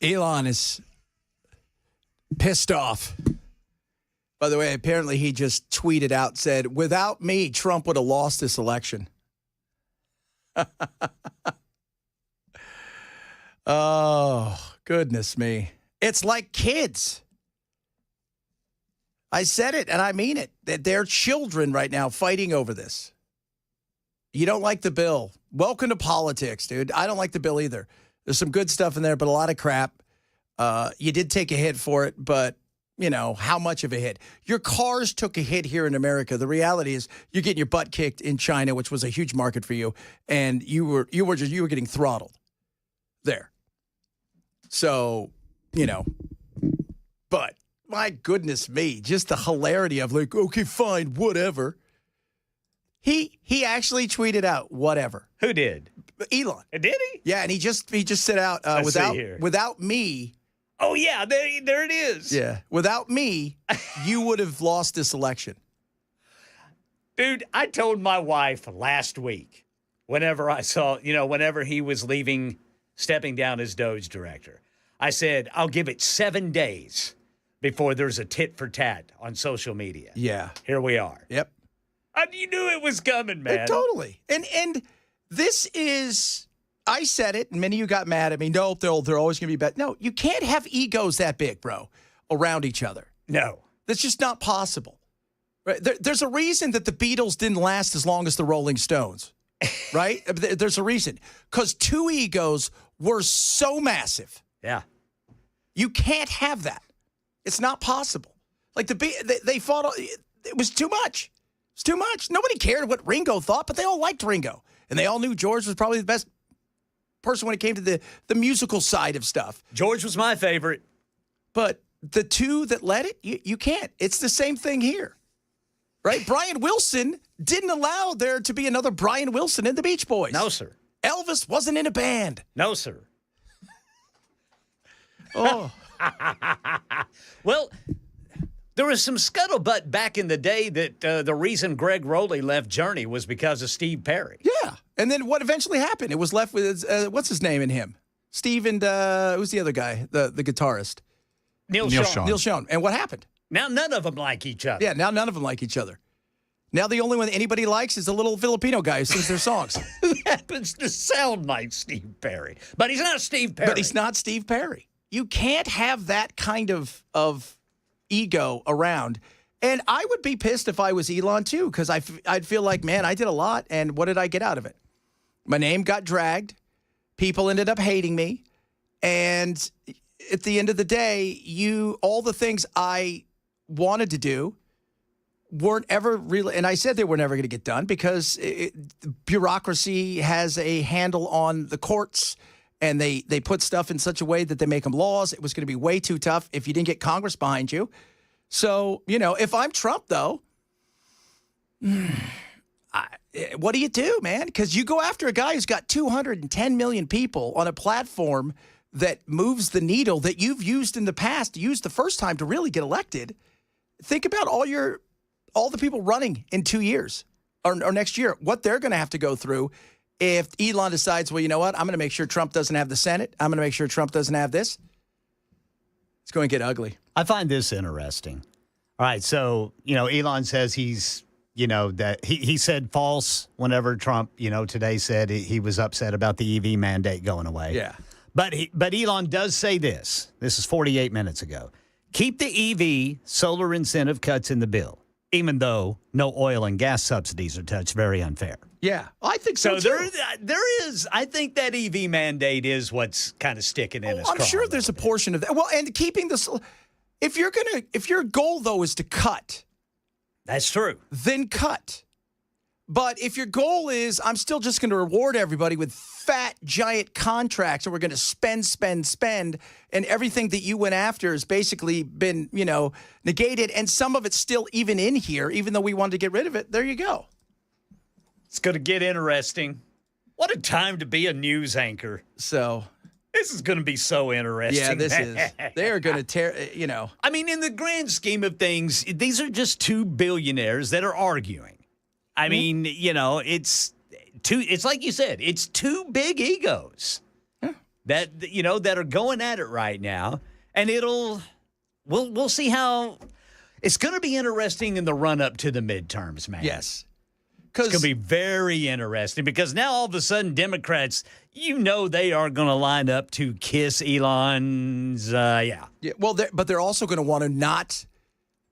Elon is pissed off. By the way, apparently he just tweeted out, said, without me, Trump would have lost this election. Oh, goodness me. It's like kids. I said it, and I mean it. They're children right now fighting over this. You don't like the bill. Welcome to politics, dude. I don't like the bill either. There's some good stuff in there, but a lot of crap. You did take a hit for it, but, you know, how much of a hit? Your cars took a hit here in America. The reality is you're getting your butt kicked in China, which was a huge market for you, and you were getting throttled there. So, you know, but my goodness me, just the hilarity of like, okay, fine, whatever. He actually tweeted out whatever. Who did? Elon. Did he? Yeah, and he just said out without me. Oh yeah, there it is. Yeah, without me, you would have lost this election. Dude, I told my wife last week, whenever he was stepping down as Doge director, I said, I'll give it 7 days before there's a tit for tat on social media. Yeah. Here we are. Yep. You knew it was coming, man. Totally. And this is, I said it, and many of you got mad at me. No, they're always going to be bad. No, you can't have egos that big, bro, around each other. No. That's just not possible. Right? There's a reason that the Beatles didn't last as long as the Rolling Stones, right? There's a reason. Because two egos were so massive. Yeah. You can't have that. It's not possible. Like they fought. It was too much. It's too much. Nobody cared what Ringo thought, but they all liked Ringo. And they all knew George was probably the best person when it came to the musical side of stuff. George was my favorite. But the two that led it, you can't. It's the same thing here. Right? Brian Wilson didn't allow there to be another Brian Wilson in the Beach Boys. No, sir. Elvis wasn't in a band. No, sir. Oh. Well, there was some scuttlebutt back in the day that the reason Greg Rowley left Journey was because of Steve Perry. Yeah. And then what eventually happened? It was left with, what's his name in him? Steve and who's the other guy, the guitarist? Neil Schon. Neil Schon. And what happened? Now none of them like each other. Yeah, now none of them like each other. Now the only one that anybody likes is the little Filipino guy who sings their songs. Who happens to sound like Steve Perry. But he's not Steve Perry. You can't have that kind of ego around. And I would be pissed if I was Elon too, because I'd feel like, man, I did a lot, and what did I get out of it? My name got dragged. People ended up hating me. And at the end of the day, all the things I wanted to do weren't ever really, and I said they were never going to get done because bureaucracy has a handle on the courts, and they put stuff in such a way that they make them laws. It was going to be way too tough if you didn't get Congress behind you. So, if I'm Trump, though, what do you do, man? Because you go after a guy who's got 210 million people on a platform that moves the needle that you've used in the past, used the first time to really get elected. Think about all the people running in 2 years or next year, what they're going to have to go through if Elon decides, well, you know what? I'm going to make sure Trump doesn't have the Senate. I'm going to make sure Trump doesn't have this. It's going to get ugly. I find this interesting. All right, so, Elon says he's, that he said false whenever Trump, today said he was upset about the EV mandate going away. Yeah. But Elon does say this. This is 48 minutes ago. Keep the EV solar incentive cuts in the bill, even though no oil and gas subsidies are touched. Very unfair. Yeah, I think so too. There is. I think that EV mandate is what's kind of sticking in his craw. I'm sure there's a portion of that. Well, and keeping this, if your goal though is to cut, that's true. Then cut. But if your goal is, I'm still just going to reward everybody with fat, giant contracts, and we're going to spend, and everything that you went after has basically been, negated, and some of it's still even in here, even though we wanted to get rid of it, there you go. It's going to get interesting. What a time to be a news anchor. So this is going to be so interesting. Yeah, this is. They are going to tear, I mean, in the grand scheme of things, these are just two billionaires that are arguing. I mean, it's like you said, it's two big egos that are going at it right now, and we'll see how it's going to be interesting in the run up to the midterms, man. Yes. It's going to be very interesting because now all of a sudden Democrats, they are going to line up to kiss Elon's, Yeah, well, but they're also going to want to not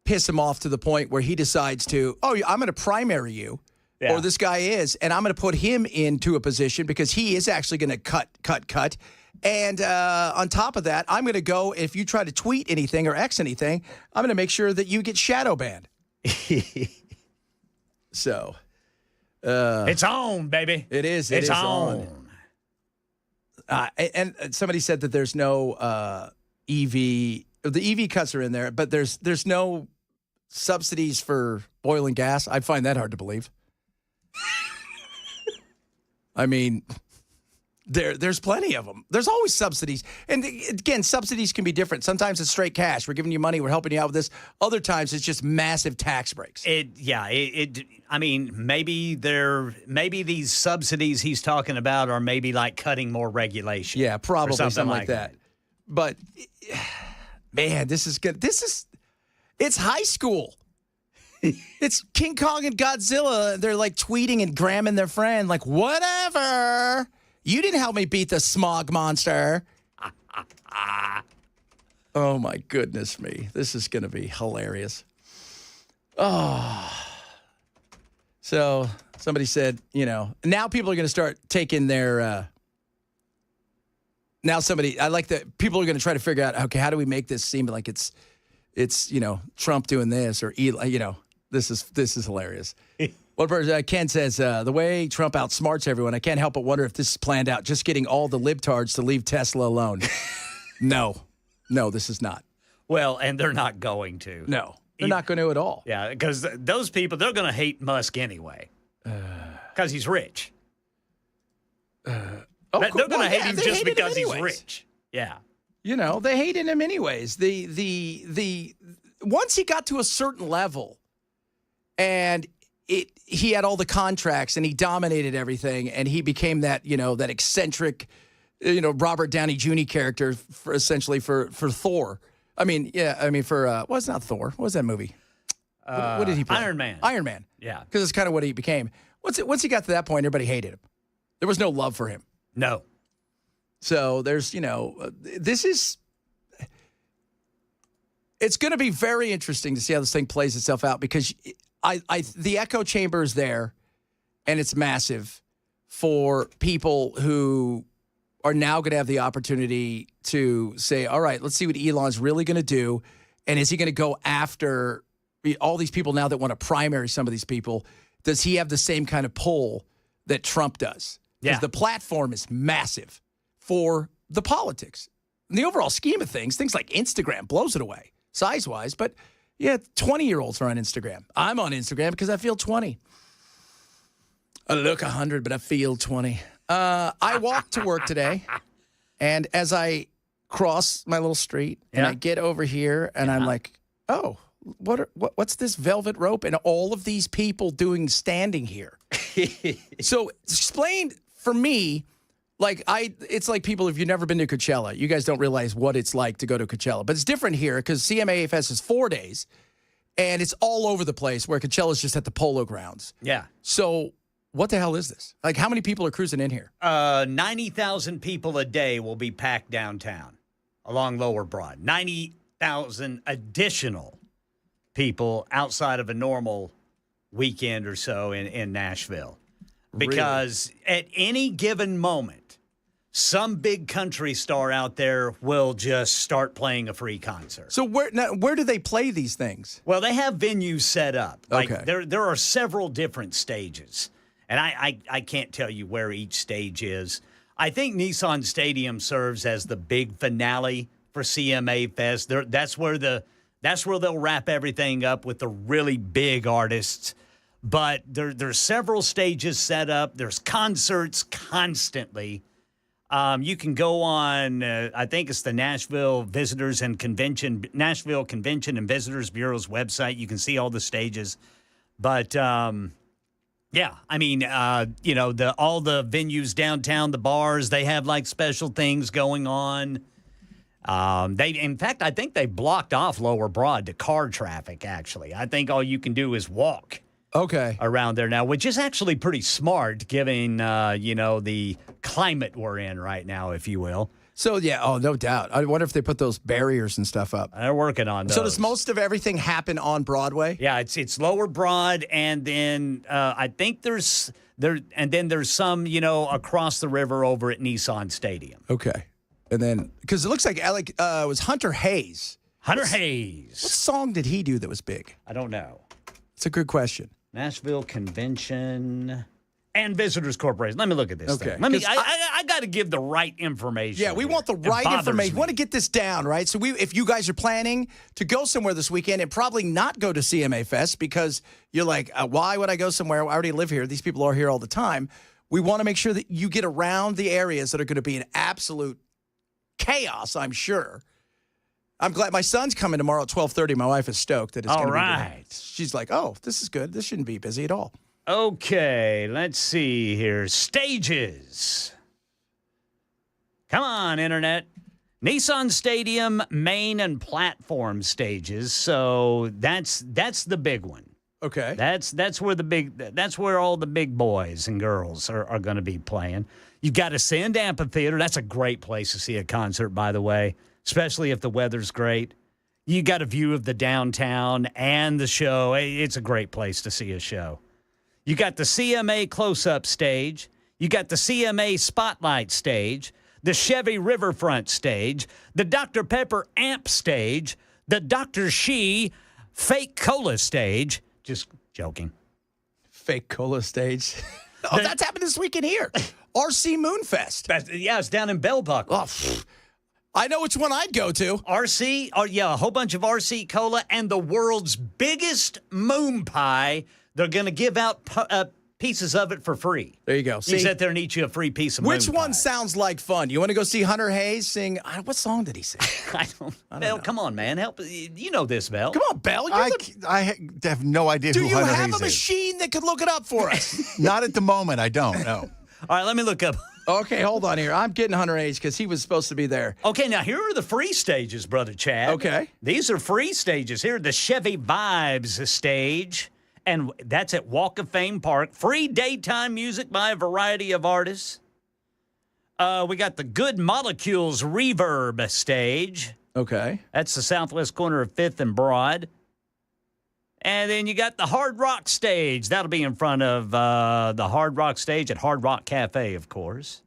piss him off to the point where he decides to, I'm going to primary you, or this guy is, and I'm going to put him into a position because he is actually going to cut. And on top of that, I'm going to go, if you try to tweet anything or X anything, I'm going to make sure that you get shadow banned. So... it's on, baby. It is. It's on. And somebody said that there's no EV. The EV cuts are in there, but there's no subsidies for oil and gas. I find that hard to believe. I mean, there's plenty of them. There's always subsidies. And again, subsidies can be different. Sometimes it's straight cash. We're giving you money. We're helping you out with this. Other times it's just massive tax breaks. I mean, maybe these subsidies he's talking about are maybe like cutting more regulation. Yeah, probably something like that. But man, this is good. It's high school. It's King Kong and Godzilla. They're like tweeting and gramming their friend like, whatever. You didn't help me beat the smog monster. Oh, my goodness me. This is going to be hilarious. Oh. So somebody said, now people are going to start taking their I like that people are going to try to figure out, okay, how do we make this seem like it's Trump doing this or, this is hilarious. One person, Ken says, the way Trump outsmarts everyone, I can't help but wonder if this is planned out, just getting all the libtards to leave Tesla alone. No, this is not. Well, and they're not going to. No, they're not going to at all. Yeah, because those people, they're going to hate Musk anyway because he's rich. They're going to hate him just because he's rich. Yeah. They hated him anyways. The once he got to a certain level and he had all the contracts and he dominated everything and he became that, that eccentric, Robert Downey Jr. character essentially for Thor. For what's not Thor? What was that movie? What did he play? Iron Man. Iron Man. Yeah. Because it's kind of what he became. Once he got to that point, everybody hated him. There was no love for him. No. So there's, it's going to be very interesting to see how this thing plays itself out because the echo chamber is there, and it's massive for people who are now going to have the opportunity to say, all right, let's see what Elon's really going to do, and is he going to go after all these people now that want to primary some of these people? Does he have the same kind of pull that Trump does? Because the platform is massive for the politics. In the overall scheme of things like Instagram blows it away size-wise, but 20-year-olds are on Instagram. I'm on Instagram because I feel 20. I look 100, but I feel 20. I walked to work today, and as I cross my little street, and I get over here, and I'm like, oh, what's this velvet rope and all of these people standing here? So explain for me, it's like people, if you've never been to Coachella, you guys don't realize what it's like to go to Coachella. But it's different here because CMA Fest is 4 days, and it's all over the place where Coachella's just at the Polo Grounds. Yeah. So what the hell is this? Like, how many people are cruising in here? 90,000 people a day will be packed downtown along Lower Broad. 90,000 additional people outside of a normal weekend or so in Nashville. Because at any given moment, some big country star out there will just start playing a free concert. So where do they play these things? Well, they have venues set up. There are several different stages. And I can't tell you where each stage is. I think Nissan Stadium serves as the big finale for CMA Fest. That's where they'll wrap everything up with the really big artists. But there's several stages set up. There's concerts constantly. You can go on, I think it's the Nashville Convention and Visitors Bureau's website. You can see all the stages. But Yeah, I mean, all the venues downtown, the bars, they have like special things going on. In fact, I think they blocked off Lower Broad to car traffic. Actually, I think all you can do is walk. Okay. Around there now, which is actually pretty smart, given the climate we're in right now, if you will. So, yeah, no doubt. I wonder if they put those barriers and stuff up. They're working on those. So does most of everything happen on Broadway? Yeah, it's Lower Broad, and then I think there's some, across the river over at Nissan Stadium. Okay. And then, because it looks like it was Hunter Hayes. Hunter Hayes. What song did he do that was big? I don't know. It's a good question. Nashville Convention and Visitors Corporation. Let me look at this thing. I got to give the right information. Yeah, we want the right information. We want to get this down, right? So if you guys are planning to go somewhere this weekend and probably not go to CMA Fest because you're like, why would I go somewhere? I already live here. These people are here all the time. We want to make sure that you get around the areas that are going to be an absolute chaos, I'm sure. I'm glad my son's coming tomorrow at 12:30. My wife is stoked that it's going to be right. She's like, oh, this is good. This shouldn't be busy at all. Okay, let's see here. Stages. Come on, Internet. Nissan Stadium, main and platform stages. So that's the big one. Okay. That's where all the big boys and girls are going to be playing. You've got Ascend Amphitheater. That's a great place to see a concert, by the way, especially if the weather's great. You got a view of the downtown and the show. It's a great place to see a show. You got the CMA close-up stage. You got the CMA spotlight stage, the Chevy Riverfront stage, the Dr. Pepper Amp stage, the Dr. She Fake Cola stage. Just joking. Fake Cola stage. That's happened this weekend here. RC Moonfest. Yeah, it's down in Bell Buckle. Oh, I know which one I'd go to. RC, a whole bunch of RC Cola and the world's biggest moon pie. They're going to give out pieces of it for free. There you go. You sit there and eat you a free piece of moon pie. Which one sounds like fun? You want to go see Hunter Hayes sing? What song did he sing? I don't Bell, know. Come on, man. Help. You know this, Bell. Come on, Bell. I have no idea who Hunter Hayes is. Do you have a machine that could look it up for us? Not at the moment. I don't. No. All right, let me look up. Okay, hold on here. I'm getting Hunter Hayes because he was supposed to be there. Okay, now here are the free stages, Brother Chad. Okay. These are free stages. Here, the Chevy Vibes stage, and that's at Walk of Fame Park. Free daytime music by a variety of artists. We got the Good Molecules Reverb stage. Okay. That's the southwest corner of 5th and Broad. And then you got the Hard Rock stage. That'll be in front of the Hard Rock stage at Hard Rock Cafe, of course.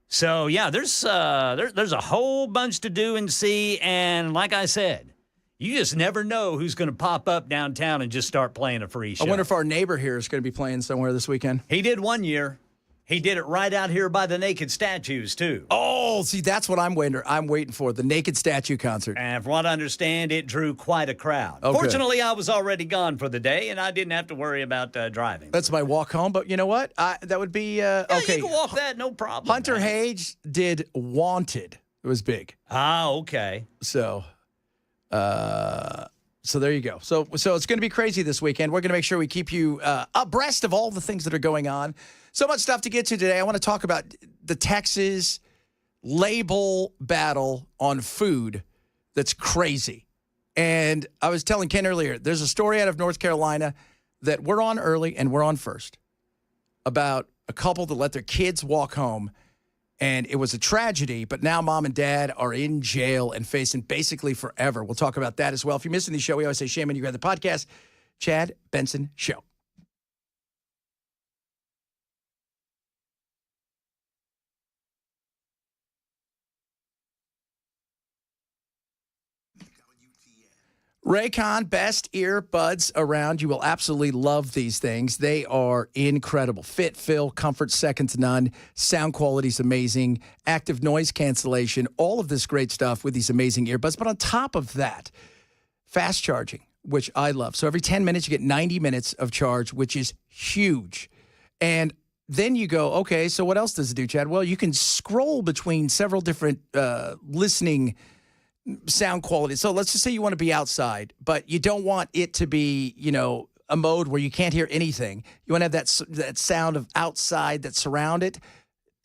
So, yeah, there's a whole bunch to do and see. And like I said, you just never know who's going to pop up downtown and just start playing a free show. I wonder if our neighbor here is going to be playing somewhere this weekend. He did one year. He did it right out here by the Naked Statues, too. Oh, see, that's what I'm waiting for, the Naked Statue concert. And from what I understand, it drew quite a crowd. Oh, Fortunately, good. I was already gone for the day, and I didn't have to worry about driving. That's my walk home, but you know what? That would be, okay. You can walk that, no problem. Hunter Hayes did Wanted. It was big. Ah, okay. So there you go. So it's going to be crazy this weekend. We're going to make sure we keep you abreast of all the things that are going on. So much stuff to get to today. I want to talk about the Texas label battle on food that's crazy. And I was telling Ken earlier, there's a story out of North Carolina that we're on early and we're on first about a couple that let their kids walk home. And it was a tragedy, but now mom and dad are in jail and facing basically forever. We'll talk about that as well. If you're missing the show, we always say, shame on you grab the podcast. Chad Benson Show. Raycon, best earbuds around. You will absolutely love these things. They are incredible. Fit, fill, comfort, second to none. Sound quality is amazing. Active noise cancellation. All of this great stuff with these amazing earbuds. But on top of that, fast charging, which I love. So every 10 minutes, you get 90 minutes of charge, which is huge. And then you go, okay, so what else does it do, Chad? Well, you can scroll between several different listening sound quality. So let's just say you want to be outside, but you don't want it to be, a mode where you can't hear anything. You want to have that sound of outside that surround it.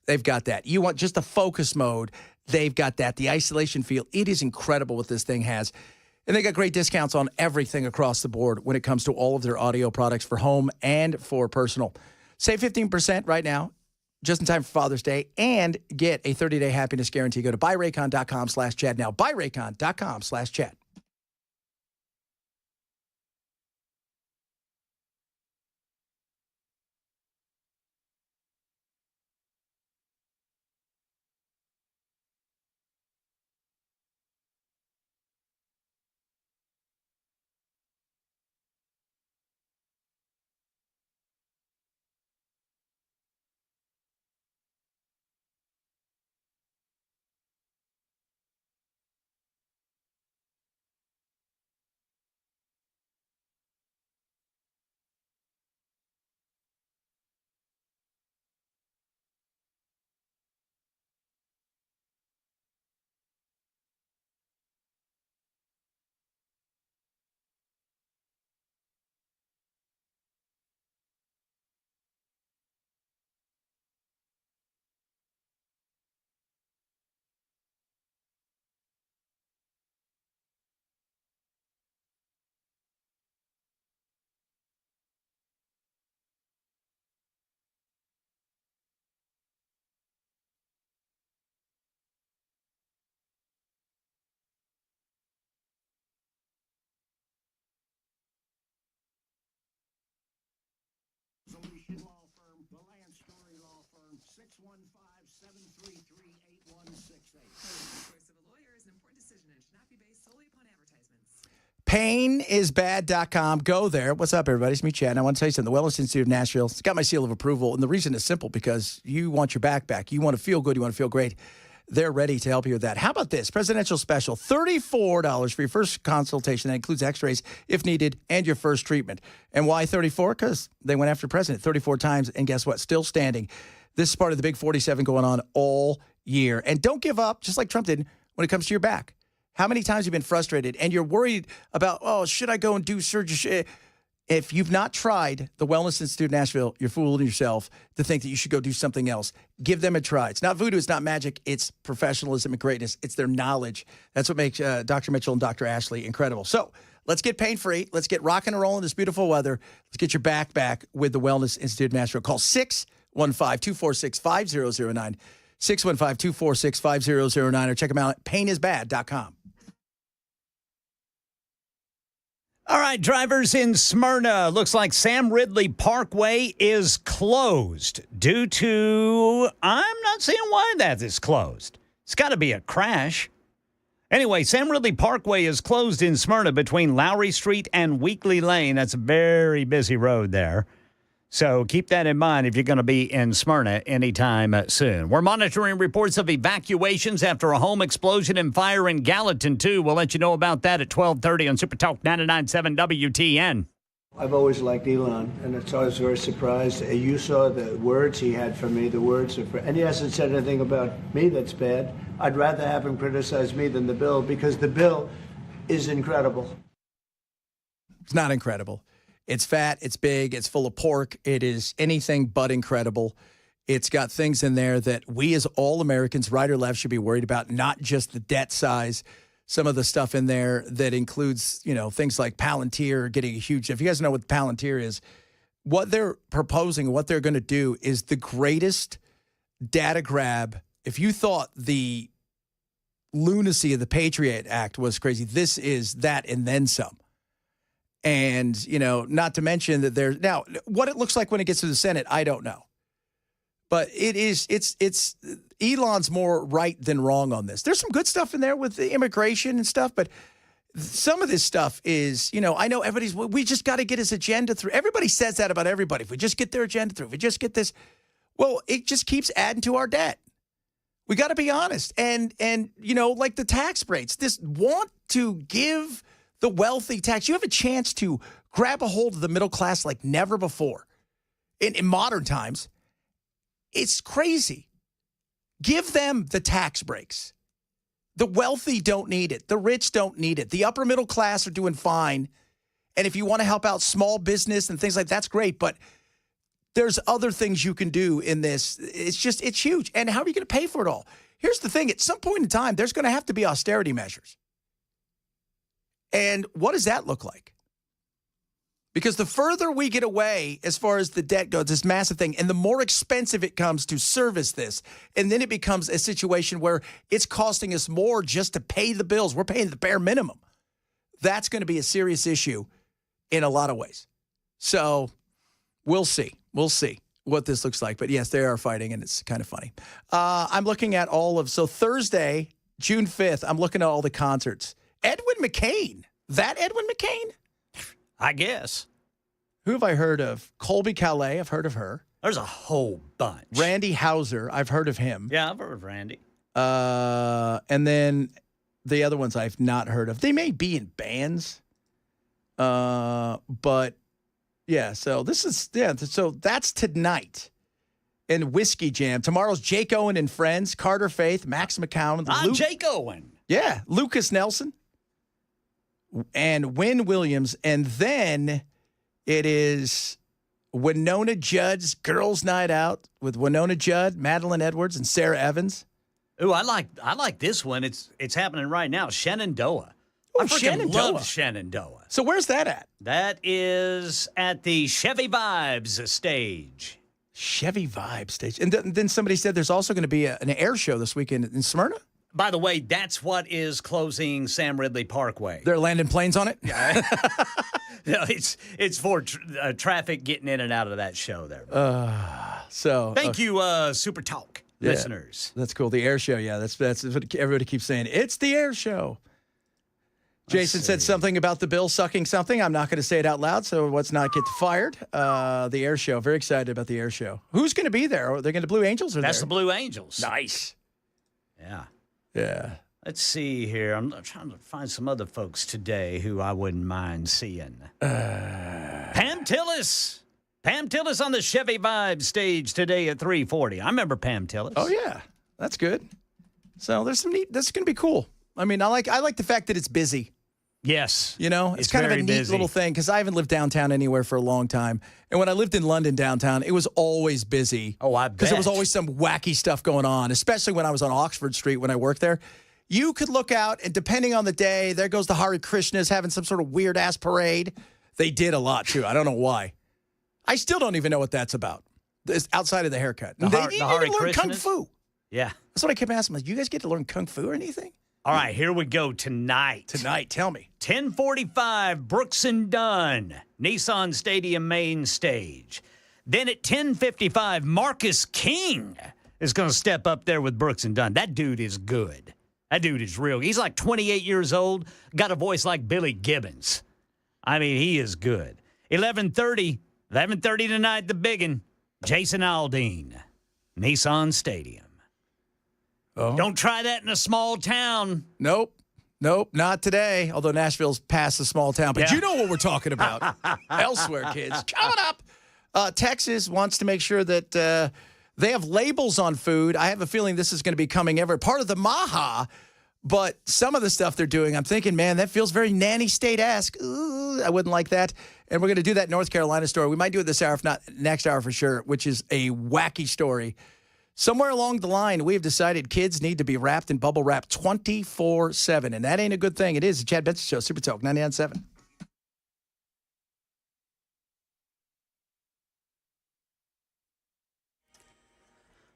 They've got that. You want just a focus mode. They've got that. The isolation feel. It is incredible what this thing has. And they got great discounts on everything across the board when it comes to all of their audio products for home and for personal. Save 15% right now, just in time for Father's Day, and get a 30-day happiness guarantee. Go to buyraycon.com/Chad now. Buyraycon.com/Chad. Solution Law Firm, the Land Story Law Firm, 615-733-8168. Choice of a lawyer is an important decision and should not be based solely upon advertisements. Painisbad.com. Go there. What's up, everybody? It's me, Chad. And I want to tell you something. The Wellness Institute of Nashville, it's got my seal of approval. And the reason is simple, because you want your back back. You want to feel good. You want to feel great. They're ready to help you with that. How about this? Presidential special, $34 for your first consultation. That includes x-rays if needed and your first treatment. And why 34? Because they went after president 34 times, and guess what? Still standing. This is part of the Big 47 going on all year. And don't give up, just like Trump did, when it comes to your back. How many times have you been frustrated and you're worried about, oh, should I go and do surgery? If you've not tried the Wellness Institute of Nashville, you're fooling yourself to think that you should go do something else. Give them a try. It's not voodoo. It's not magic. It's professionalism and greatness. It's their knowledge. That's what makes Dr. Mitchell and Dr. Ashley incredible. So let's get pain-free. Let's get rocking and rolling this beautiful weather. Let's get your back with the Wellness Institute of Nashville. Call 615-246-5009, 615-246-5009, or check them out at painisbad.com. All right, drivers in Smyrna. Looks like Sam Ridley Parkway is closed due to, I'm not seeing why that is closed. It's got to be a crash. Anyway, Sam Ridley Parkway is closed in Smyrna between Lowry Street and Weekly Lane. That's a very busy road there. So keep that in mind if you're going to be in Smyrna anytime soon. We're monitoring reports of evacuations after a home explosion and fire in Gallatin, too. We'll let you know about that at 12:30 on Super Talk 99.7 WTN. I've always liked Elon, and it's always very surprised. You saw the words he had for me, the words of, and he hasn't said anything about me that's bad. I'd rather have him criticize me than the bill, because the bill is incredible. It's not incredible. It's fat, it's big, it's full of pork. It is anything but incredible. It's got things in there that we as all Americans, right or left, should be worried about, not just the debt size. Some of the stuff in there that includes, things like Palantir getting a huge, if you guys know what Palantir is, what they're proposing, what they're going to do is the greatest data grab. If you thought the lunacy of the Patriot Act was crazy, this is that and then some. And, not to mention that there's now what it looks like when it gets to the Senate, I don't know. But it's Elon's more right than wrong on this. There's some good stuff in there with the immigration and stuff, but some of this stuff is, I know we just got to get his agenda through. Everybody says that about everybody. If we just get their agenda through, if we just get this, well, it just keeps adding to our debt. We got to be honest. And like the tax rates, this want to give the wealthy tax. You have a chance to grab a hold of the middle class like never before in modern times. It's crazy. Give them the tax breaks. The wealthy don't need it. The rich don't need it. The upper middle class are doing fine. And if you want to help out small business and things like that's great. But there's other things you can do in this. It's huge. And how are you going to pay for it all? Here's the thing. At some point in time, there's going to have to be austerity measures. And what does that look like? Because the further we get away as far as the debt goes, this massive thing, and the more expensive it comes to service this, and then it becomes a situation where it's costing us more just to pay the bills. We're paying the bare minimum. That's going to be a serious issue in a lot of ways. So we'll see. We'll see what this looks like. But yes, they are fighting, and it's kind of funny. I'm looking at so Thursday, June 5th, I'm looking at all the concerts. Edwin McCain. That Edwin McCain? I guess. Who have I heard of? Colby Calais, I've heard of her. There's a whole bunch. Randy Houser, I've heard of him. Yeah, I've heard of Randy. And then the other ones I've not heard of. They may be in bands. But yeah, so so that's tonight. And Whiskey Jam. Tomorrow's Jake Owen and Friends, Carter Faith, Max McCown. Jake Owen. Yeah, Lucas Nelson. And Wynn Williams. And then it is Winona Judd's Girls Night Out with Winona Judd, Madeline Edwards, and Sarah Evans. Ooh, I like this one. It's happening right now. Shenandoah. I freaking Shenandoah. love Shenandoah. So where's that at? That is at the Chevy Vibes stage. Chevy Vibe stage. And then somebody said there's also going to be an air show this weekend in Smyrna. By the way, that's what is closing Sam Ridley Parkway. They're landing planes on it? No, it's for traffic getting in and out of that show there. Thank you, Super Talk listeners. That's cool. The air show, yeah. That's what everybody keeps saying. It's the air show. Jason said something about the bill sucking something. I'm not going to say it out loud, so let's not get fired. The air show. Very excited about the air show. Who's going to be there? Are they going to Blue Angels? That's the Blue Angels. Nice. Yeah. Yeah. Let's see here. I'm trying to find some other folks today who I wouldn't mind seeing. Pam Tillis. Pam Tillis on the Chevy Vibe stage today at 3:40. I remember Pam Tillis. Oh, yeah. That's good. So there's some neat. That's going to be cool. I mean, I like the fact that it's busy. Yes. You know, it's kind of a neat little thing because I haven't lived downtown anywhere for a long time. And when I lived in London downtown, it was always busy. Oh, I bet. Because there was always some wacky stuff going on, especially when I was on Oxford Street when I worked there. You could look out, and depending on the day, there goes the Hare Krishnas having some sort of weird-ass parade. They did a lot, too. I don't know why. I still don't even know what that's about. It's outside of the haircut. They didn't even learn Kung Fu. Yeah. That's what I kept asking. Like, you guys get to learn Kung Fu or anything? All right, here we go tonight. Tonight, tell me. 10:45, Brooks and Dunn, Nissan Stadium main stage. Then at 10:55, Marcus King is going to step up there with Brooks and Dunn. That dude is good. That dude is real. He's like 28 years old, got a voice like Billy Gibbons. I mean, he is good. 11:30 tonight, the biggin, Jason Aldean, Nissan Stadium. Oh. Don't try that in a small town. Nope, not today. Although Nashville's past a small town. But you know what we're talking about. Elsewhere, kids. Coming up. Texas wants to make sure that they have labels on food. I have a feeling this is going to be coming part of the MAHA. But some of the stuff they're doing, I'm thinking, man, that feels very nanny state-esque. Ooh, I wouldn't like that. And we're going to do that North Carolina story. We might do it this hour, if not next hour for sure, which is a wacky story. Somewhere along the line, we have decided kids need to be wrapped in bubble wrap 24/7, and that ain't a good thing. It is the Chad Benson Show, Super Talk 99.7.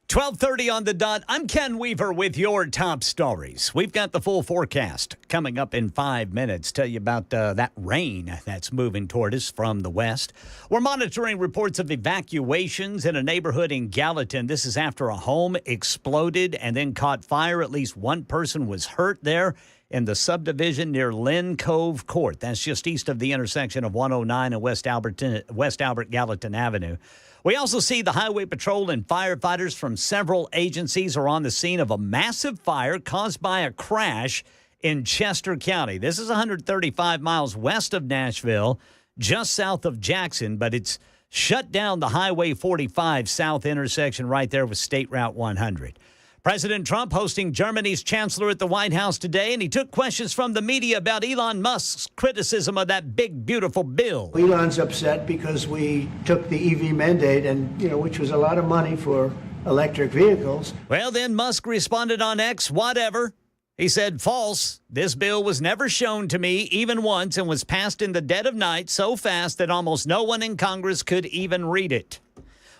$12:30 on the dot. I'm Ken Weaver with your top stories. We've got the full forecast coming up in 5 minutes. Tell you about that rain that's moving toward us from the west. We're monitoring reports of evacuations in a neighborhood in Gallatin. This is after a home exploded and then caught fire. At least one person was hurt there in the subdivision near Lynn Cove Court. That's just east of the intersection of 109 and West Albert Gallatin Avenue. We also see the Highway Patrol and firefighters from several agencies are on the scene of a massive fire caused by a crash in Chester County. This is 135 miles west of Nashville, just south of Jackson, but it's shut down the Highway 45 south intersection right there with State Route 100. President Trump hosting Germany's chancellor at the White House today, and he took questions from the media about Elon Musk's criticism of that big, beautiful bill. Elon's upset because we took the EV mandate, and which was a lot of money for electric vehicles. Well, then Musk responded on X, whatever. He said, false. This bill was never shown to me even once and was passed in the dead of night so fast that almost no one in Congress could even read it.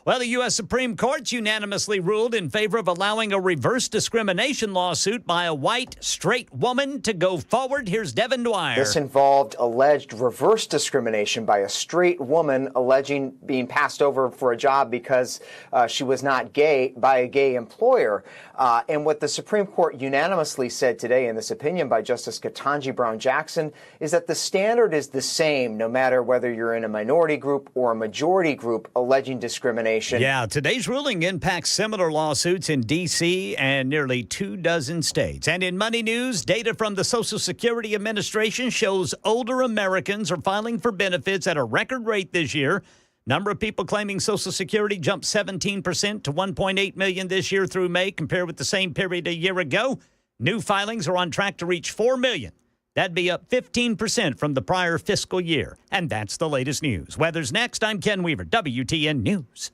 Well, the U.S. Supreme Court unanimously ruled in favor of allowing a reverse discrimination lawsuit by a white, straight woman to go forward. Here's Devin Dwyer. This involved alleged reverse discrimination by a straight woman alleging being passed over for a job because she was not gay by a gay employer. And what the Supreme Court unanimously said today in this opinion by Justice Ketanji Brown Jackson is that the standard is the same no matter whether you're in a minority group or a majority group alleging discrimination. Yeah, today's ruling impacts similar lawsuits in D.C. and nearly 24 states. And in money news, data from the Social Security Administration shows older Americans are filing for benefits at a record rate this year. Number of people claiming Social Security jumped 17% to 1.8 million this year through May compared with the same period a year ago. New filings are on track to reach 4 million. That'd be up 15% from the prior fiscal year. And that's the latest news. Weather's next. I'm Ken Weaver, WTN News.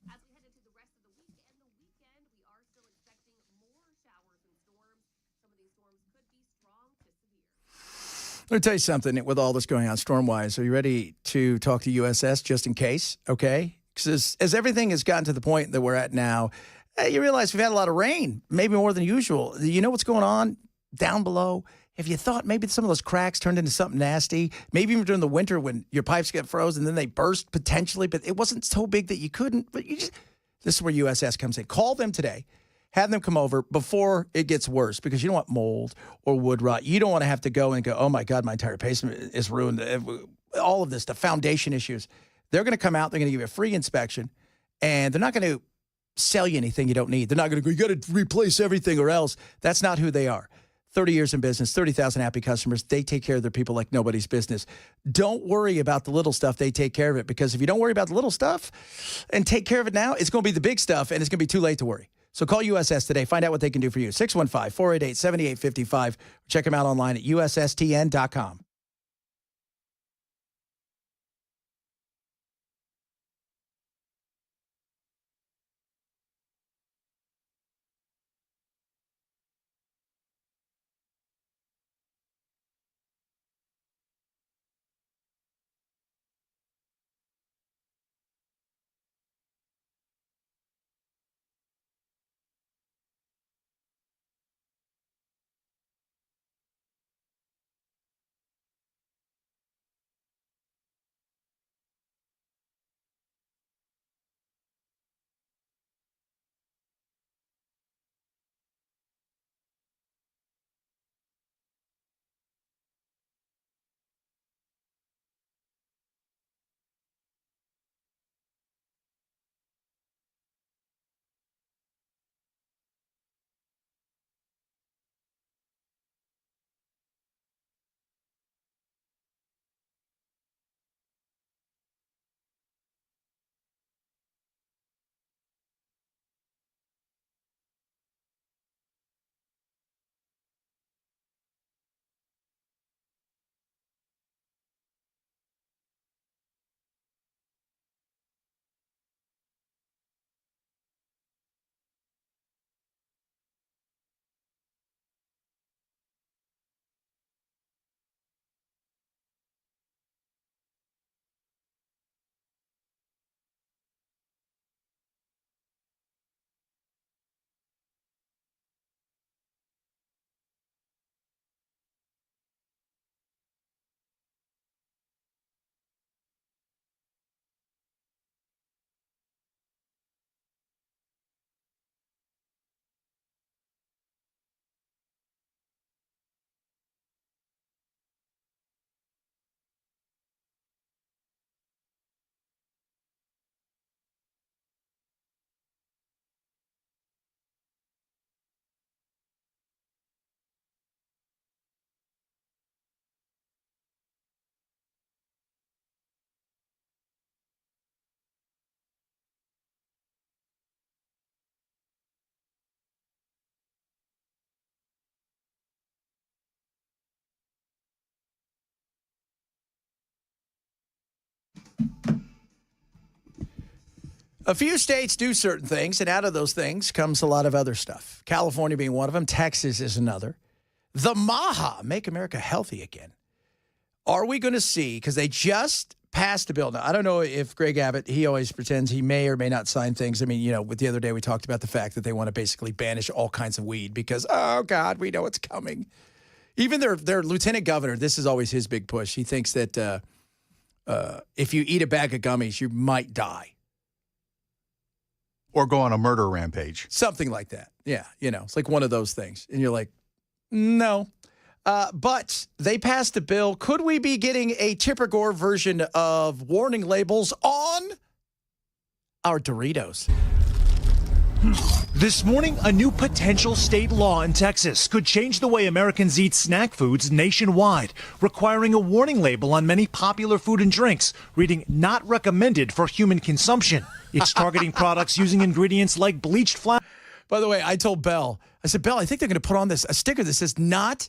As we head into the rest of the week and the weekend, we are still expecting more showers and storms. Some of these storms could be strong to severe. Let me tell you something with all this going on storm-wise. Are you ready to talk to USS just in case? Okay? Because as everything has gotten to the point that we're at now, you realize we've had a lot of rain, maybe more than usual. You know what's going on down below? Have you thought maybe some of those cracks turned into something nasty? Maybe even during the winter when your pipes get frozen, then they burst potentially, but it wasn't so big that you couldn't. But this is where USS comes in. Call them today. Have them come over before it gets worse because you don't want mold or wood rot. You don't want to have to go and go, oh, my God, my entire basement is ruined. All of this, the foundation issues. They're going to come out. They're going to give you a free inspection, and they're not going to sell you anything you don't need. They're not going to go, you got to replace everything or else. That's not who they are. 30 years in business, 30,000 happy customers. They take care of their people like nobody's business. Don't worry about the little stuff. They take care of it because if you don't worry about the little stuff and take care of it now, it's going to be the big stuff and it's going to be too late to worry. So call USS today. Find out what they can do for you. 615-488-7855. Check them out online at USSTN.com. A few states do certain things, and out of those things comes a lot of other stuff. California being one of them. Texas is another. The MAHA, Make America Healthy Again. Are we going to see, because they just passed a bill. Now, I don't know if Greg Abbott, he always pretends he may or may not sign things. I mean, you know, with the other day we talked about the fact that they want to basically banish all kinds of weed because, oh, God, we know it's coming. Even their lieutenant governor, this is always his big push. He thinks that if you eat a bag of gummies, you might die. Or go on a murder rampage. Something like that. Yeah, you know, it's like one of those things. And you're like, no. But they passed a bill. Could we be getting a Tipper Gore version of warning labels on our Doritos? This morning, a new potential state law in Texas could change the way Americans eat snack foods nationwide, requiring a warning label on many popular food and drinks, reading not recommended for human consumption. It's targeting products using ingredients like bleached flour. By the way, I told Belle, I said, Belle, I think they're going to put on a sticker that says not,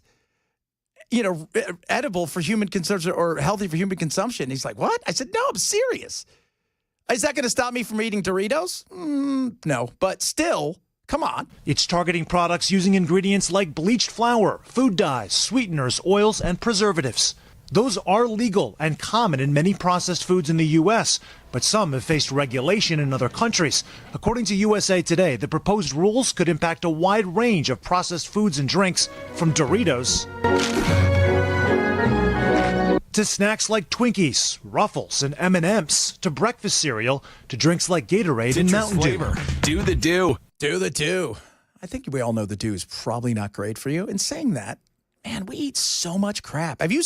you know, edible for human consumption or healthy for human consumption. He's like, what? I said, no, I'm serious. Is that going to stop me from eating Doritos? No, but still, come on. It's targeting products using ingredients like bleached flour, food dyes, sweeteners, oils, and preservatives. Those are legal and common in many processed foods in the U.S., but some have faced regulation in other countries. According to USA Today, the proposed rules could impact a wide range of processed foods and drinks, from Doritos to snacks like Twinkies, Ruffles, and M&M's, to breakfast cereal, to drinks like Gatorade and Mountain Dew. Do the do. Do the do. I think we all know the do is probably not great for you. And saying that, man, we eat so much crap. Have you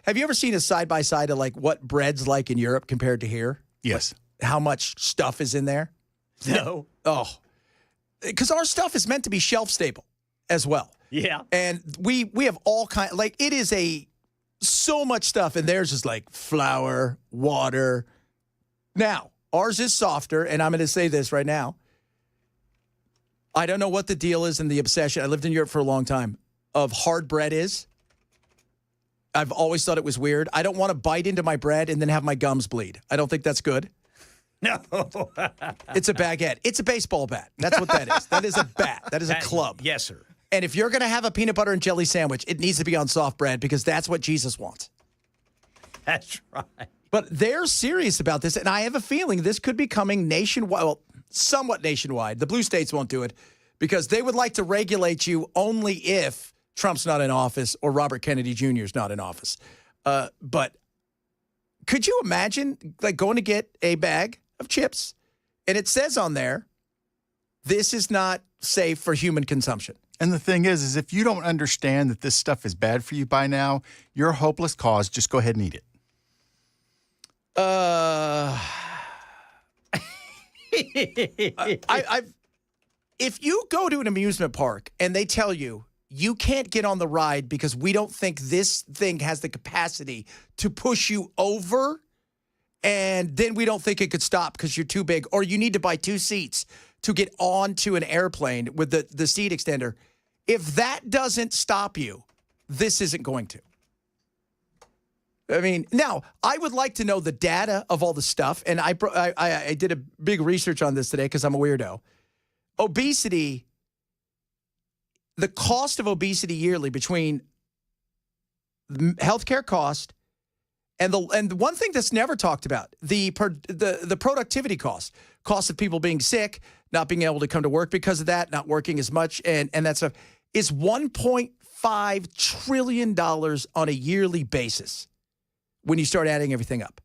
ever seen a side-by-side of like what bread's like in Europe compared to here? Yes. Like how much stuff is in there? No. Oh. Because our stuff is meant to be shelf stable as well. Yeah. And we have all kinds, like it is so much stuff, and theirs is like flour, water. Now, ours is softer, and I'm going to say this right now. I don't know what the deal is in the obsession. I lived in Europe for a long time. Of hard bread is. I've always thought it was weird. I don't want to bite into my bread and then have my gums bleed. I don't think that's good. No. It's a baguette. It's a baseball bat. That's what that is. That is a bat. That is a club. Yes, sir. And if you're going to have a peanut butter and jelly sandwich, it needs to be on soft bread because that's what Jesus wants. That's right. But they're serious about this, and I have a feeling this could be coming nationwide, well, somewhat nationwide. The blue states won't do it because they would like to regulate you only if Trump's not in office or Robert Kennedy Jr. is not in office. But could you imagine like going to get a bag of chips, and it says on there, this is not safe for human consumption? And the thing is if you don't understand that this stuff is bad for you by now, you're a hopeless cause. Just go ahead and eat it. If you go to an amusement park and they tell you you can't get on the ride because we don't think this thing has the capacity to push you over, and then we don't think it could stop because you're too big, or you need to buy 2 seats to get onto an airplane with the seat extender. If that doesn't stop you, this isn't going to. I mean, now, I would like to know the data of all the stuff, and I did a big research on this today because I'm a weirdo. Obesity, the cost of obesity yearly between healthcare cost and the one thing that's never talked about, the productivity cost of people being sick, not being able to come to work because of that, not working as much, and that stuff, is $1.5 trillion on a yearly basis when you start adding everything up.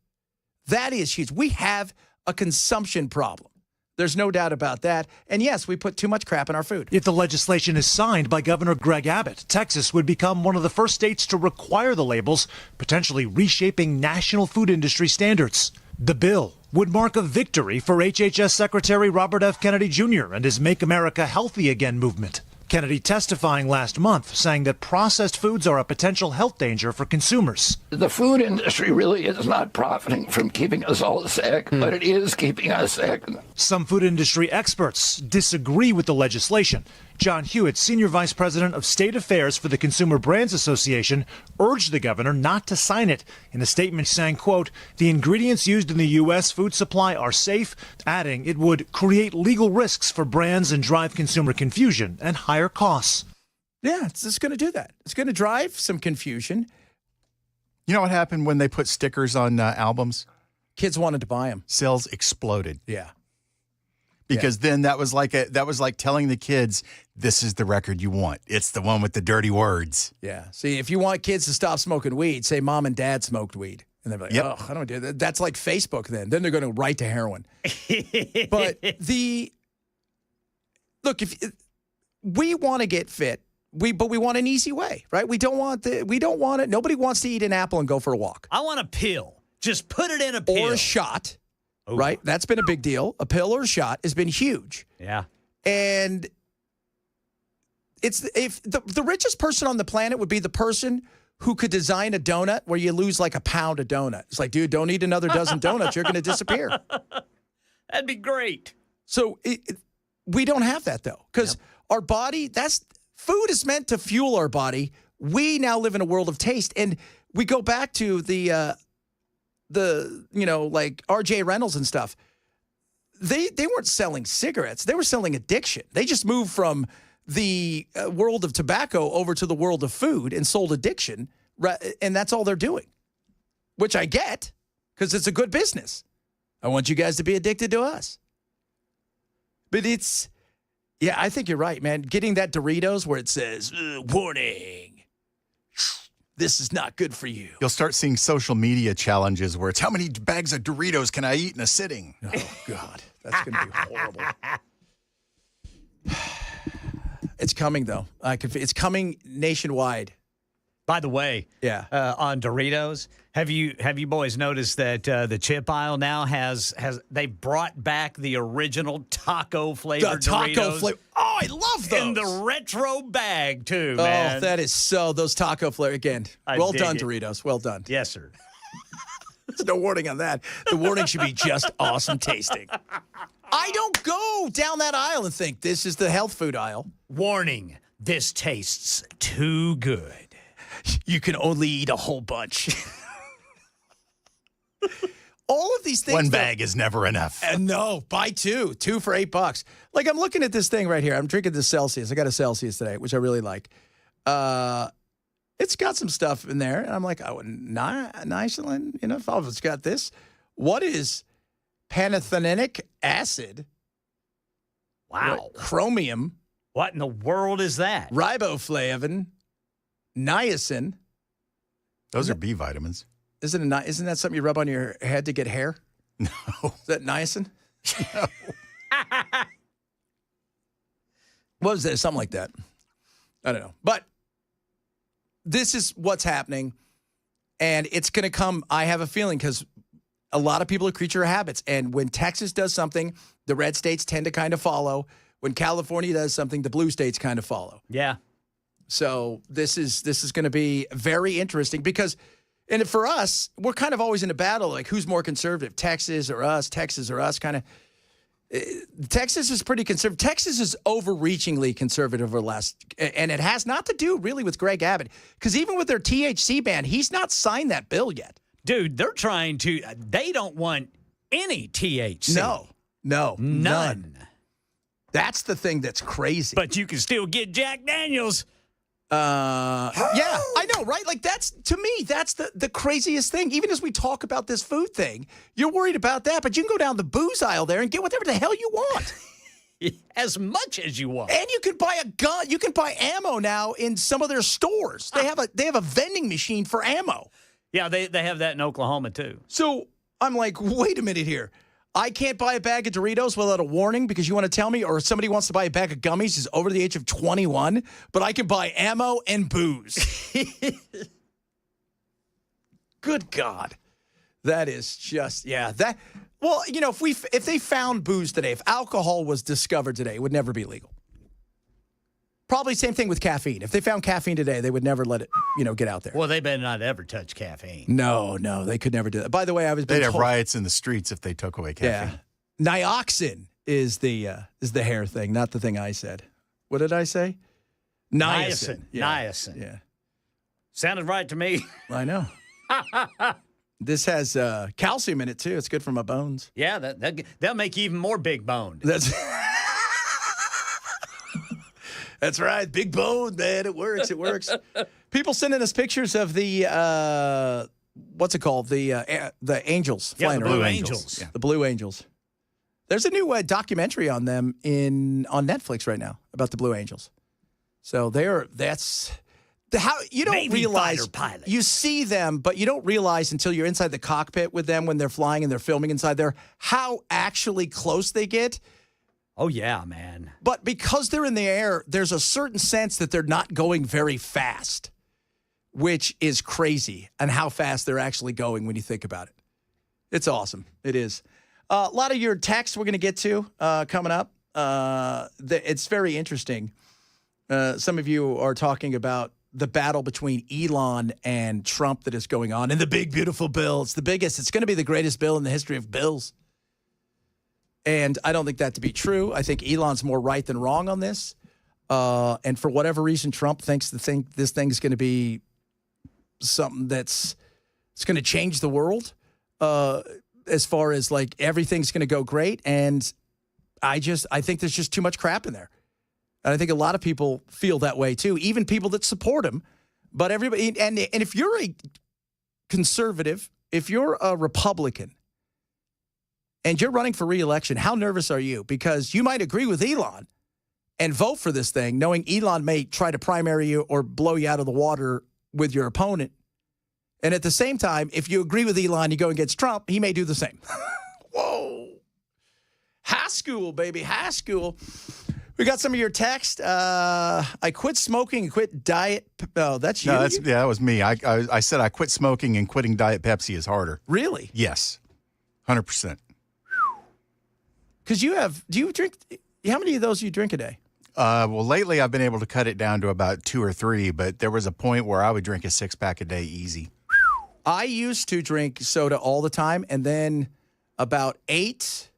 That is huge. We have a consumption problem. There's no doubt about that. And yes, we put too much crap in our food. If the legislation is signed by Governor Greg Abbott, Texas would become one of the first states to require the labels, potentially reshaping national food industry standards. The bill would mark a victory for HHS Secretary Robert F. Kennedy Jr. and his Make America Healthy Again movement. Kennedy testifying last month, saying that processed foods are a potential health danger for consumers. The food industry really is not profiting from keeping us all sick, but it is keeping us sick. Some food industry experts disagree with the legislation. John Hewitt, Senior Vice President of State Affairs for the Consumer Brands Association, urged the governor not to sign it. In a statement saying, quote, the ingredients used in the U.S. food supply are safe, adding it would create legal risks for brands and drive consumer confusion and higher costs. Yeah, it's just going to do that. It's going to drive some confusion. You know what happened when they put stickers on albums? Kids wanted to buy them. Sales exploded. Yeah. Because then that was like telling the kids, this is the record you want. It's the one with the dirty words. Yeah. See, if you want kids to stop smoking weed, say mom and dad smoked weed. And they're like, oh, I don't do that. That's like Facebook then. Then they're going to write to heroin. But look, if we want to get fit, but we want an easy way, right? We don't want it. Nobody wants to eat an apple and go for a walk. I want a pill. Just put it in a pill. Or a shot. Ooh. Right? That's been a big deal. A pill or a shot has been huge. Yeah. And if the richest person on the planet would be the person who could design a donut where you lose like a pound of donut. It's like, dude, don't eat another dozen donuts. You're going to disappear. That'd be great. So we don't have that, though, because our body, food is meant to fuel our body. We now live in a world of taste. And we go back to the like R.J. Reynolds and stuff. They weren't selling cigarettes. They were selling addiction. They just moved from the world of tobacco over to the world of food and sold addiction. And that's all they're doing, which I get because it's a good business. I want you guys to be addicted to us. But I think you're right, man. Getting that Doritos where it says, warning. This is not good for you. You'll start seeing social media challenges where it's how many bags of Doritos can I eat in a sitting? Oh, God. That's going to be horrible. It's coming, though. It's coming nationwide. By the way, on Doritos, have you boys noticed that the chip aisle now has they brought back the original taco flavored Doritos? Taco flavor. Oh, I love those. In the retro bag too, man. Oh, that is those taco flavor again. Well done, Doritos. Well done. Yes, sir. There's no warning on that. The warning should be just awesome tasting. I don't go down that aisle and think this is the health food aisle. Warning: this tastes too good. You can only eat a whole bunch. All of these things. One bag is never enough. No, buy two. Two for $8. Like, I'm looking at this thing right here. I'm drinking this Celsius. I got a Celsius today, which I really like. It's got some stuff in there. And I'm like, oh, nice. It's got this. What is pantothenic acid? Wow. Chromium. What in the world is that? Riboflavin. Niacin. Those are B vitamins. Isn't that something you rub on your head to get hair? No. Is that niacin? No. What was that? Something like that. I don't know. But this is what's happening. And it's going to come, I have a feeling, because a lot of people are creature of habits. And when Texas does something, the red states tend to kind of follow. When California does something, the blue states kind of follow. Yeah. So this is going to be very interesting because, and for us, we're kind of always in a battle, like who's more conservative, Texas or us, kind of. Texas is pretty conservative. Texas is overreachingly conservative over the last, and it has not to do really with Greg Abbott because even with their THC ban, he's not signed that bill yet. Dude, they're trying to, they don't want any THC. No, none. That's the thing that's crazy. But you can still get Jack Daniels. Yeah, I know, right? Like that's the craziest thing. Even as we talk about this food thing, you're worried about that, but you can go down the booze aisle there and get whatever the hell you want. As much as you want. And you can buy a gun, you can buy ammo now in some of their stores. They have a vending machine for ammo. Yeah, they have that in Oklahoma too. So I'm like, wait a minute here. I can't buy a bag of Doritos without a warning because you want to tell me, or somebody wants to buy a bag of gummies who's over the age of 21, but I can buy ammo and booze. Good God. That is just, well, if they found booze today, if alcohol was discovered today, it would never be legal. Probably same thing with caffeine. If they found caffeine today, they would never let it, get out there. Well, they better not ever touch caffeine. No, they could never do that. By the way, they'd have riots in the streets if they took away caffeine. Yeah. Nioxin is the hair thing, not the thing I said. What did I say? Niacin. Yeah. Niacin. Yeah. Sounded right to me. I know. This has calcium in it, too. It's good for my bones. Yeah, that'll make you even more big boned. That's That's right. Big bone, man. It works. It works. People sending us pictures of the, what's it called? The angels. Yeah, flying the Blue around. Angels. Yeah. The Blue Angels. There's a new documentary on them on Netflix right now about the Blue Angels. So how you don't Navy realize fighter pilot. you see them, but you don't realize until you're inside the cockpit with them when they're flying and they're filming inside there how actually close they get. Oh, yeah, man. But because they're in the air, there's a certain sense that they're not going very fast, which is crazy, and how fast they're actually going when you think about it. It's awesome. It is. A lot of your texts we're going to get to coming up. It's very interesting. Some of you are talking about the battle between Elon and Trump that is going on, and the big, beautiful bill. It's the biggest. It's going to be the greatest bill in the history of bills. And I don't think that to be true. I think Elon's more right than wrong on this. And for whatever reason, Trump thinks this thing's going to be something it's going to change the world as far as like everything's going to go great. And I think there's just too much crap in there. And I think a lot of people feel that way too, even people that support him. But everybody, and if you're a conservative, if you're a Republican, and you're running for re-election, how nervous are you? Because you might agree with Elon and vote for this thing, knowing Elon may try to primary you or blow you out of the water with your opponent. And at the same time, if you agree with Elon, you go against Trump, he may do the same. Whoa. High school, baby, high school. We got some of your text. I quit smoking and quit diet. Oh, that's you? No, that was me. I said I quit smoking and quitting Diet Pepsi is harder. Really? Yes, 100%. Because do you drink, how many of those do you drink a day? Well, lately I've been able to cut it down to about 2 or 3, but there was a point where I would drink a 6-pack a day easy. I used to drink soda all the time, and then about 8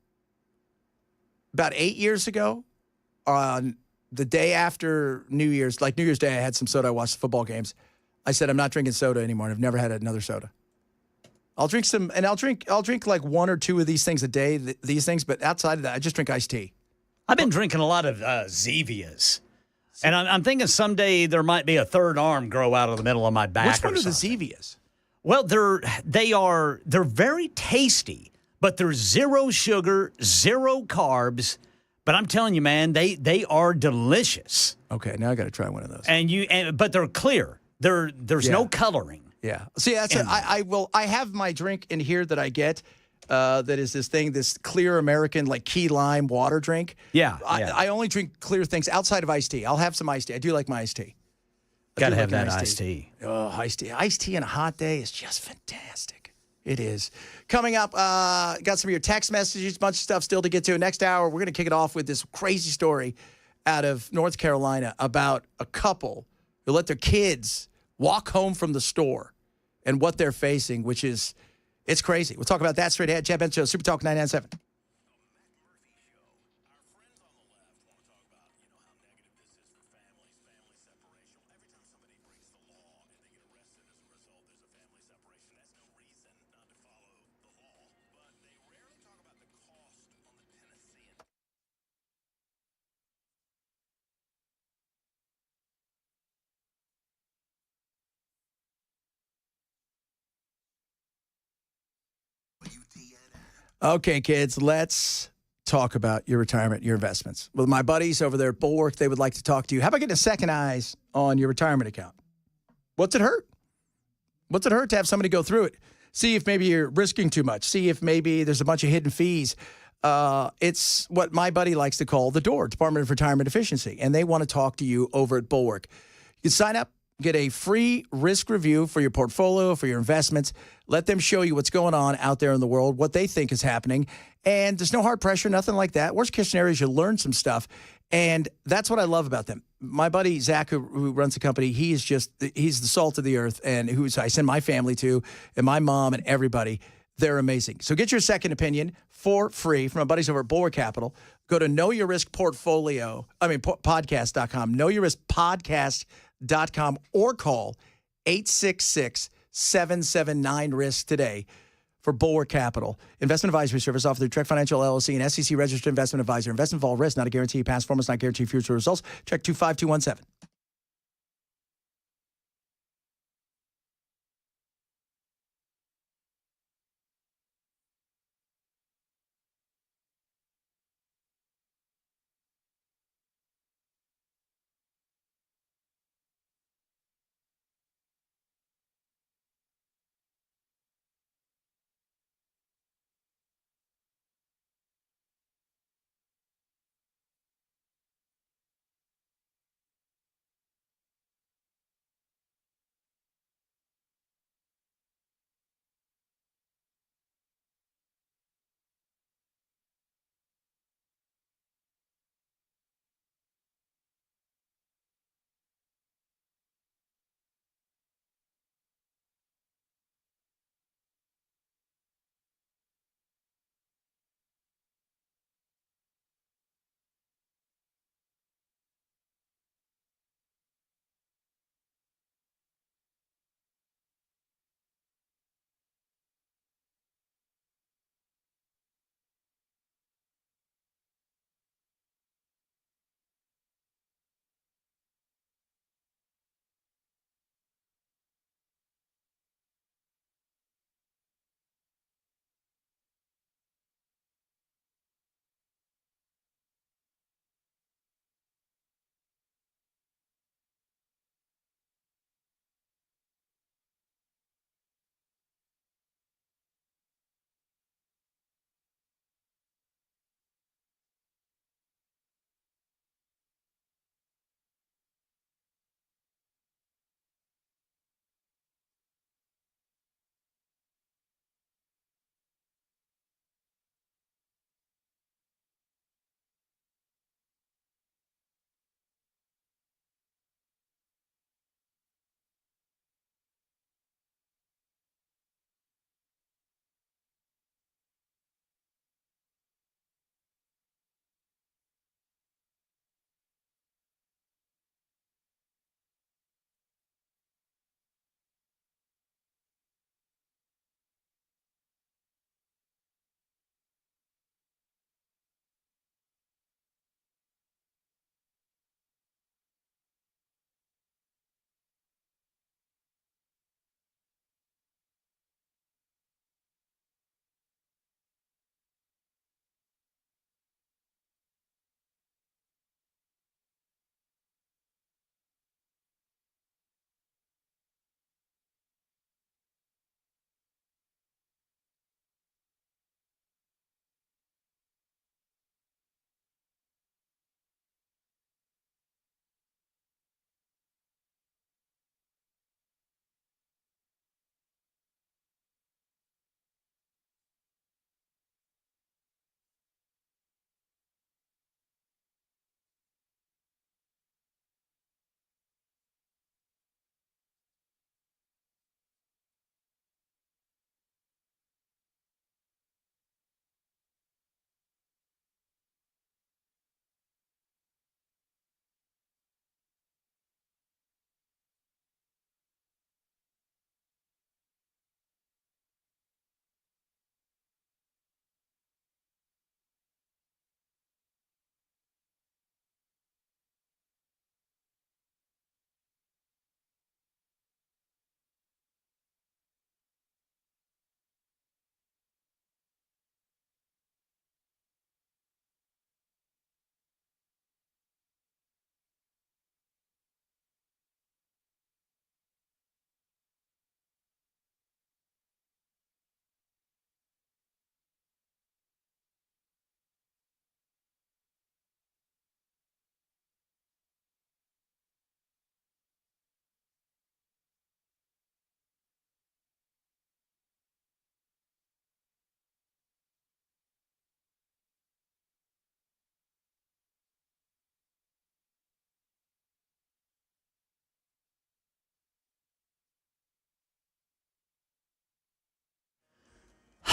years ago, on the day after New Year's, like New Year's Day, I had some soda. I watched the football games. I said, I'm not drinking soda anymore, and I've never had another soda. I'll drink some, and I'll drink like 1 or 2 of these things a day, these things, but outside of that, I just drink iced tea. I've been drinking a lot of Zevias. And I'm thinking someday there might be a third arm grow out of the middle of my back. Which one are the something. Zevias? Well, they're very tasty, but they're 0 sugar, 0 carbs. But I'm telling you, man, they are delicious. Okay, now I got to try one of those. But they're clear. There's no coloring. Yeah. See, I have my drink in here that I get that is this clear American like key lime water drink. Yeah. I only drink clear things outside of iced tea. I'll have some iced tea. I do like my iced tea. Got to have that iced tea. Oh, iced tea. Iced tea on a hot day is just fantastic. It is. Coming up, got some of your text messages, a bunch of stuff still to get to. Next hour, we're going to kick it off with this crazy story out of North Carolina about a couple who let their kids walk home from the store and what they're facing, which is, it's crazy. We'll talk about that straight ahead. Chad Benson Show, Super Talk 997. Okay, kids, let's talk about your retirement, your investments. With my buddies over there at Bulwark, they would like to talk to you. How about getting a second eyes on your retirement account? What's it hurt? What's it hurt to have somebody go through it? See if maybe you're risking too much. See if maybe there's a bunch of hidden fees. It's what my buddy likes to call the DOOR, Department of Retirement Efficiency, and they want to talk to you over at Bulwark. You can sign up. Get a free risk review for your portfolio, for your investments. Let them show you what's going on out there in the world, what they think is happening. And there's no hard pressure, nothing like that. Worst case scenario is you learn some stuff. And that's what I love about them. My buddy, Zach, who runs the company, he's the salt of the earth and I send my family to, and my mom and everybody. They're amazing. So get your second opinion for free from our buddies over at Bulwark Capital. Go to podcast.com, knowyourriskpodcast.com, or call 866-779-RISK today for Bulwark Capital. Investment advisory service offered through Trek Financial LLC, an SEC registered investment advisor. Investment involved risk, not a guarantee. Past performance, not guarantee future results. Check 25217.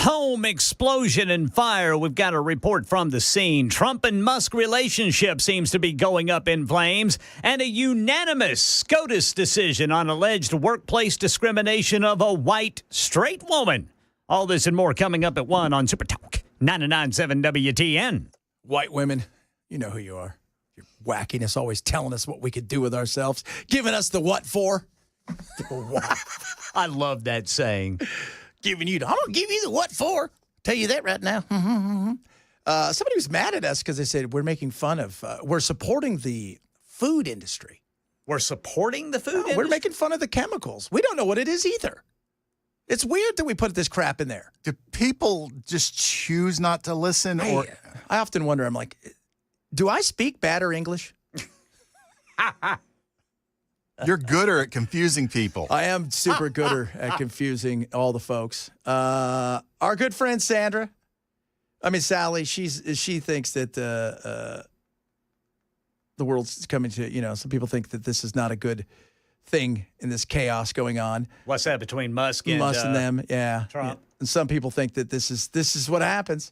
home explosion and fire. We've got a report from the scene. Trump and Musk relationship seems to be going up in flames, and a unanimous SCOTUS decision on alleged workplace discrimination of a white straight woman. All this and more coming up at 1 on Super Talk 99.7 WTN. White women, you know who you are. Your wackiness, always telling us what we could do with ourselves, giving us the what for. What? I love that saying. I'm going to give you the what for. Tell you that right now. Somebody was mad at us because they said we're making fun of, we're supporting the food industry. We're supporting the food industry? We're making fun of the chemicals. We don't know what it is either. It's weird that we put this crap in there. Do people just choose not to listen? Or I often wonder, I'm like, do I speak badder English? You're gooder at confusing people. I am super gooder at confusing all the folks. Our good friend Sally, she thinks that the world's coming to, some people think that this is not a good thing in this chaos going on. What's that between Musk and them? Yeah. Trump. Yeah. And some people think that this is what happens.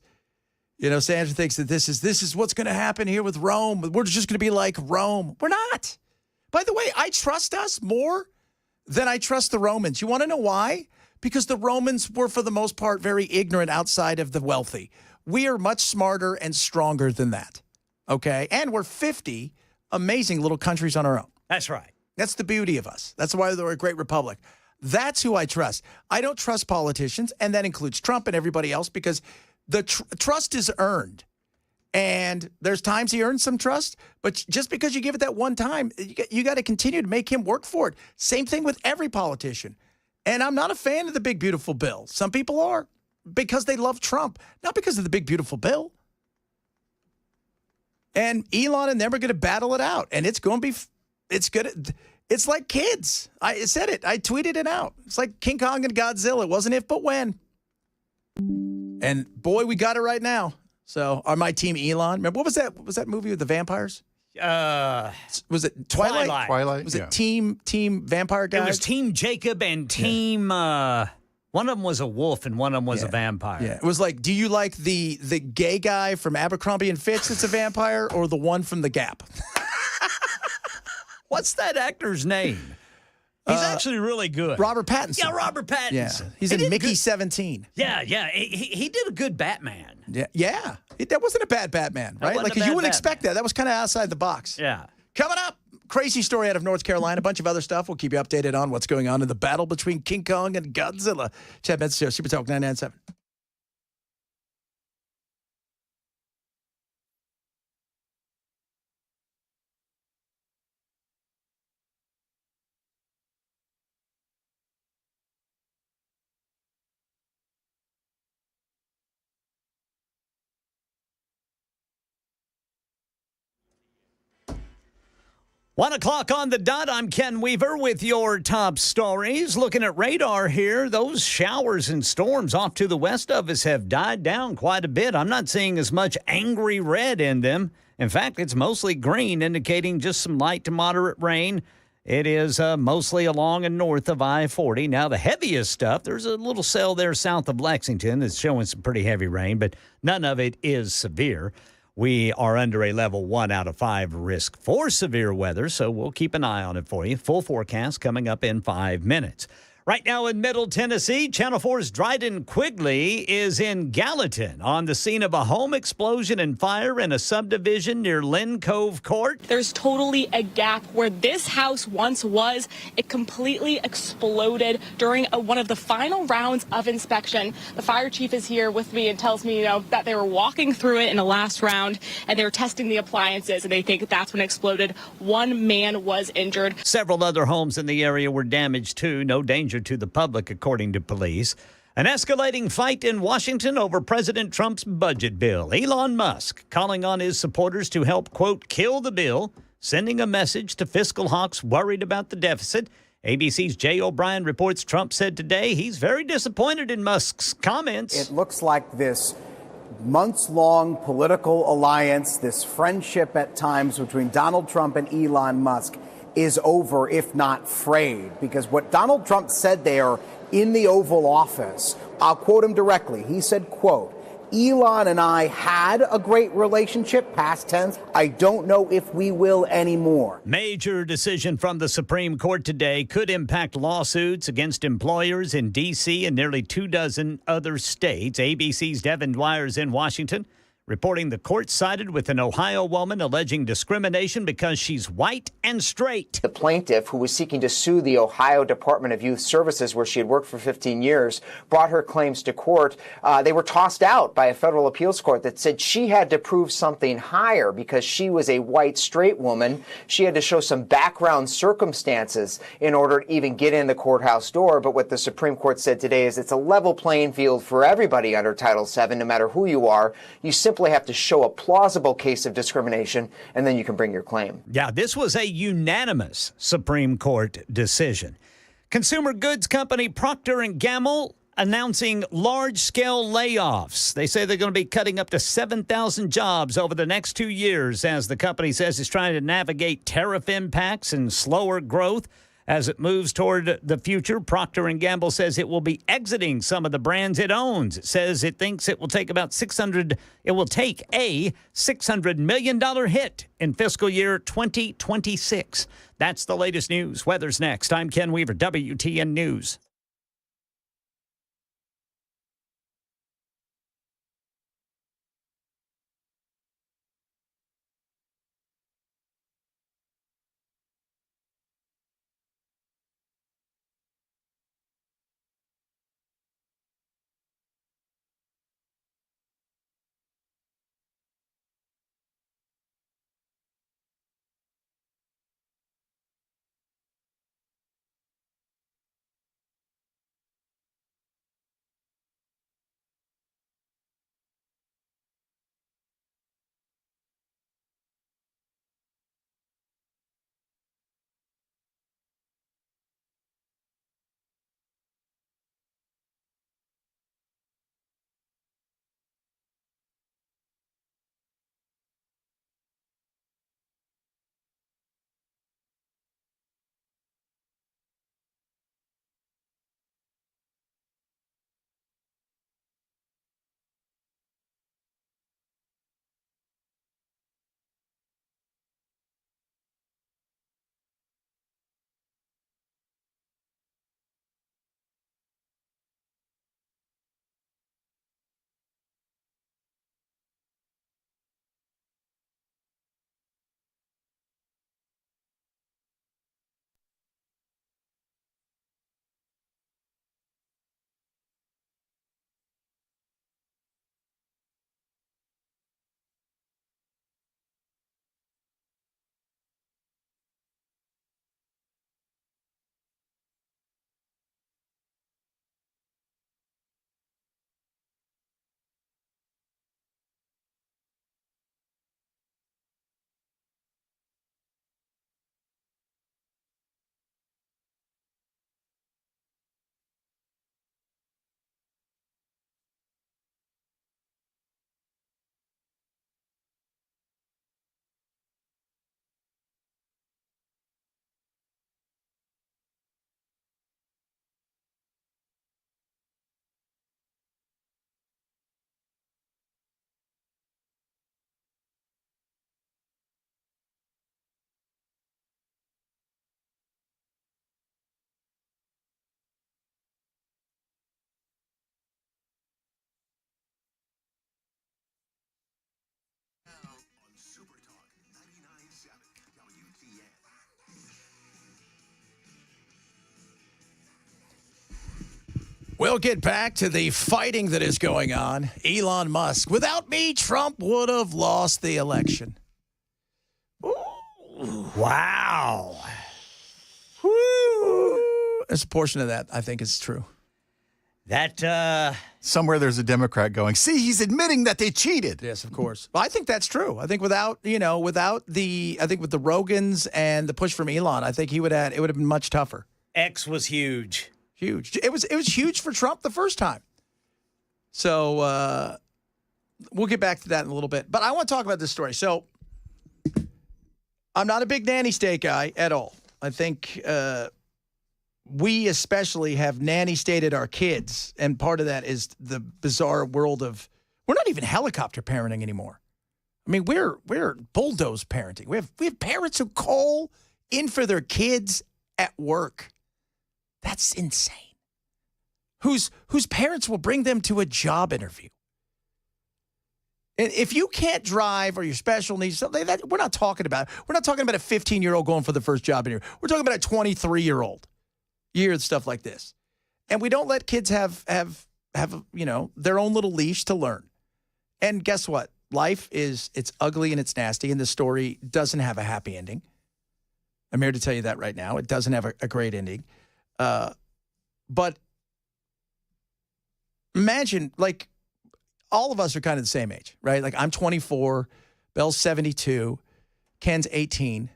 Sandra thinks that this is what's going to happen here with Rome. We're just going to be like Rome. We're not. By the way, I trust us more than I trust the Romans. You want to know why? Because the Romans were, for the most part, very ignorant outside of the wealthy. We are much smarter and stronger than that, okay? And we're 50 amazing little countries on our own. That's right. That's the beauty of us. That's why we're a great republic. That's who I trust. I don't trust politicians, and that includes Trump and everybody else, because the trust is earned. And there's times he earns some trust, but just because you give it that one time, you got to continue to make him work for it. Same thing with every politician. And I'm not a fan of the big, beautiful bill. Some people are because they love Trump, not because of the big, beautiful bill. And Elon and them are going to battle it out. And it's going to be, it's like kids. I said it. I tweeted it out. It's like King Kong and Godzilla. It wasn't if, but when. And boy, we got it right now. So, are my team Elon? Remember, what was that? What was that movie with the vampires? Was it Twilight? Twilight. Was it Team Vampire Guys? It was Team Jacob and Team. One of them was a wolf and one of them was a vampire. Yeah, it was like, do you like the gay guy from Abercrombie and Fitch that's a vampire, or the one from The Gap? What's that actor's name? He's actually really good. Robert Pattinson. Yeah, Robert Pattinson. Yeah. He's in Mickey 17. Yeah. He did a good Batman. Yeah. That wasn't a bad Batman, right? Like, you wouldn't expect that. That was kind of outside the box. Yeah. Coming up, crazy story out of North Carolina, a bunch of other stuff. We'll keep you updated on what's going on in the battle between King Kong and Godzilla. Chad Benson here, Super Talk 997. $1:00 on the dot. I'm Ken Weaver with your top stories. Looking at radar here, those showers and storms off to the west of us have died down quite a bit. I'm not seeing as much angry red in them. In fact, it's mostly green, indicating just some light to moderate rain. It is mostly along and north of I-40. Now, the heaviest stuff, there's a little cell there south of Lexington that's showing some pretty heavy rain, but none of it is severe. We are under a level 1 out of 5 risk for severe weather, so we'll keep an eye on it for you. Full forecast coming up in 5 minutes. Right now in Middle Tennessee, Channel 4's Dryden Quigley is in Gallatin on the scene of a home explosion and fire in a subdivision near Lynn Cove Court. There's totally a gap where this house once was. It completely exploded during one of the final rounds of inspection. The fire chief is here with me and tells me, that they were walking through it in the last round and they were testing the appliances and they think that's when it exploded. One man was injured. Several other homes in the area were damaged too. No danger to the public, according to police. An escalating fight in Washington over President Trump's budget bill. Elon Musk calling on his supporters to help, quote, kill the bill, sending a message to fiscal hawks worried about the deficit. ABC's Jay O'Brien reports Trump said today he's very disappointed in Musk's comments. It looks like this months-long political alliance, this friendship at times between Donald Trump and Elon Musk is over, if not frayed, because what Donald Trump said there in the Oval Office I'll quote him directly. He said, quote, Elon and I had a great relationship, past tense. I don't know if we will anymore. Major decision from the Supreme Court today could impact lawsuits against employers in D.C. and nearly 24 other states. ABC's Devin Dwyer's in Washington, reporting the court sided with an Ohio woman alleging discrimination because she's white and straight. The plaintiff, who was seeking to sue the Ohio Department of Youth Services, where she had worked for 15 years, brought her claims to court. They were tossed out by a federal appeals court that said she had to prove something higher because she was a white straight woman. She had to show some background circumstances in order to even get in the courthouse door. But what the Supreme Court said today is it's a level playing field for everybody under Title VII, no matter who you are. You simply have to show a plausible case of discrimination, and then you can bring your claim. Yeah, this was a unanimous Supreme Court decision. Consumer goods company Procter & Gamble announcing large-scale layoffs. They say they're going to be cutting up to 7,000 jobs over the next 2 years, as the company says it's trying to navigate tariff impacts and slower growth. As it moves toward the future, Procter & Gamble says it will be exiting some of the brands it owns. It says it thinks it will take a $600 million hit in fiscal year 2026. That's the latest news. Weather's next. I'm Ken Weaver, WTN News. We'll get back to the fighting that is going on. Elon Musk. Without me, Trump would have lost the election. Ooh. Wow. Woo. There's a portion of that I think is true. That somewhere there's a Democrat going, see, he's admitting that they cheated. Yes, of course. Well, I think that's true. I think without with the Rogans and the push from Elon, I think it would have been much tougher. X was huge. Huge. It was huge for Trump the first time. So we'll get back to that in a little bit. But I want to talk about this story. So I'm not a big nanny state guy at all. I think we especially have nanny stated our kids, and part of that is the bizarre world of we're not even helicopter parenting anymore. I mean, we're bulldoze parenting. We have parents who call in for their kids at work. That's insane. Whose parents will bring them to a job interview. And if you can't drive or you're special needs, something that we're not talking about. We're not talking about a 15-year-old going for the first job interview. We're talking about a 23-year-old. You hear stuff like this. And we don't let kids have their own little leash to learn. And guess what? Life it's ugly and it's nasty, and this story doesn't have a happy ending. I'm here to tell you that right now. It doesn't have a great ending. But imagine, like, all of us are kind of the same age, right? Like, I'm 24, Belle's 72, Ken's 18.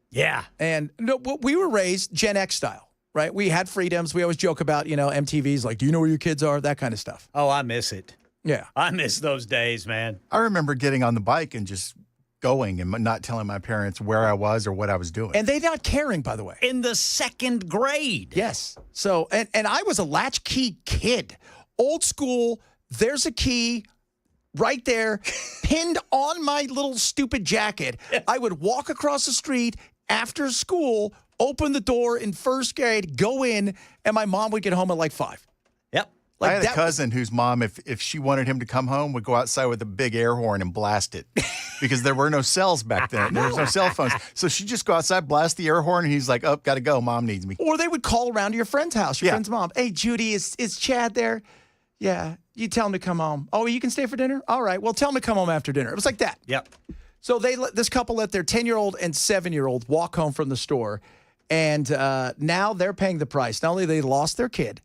Yeah. And no, we were raised Gen X style, right? We had freedoms. We always joke about, MTV's like, do you know where your kids are? That kind of stuff. Oh, I miss it. Yeah. I miss those days, man. I remember getting on the bike and just going and not telling my parents where I was or what I was doing. And they not caring, by the way. In the second grade. Yes. So, and I was a latchkey kid. Old school, there's a key right there, pinned on my little stupid jacket. I would walk across the street after school, open the door in first grade, go in, and my mom would get home at like 5. Yep. I had a cousin whose mom, if she wanted him to come home, would go outside with a big air horn and blast it because there were no cells back then. There was no cell phones. So she'd just go outside, blast the air horn, and he's like, oh, got to go. Mom needs me. Or they would call around to your friend's house, your friend's mom. Hey, Judy, is Chad there? Yeah. You tell him to come home. Oh, you can stay for dinner? All right. Well, tell him to come home after dinner. It was like that. Yep. So this couple let their 10-year-old and 7-year-old walk home from the store, and now they're paying the price. Not only they lost their kid,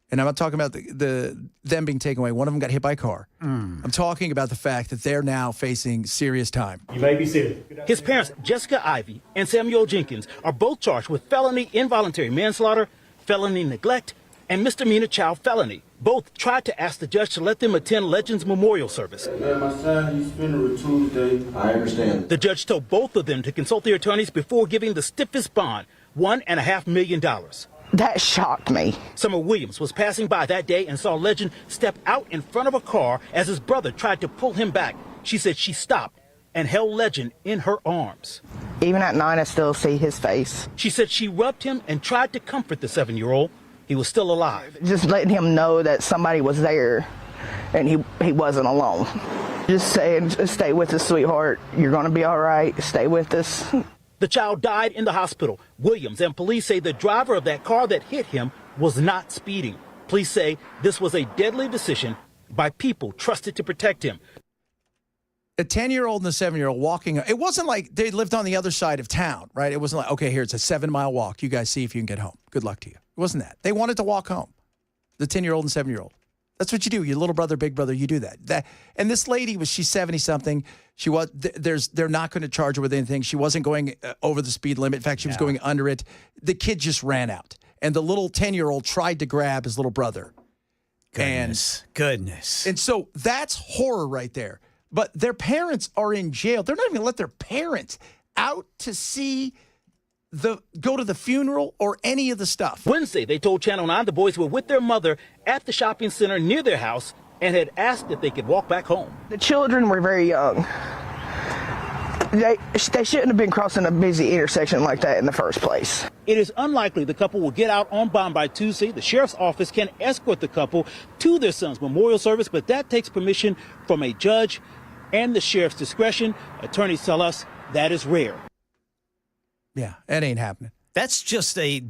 and I'm not talking about them being taken away. One of them got hit by a car. I'm talking about the fact that they're now facing serious time. You may be seated. His parents, Jessica Ivy and Samuel Jenkins, are both charged with felony involuntary manslaughter, felony neglect, and misdemeanor child felony. Both tried to ask the judge to let them attend Legends Memorial Service. My son, he's funeral today. I understand. The judge told both of them to consult their attorneys before giving the stiffest bond, $1.5 million. That shocked me. Summer Williams was passing by that day and saw Legend step out in front of a car as his brother tried to pull him back. She said she stopped and held Legend in her arms. Even at night, I still see his face. She said she rubbed him and tried to comfort the 7-year-old. He was still alive. Just letting him know that somebody was there and he wasn't alone. Just saying, stay with us, sweetheart. You're going to be all right. Stay with us. The child died in the hospital. Williams and police say the driver of that car that hit him was not speeding. Police say this was a deadly decision by people trusted to protect him. A 10-year-old and a 7-year-old walking. It wasn't like they lived on the other side of town, right? It wasn't like, okay, here, it's a 7-mile walk. You guys see if you can get home. Good luck to you. It wasn't that. They wanted to walk home. The 10-year-old and 7-year-old. That's what you do. Your little brother, big brother, you do that. And this lady she's 70-something. She was. They're not going to charge her with anything. She wasn't going over the speed limit. In fact, she was going under it. The kid just ran out, and the little 10-year-old tried to grab his little brother. Goodness. And so that's horror right there. But their parents are in jail. They're not even going to let their parents out to see go to the funeral or any of the stuff. Wednesday, they told Channel 9 the boys were with their mother at the shopping center near their house and had asked if they could walk back home. The children were very young. They shouldn't have been crossing a busy intersection like that in the first place. It is unlikely the couple will get out on bond by Tuesday. The sheriff's office can escort the couple to their son's memorial service, but that takes permission from a judge and the sheriff's discretion. Attorneys tell us that is rare. Yeah, that ain't happening. That's just a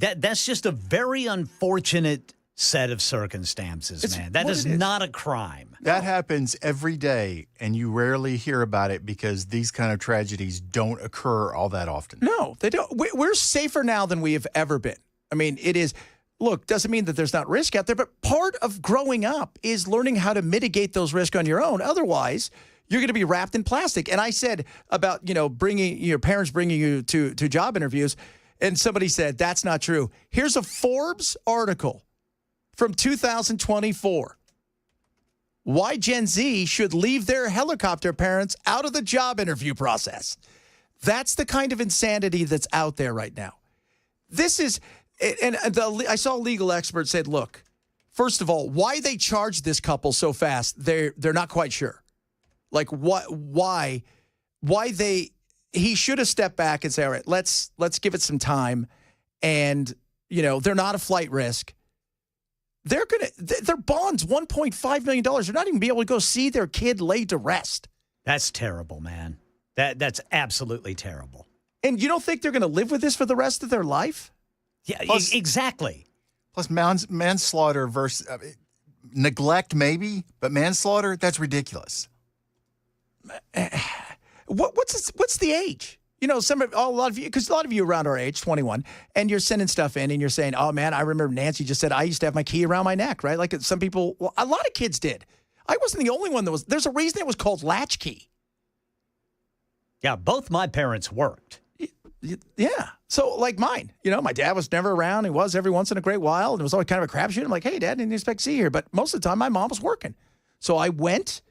very unfortunate set of circumstances, man. That is not a crime. That happens every day, and you rarely hear about it because these kind of tragedies don't occur all that often. No, they don't. We're safer now than we have ever been. I mean, it is. Look, doesn't mean that there's not risk out there, but part of growing up is learning how to mitigate those risks on your own. Otherwise, you're going to be wrapped in plastic. And I said about, bringing your parents bringing you to job interviews, and somebody said that's not true. Here's a Forbes article from 2024. Why Gen Z should leave their helicopter parents out of the job interview process. That's the kind of insanity that's out there right now. This is I saw a legal expert said, look, first of all, why they charged this couple so fast, they're not quite sure. Like why he should have stepped back and say, all right, let's give it some time. And, they're not a flight risk. Their bond's $1.5 million. They're not even be able to go see their kid laid to rest. That's terrible, man. That's absolutely terrible. And you don't think they're going to live with this for the rest of their life? Yeah, exactly. Plus, manslaughter versus neglect, maybe, but manslaughter, that's What's the age? A lot of you around our age, 21, and you're sending stuff in and you're saying, oh man, I remember Nancy just said I used to have my key around my neck, right? Like some people, a lot of kids did. I wasn't the only one there's a reason it was called latchkey. Yeah, both my parents worked. Yeah. So like mine, my dad was never around. He was every once in a great while. And it was always kind of a crapshoot. I'm like, hey, Dad, didn't expect to see you here. But most of the time, my mom was working. So I went,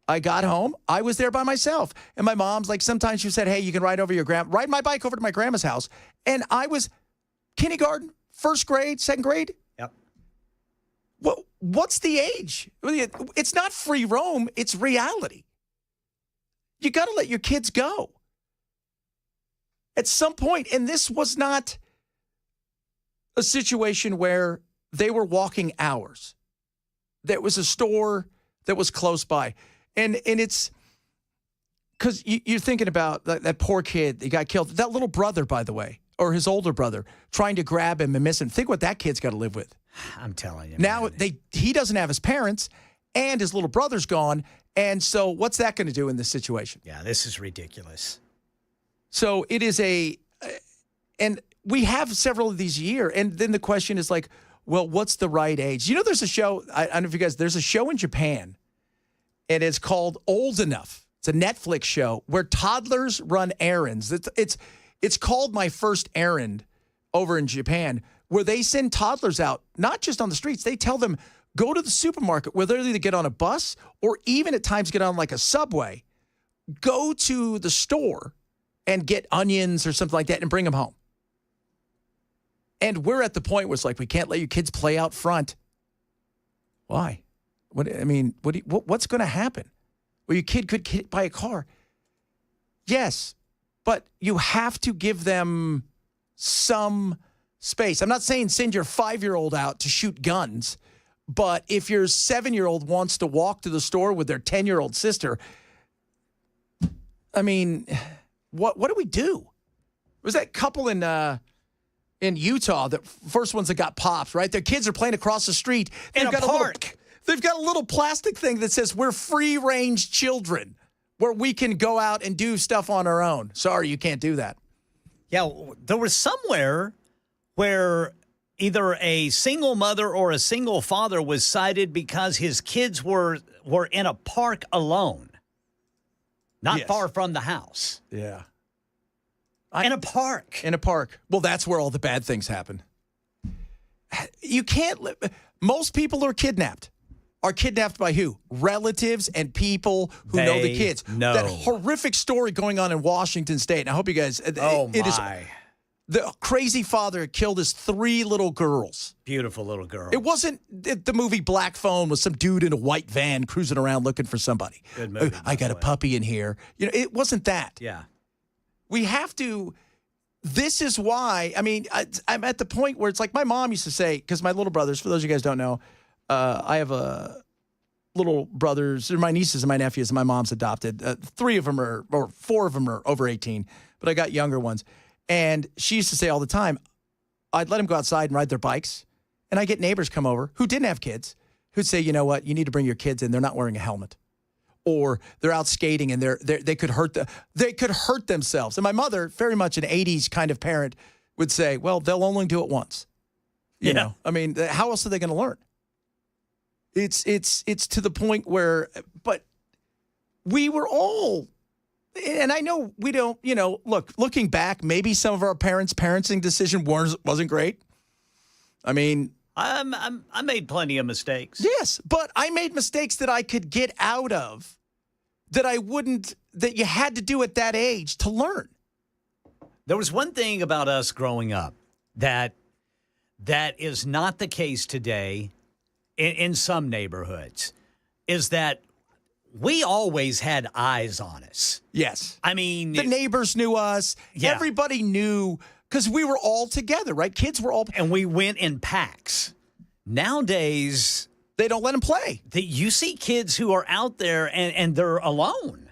I got home. I was there by myself. And my mom's like, sometimes she said, hey, you can ride my bike over to my grandma's house. And I was kindergarten, first grade, second grade. Yep. What's the age? It's not free roam. It's reality. You got to let your kids go. At some point, and this was not a situation where they were walking hours. There was a store that was close by. And it's because you're thinking about that poor kid that got killed. That little brother, by the way, or his older brother, trying to grab him and miss him. Think what that kid's got to live with. I'm telling you. Now, he doesn't have his parents, and his little brother's gone. And so what's that going to do in this situation? Yeah, this is ridiculous. So it is and we have several of these a year. And then the question is like, well, what's the right age? There's a show, I don't know if you guys, there's a show in Japan, and it's called Old Enough. It's a Netflix show where toddlers run errands. It's called My First Errand over in Japan, where they send toddlers out, not just on the streets. They tell them, go to the supermarket, where they'll either get on a bus or even at times get on like a subway, go to the store and get onions or something like that and bring them home. And we're at the point where it's like, we can't let your kids play out front. Why? What's going to happen? Well, your kid could get hit by a car. Yes, but you have to give them some space. I'm not saying send your 5-year-old out to shoot guns, but if your 7-year-old wants to walk to the store with their 10-year-old sister, what do we do? It was that couple in Utah, the first ones that got popped, right? Their kids are playing across the street. In a park. They've got a little plastic thing that says we're free-range children, where we can go out and do stuff on our own. Sorry, you can't do that. Yeah, there was somewhere where either a single mother or a single father was cited because his kids were in a park alone. Not far from the house. Yeah. In a park. In a park. Well, that's where all the bad things happen. You can't most people are kidnapped. Are kidnapped by who? Relatives and people who know the kids. No. That horrific story going on in Washington State. And I hope you guys. The crazy father killed his 3 little girls. Beautiful little girls. It wasn't the movie Black Phone with some dude in a white van cruising around looking for somebody. Good movie. I got a puppy in here. It wasn't that. Yeah. We have to. This is why. I'm at the point where it's like my mom used to say, because my little brothers, for those of you guys who don't know, I have little brothers, my nieces and my nephews, and my mom's adopted. 4 of them are over 18, but I got younger ones. And she used to say all the time, I'd let them go outside and ride their bikes. And I get neighbors come over who didn't have kids who'd say, you know what, you need to bring your kids in. They're not wearing a helmet. Or they're out skating and they could hurt themselves. And my mother, very much an 80s kind of parent, would say, well, they'll only do it once. You know, how else are they going to learn? It's to the point where, but we were all, and I know we don't, looking back, maybe some of our parenting decision wasn't great. I made plenty of mistakes. Yes, but I made mistakes that I could get out of, that you had to do at that age to learn. There was one thing about us growing up that that is not the case today in some neighborhoods is that we always had eyes on us. Yes. I mean, the neighbors knew us. Yeah. Everybody knew because we were all together, right? Kids were all. And we went in packs. Nowadays, they don't let them play. You see kids who are out there and they're alone.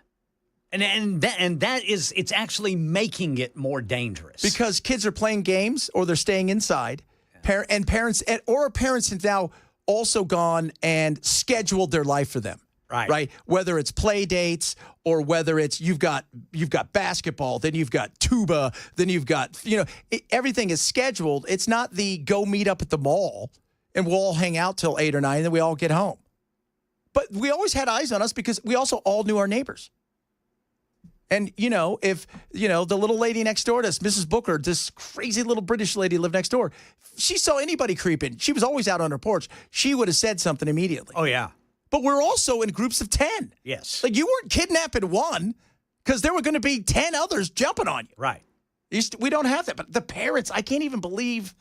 And that is, it's actually making it more dangerous. Because kids are playing games or they're staying inside. Parents have now also gone and scheduled their life for them. Right. Whether it's play dates or whether it's you've got basketball, then you've got tuba, then you've got, everything is scheduled. It's not the go meet up at the mall and we'll all hang out till 8 or 9 and then we all get home. But we always had eyes on us because we also all knew our neighbors. And, if, the little lady next door to us, Mrs. Booker, this crazy little British lady lived next door, she saw anybody creeping. She was always out on her porch. She would have said something immediately. Oh, yeah. But we're also in groups of 10. Yes. Like you weren't kidnapping one because there were going to be 10 others jumping on you. Right. We don't have that. But the parents, I can't even believe.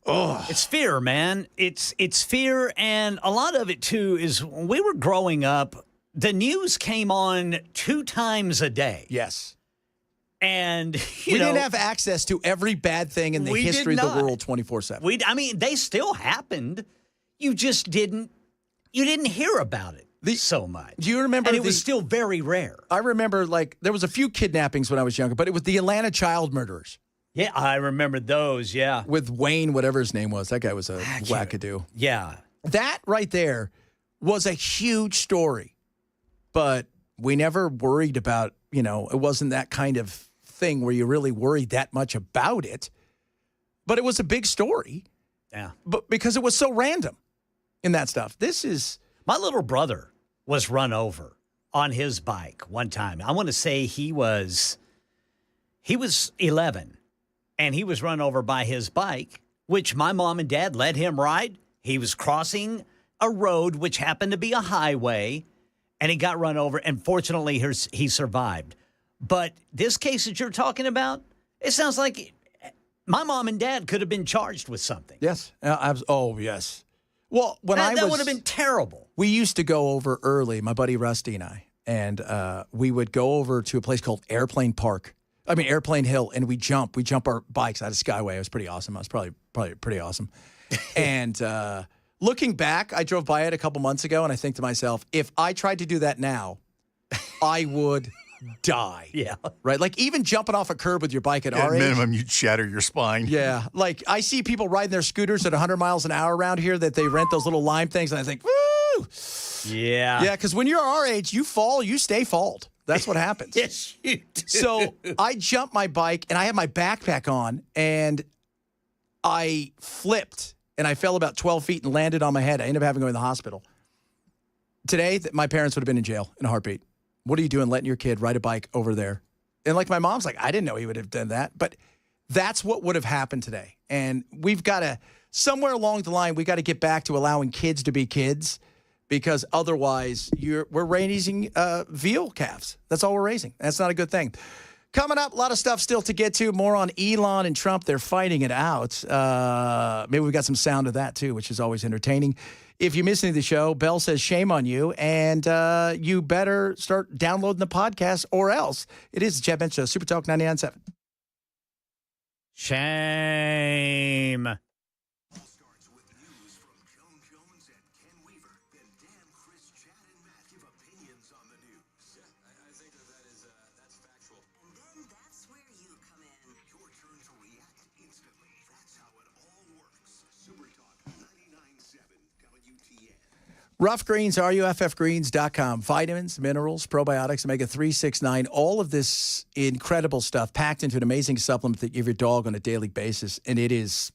Oh, it's fear, man. It's fear. And a lot of it, too, is when we were growing up, the news came on 2 times a day. Yes. And, we didn't have access to every bad thing in the history of the world 24/7. I mean, they still happened. You just didn't hear about it so much. Do you remember? And it was still very rare. I remember, there was a few kidnappings when I was younger, but it was the Atlanta child murderers. Yeah, I remember those, yeah. With Wayne, whatever his name was. That guy was a wackadoo. Yeah. That right there was a huge story. But we never worried about, it wasn't that kind of thing where you really worried that much about it. But it was a big story. Yeah. But because it was so random in that stuff. My little brother was run over on his bike one time. I want to say he was 11, and he was run over by his bike, which my mom and dad let him ride. He was crossing a road, which happened to be a highway, and he got run over, and fortunately, he survived. But this case that you're talking about, it sounds like my mom and dad could have been charged with something. Yes. Yes. Well, that would have been terrible. We used to go over early, my buddy Rusty and I, and we would go over to a place called Airplane Hill, and we jump our bikes out of Skyway. It was pretty awesome. I was probably pretty awesome. And looking back, I drove by it a couple months ago, and I think to myself, if I tried to do that now, I would die. Yeah. Right? Like even jumping off a curb with your bike at our age. At minimum, you'd shatter your spine. Yeah. Like I see people riding their scooters at 100 miles an hour around here that they rent those little lime things, and I think, woo! Yeah. Yeah, because when you're our age, you fall, you stay fault. That's what happens. Yes, you do. So I jumped my bike, and I had my backpack on, and I flipped, and I fell about 12 feet and landed on my head. I ended up having to go to the hospital. Today, my parents would have been in jail in a heartbeat. What are you doing letting your kid ride a bike over there? And my mom's like, I didn't know he would have done that. But that's what would have happened today. And we've got to, somewhere along the line, we got to get back to allowing kids to be kids because otherwise we're raising veal calves. That's all we're raising. That's not a good thing. Coming up, a lot of stuff still to get to. More on Elon and Trump. They're fighting it out. Maybe we've got some sound of that, too, which is always entertaining. If you miss any of the show, Bell says shame on you, and you better start downloading the podcast or else. It is the Chad Bench Show, Super Talk 99.7. Shame. Rough Greens, ruffgreens.com. Vitamins, minerals, probiotics, omega-3, 6, 9, all of this incredible stuff packed into an amazing supplement that you give your dog on a daily basis. And it's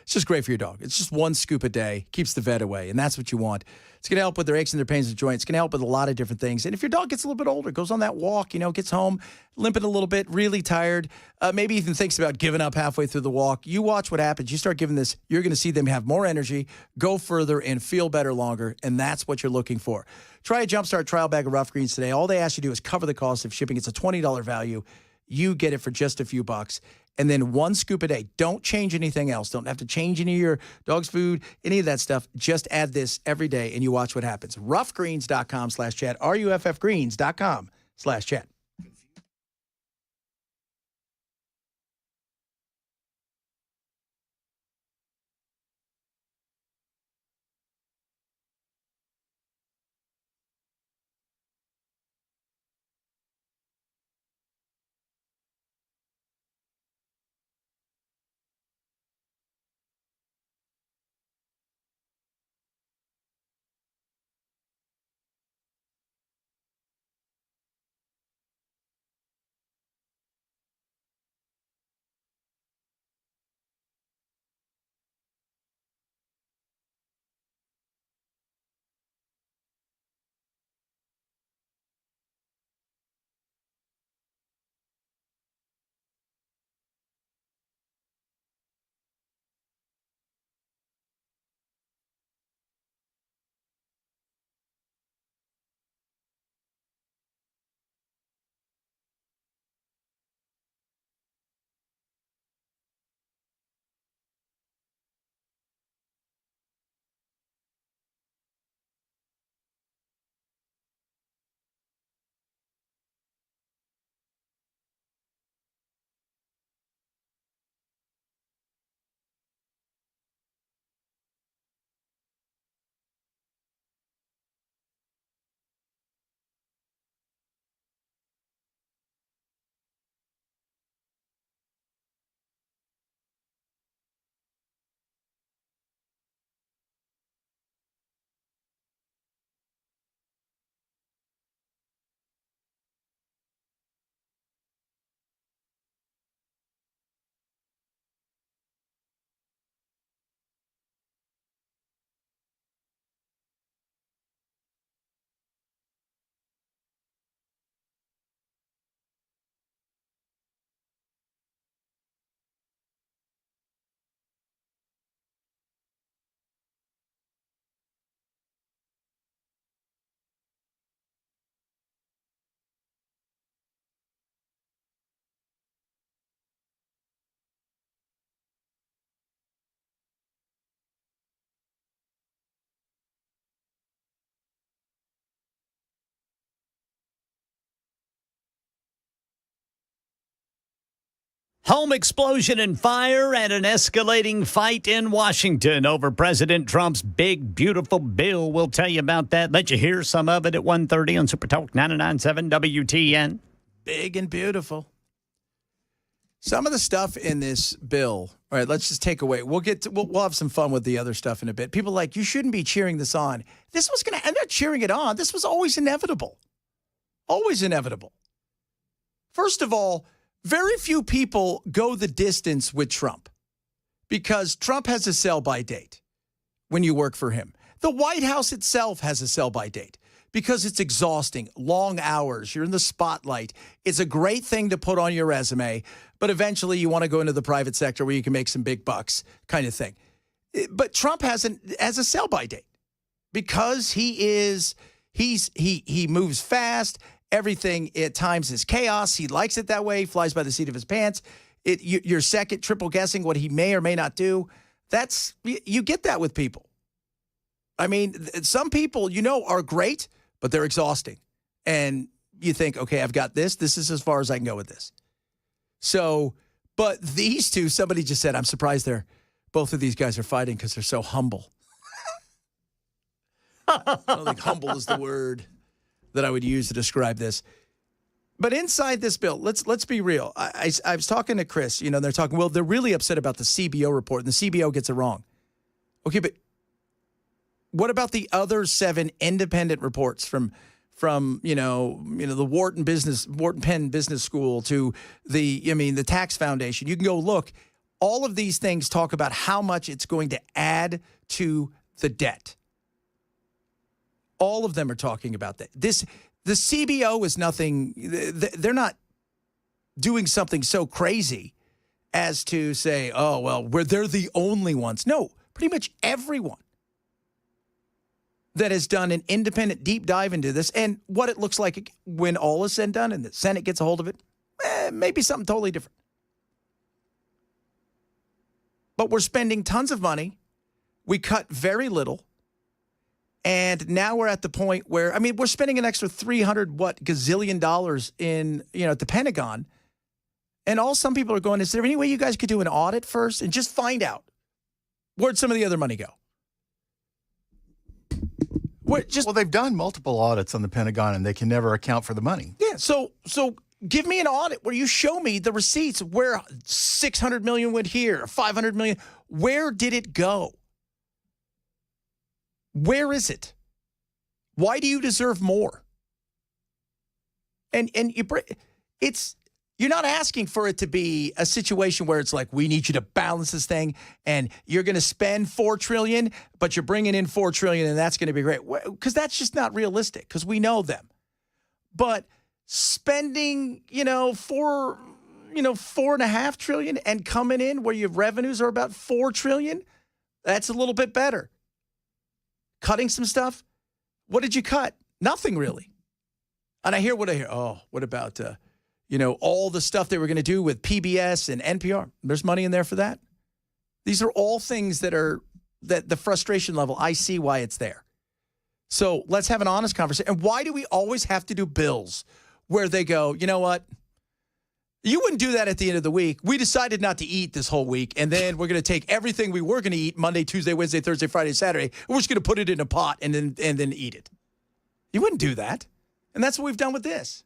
just great for your dog. It's just one scoop a day, keeps the vet away, and that's what you want. It's going to help with their aches and their pains and joints. It's going to help with a lot of different things. And if your dog gets a little bit older, goes on that walk, gets home, limping a little bit, really tired, maybe even thinks about giving up halfway through the walk, you watch what happens. You start giving this, you're going to see them have more energy, go further, and feel better longer, and that's what you're looking for. Try a Jumpstart trial bag of Rough Greens today. All they ask you to do is cover the cost of shipping. It's a $20 value. you get it for just a few bucks. And then 1 scoop a day. Don't change anything else. Don't have to change any of your dog's food, any of that stuff. Just add this every day, and you watch what happens. Ruffgreens.com/chat, ruffgreens.com/chat. Home explosion and fire and an escalating fight in Washington over President Trump's big, beautiful bill. We'll tell you about that. Let you hear some of it at 1:30 on Super Talk 99.7 WTN. Big and beautiful. Some of the stuff in this bill, all right, let's just take away. We'll have some fun with the other stuff in a bit. People are like, you shouldn't be cheering this on. This was going to, I'm not cheering it on. This was always inevitable. Always inevitable. First of all, very few people go the distance with Trump because Trump has a sell-by date when you work for him. The White House itself has a sell-by date because it's exhausting, long hours. You're in the spotlight. It's a great thing to put on your resume, but eventually you want to go into the private sector where you can make some big bucks kind of thing. But Trump has a sell-by date because he moves fast. Everything at times is chaos. He likes it that way. He flies by the seat of his pants. You're second, triple guessing what he may or may not do. You get that with people. I mean, some people, are great, but they're exhausting. And you think, okay, I've got this. This is as far as I can go with this. So, but these two, somebody just said, I'm surprised both of these guys are fighting because they're so humble. I don't think humble is the word that I would use to describe this. But inside this bill, let's be real. I was talking to Chris, they're talking, well, they're really upset about the CBO report, and the CBO gets it wrong. Okay, but what about the other 7 independent reports from the Wharton Penn Business School to the Tax Foundation? You can go look. All of these things talk about how much it's going to add to the debt. All of them are talking about that. The CBO is nothing. They're not doing something so crazy as to say, oh, well, they're the only ones. No, pretty much everyone that has done an independent deep dive into this and what it looks like when all is said and done and the Senate gets a hold of it, maybe something totally different. But we're spending tons of money. We cut very little. And now we're at the point where, I mean, we're spending an extra gazillion dollars in, at the Pentagon. And some people are going, is there any way you guys could do an audit first and just find out where'd some of the other money go? Well, they've done multiple audits on the Pentagon and they can never account for the money. Yeah. So give me an audit where you show me the receipts where $600 million went here, $500 million. Where did it go? Where is it? Why do you deserve more? And you're not asking for it to be a situation where it's like, we need you to balance this thing and you're going to spend $4 trillion, but you're bringing in $4 trillion and that's going to be great. Because that's just not realistic because we know them. But spending, $4.5 trillion and coming in where your revenues are about $4 trillion, that's a little bit better. Cutting some stuff. What did you cut? Nothing really. And I hear what about, all the stuff they were going to do with PBS and NPR. There's money in there for that. These are all things that the frustration level, I see why it's there. So let's have an honest conversation. And why do we always have to do bills where they go, you know what? You wouldn't do that at the end of the week. We decided not to eat this whole week, and then we're going to take everything we were going to eat Monday, Tuesday, Wednesday, Thursday, Friday, Saturday, and we're just going to put it in a pot and then eat it. You wouldn't do that. And that's what we've done with this.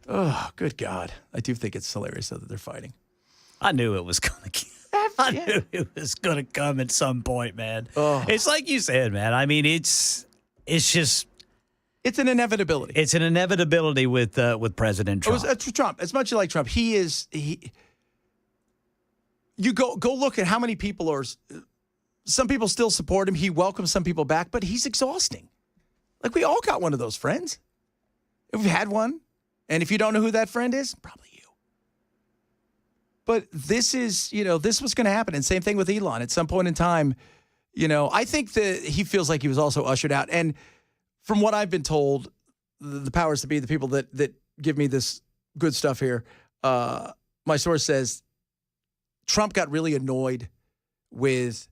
Oh, good God. I do think it's hilarious, though, that they're fighting. I knew it was going to knew it was going to come at some point, man. Oh. It's like you said, man. I mean, it's just... It's an inevitability. It's an inevitability with President Trump. Trump. As much as like Trump, you go look at how many people are. Some people still support him. He welcomes some people back, but he's exhausting. Like we all got one of those friends. If we've had one, and if you don't know who that friend is, probably you. But this is, this was going to happen. And same thing with Elon. At some point in time, I think that he feels like he was also ushered out. And from what I've been told, the powers to be, the people that give me this good stuff here, my source says Trump got really annoyed with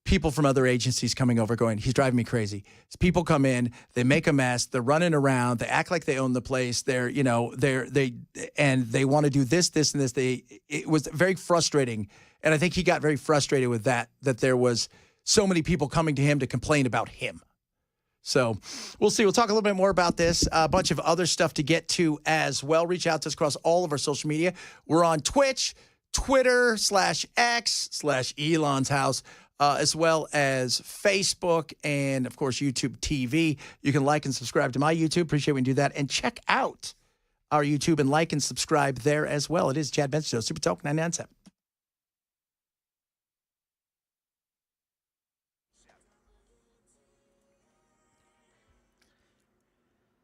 people from other agencies coming over going, he's driving me crazy. So people come in, they make a mess, they're running around, they act like they own the place, they want to do this, and this. It was very frustrating. And I think he got very frustrated with that there was so many people coming to him to complain about him. So we'll see. We'll talk a little bit more about this. A bunch of other stuff to get to as well. Reach out to us across all of our social media. We're on Twitch, Twitter /X/Elon's House, as well as Facebook and, of course, YouTube TV. You can like and subscribe to my YouTube. Appreciate when you do that. And check out our YouTube and like and subscribe there as well. It is Chad Benson Show, Super Talk 99.7.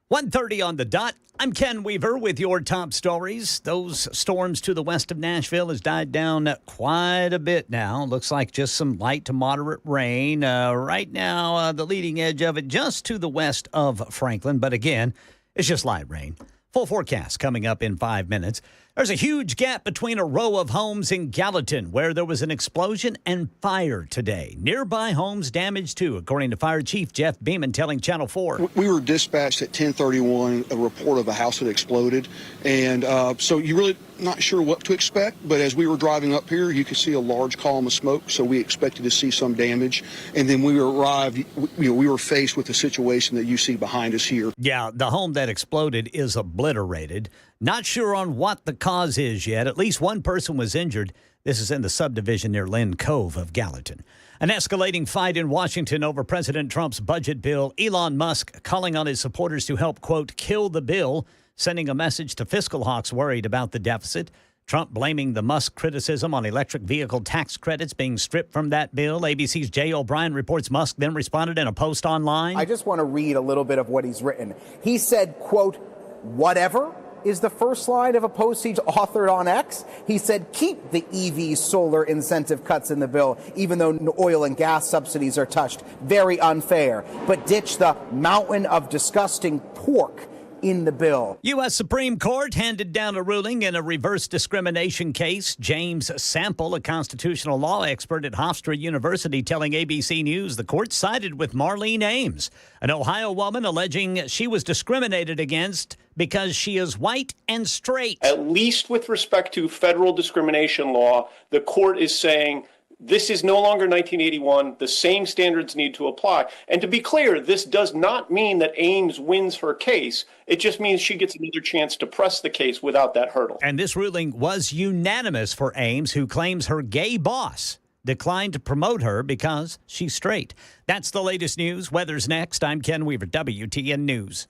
1:30 on the dot. I'm Ken Weaver with your top stories. Those storms to the west of Nashville has died down quite a bit now. Looks like just some light to moderate rain. Right now, the leading edge of it just to the west of Franklin. But again, it's just light rain. Full forecast coming up in 5 minutes. There's a huge gap between a row of homes in Gallatin where there was an explosion and fire today. Nearby homes damaged too, according to Fire Chief Jeff Beeman telling Channel 4. We were dispatched at 10:31, a report of a house had exploded. And so you're really not sure what to expect. But as we were driving up here, you could see a large column of smoke. So we expected to see some damage. And then we arrived, we were faced with the situation that you see behind us here. Yeah, the home that exploded is obliterated. Not sure on what the cause is yet. At least one person was injured. This is in the subdivision near Lynn Cove of Gallatin. An escalating fight in Washington over President Trump's budget bill. Elon Musk calling on his supporters to help, quote, kill the bill, sending a message to fiscal hawks worried about the deficit. Trump blaming the Musk criticism on electric vehicle tax credits being stripped from that bill. ABC's Jay O'Brien reports Musk then responded in a post online. I just want to read a little bit of what he's written. He said, quote, whatever is the first line of a post he authored on X. He said, keep the EV solar incentive cuts in the bill, even though oil and gas subsidies are touched. Very unfair. But ditch the mountain of disgusting pork in the bill. U.S. Supreme Court handed down a ruling in a reverse discrimination case. James Sample, a constitutional law expert at Hofstra University, telling ABC News the court sided with Marlene Ames, an Ohio woman alleging she was discriminated against because she is white and straight. At least with respect to federal discrimination law, the court is saying this is no longer 1981. The same standards need to apply. And to be clear, this does not mean that Ames wins her case. It just means she gets another chance to press the case without that hurdle. And this ruling was unanimous for Ames, who claims her gay boss declined to promote her because she's straight. That's the latest news. Weather's next. I'm Ken Weaver, WTN News.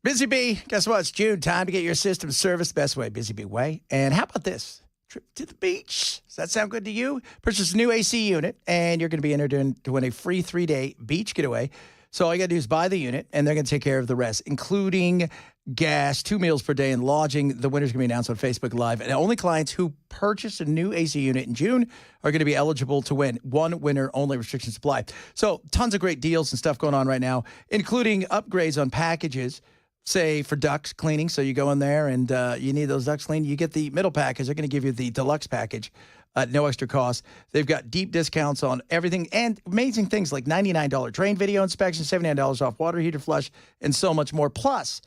Busy Bee, guess what? It's June. Time to get your system serviced the best way, Busy Bee way. And how about this? Trip to the beach. Does that sound good to you? Purchase a new AC unit, and you're going to be entered to win a free 3-day beach getaway. So all you got to do is buy the unit, and they're going to take care of the rest, including gas, 2 meals per day, and lodging. The winner's going to be announced on Facebook Live. And only clients who purchase a new AC unit in June are going to be eligible to win. One winner only, restrictions apply. So tons of great deals and stuff going on right now, including upgrades on packages. Say for ducts cleaning, so you go in there and you need those ducts cleaned, you get the middle package. They're going to give you the deluxe package at no extra cost. They've got deep discounts on everything and amazing things like $99 drain video inspection, $79 off water heater flush, and so much more. Plus,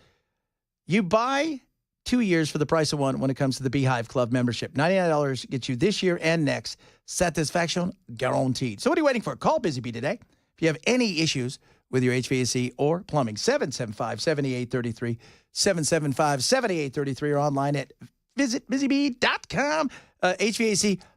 you buy 2 years for the price of one when it comes to the Beehive Club membership. $99 gets you this year and next. Satisfaction guaranteed. So what are you waiting for? Call Busy Bee today. If you have any issues with your HVAC or plumbing, 775-7833, 775-7833, or online at visitbusybee.com, HVAC.com.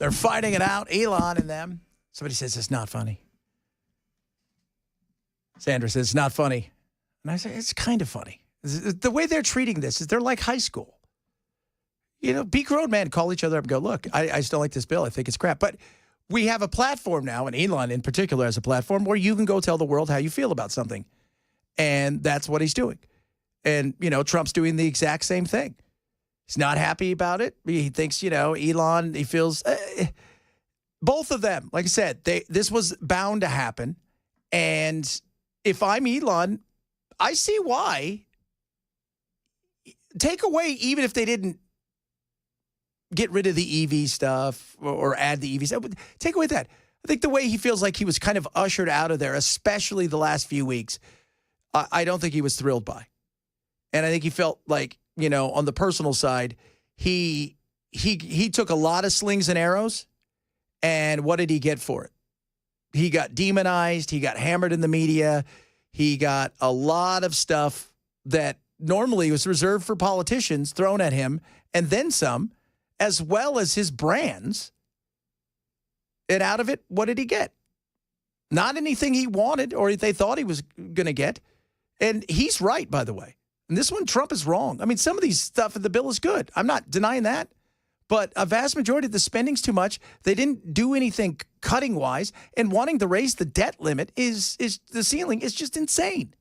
They're fighting it out, Elon and them. Somebody says it's not funny. Sandra says it's not funny. And I say, it's kind of funny. The way they're treating this is they're like high school. You know, be grown men, call each other up and go, look, I just don't like this bill. I think it's crap. But we have a platform now, and Elon in particular has a platform where you can go tell the world how you feel about something. And that's what he's doing. And, you know, Trump's doing the exact same thing. He's not happy about it. He thinks, you know, Elon, he feels both of them. Like I said, this was bound to happen. And if I'm Elon, I see why. Take away, even if they didn't get rid of the EV stuff or add the EV stuff, take away that. I think the way he feels like he was kind of ushered out of there, especially the last few weeks, I don't think he was thrilled by. And I think he felt like, you know, on the personal side, he took a lot of slings and arrows, and what did he get for it? He got demonized. He got hammered in the media. He got a lot of stuff that normally was reserved for politicians thrown at him, and then some, as well as his brands. And out of it, what did he get? Not anything he wanted or they thought he was going to get. And he's right, by the way. And this one, Trump is wrong. I mean, some of these stuff in the bill is good. I'm not denying that. But a vast majority of the spending's too much. They didn't do anything cutting-wise. And wanting to raise the debt limit is the ceiling is just insane.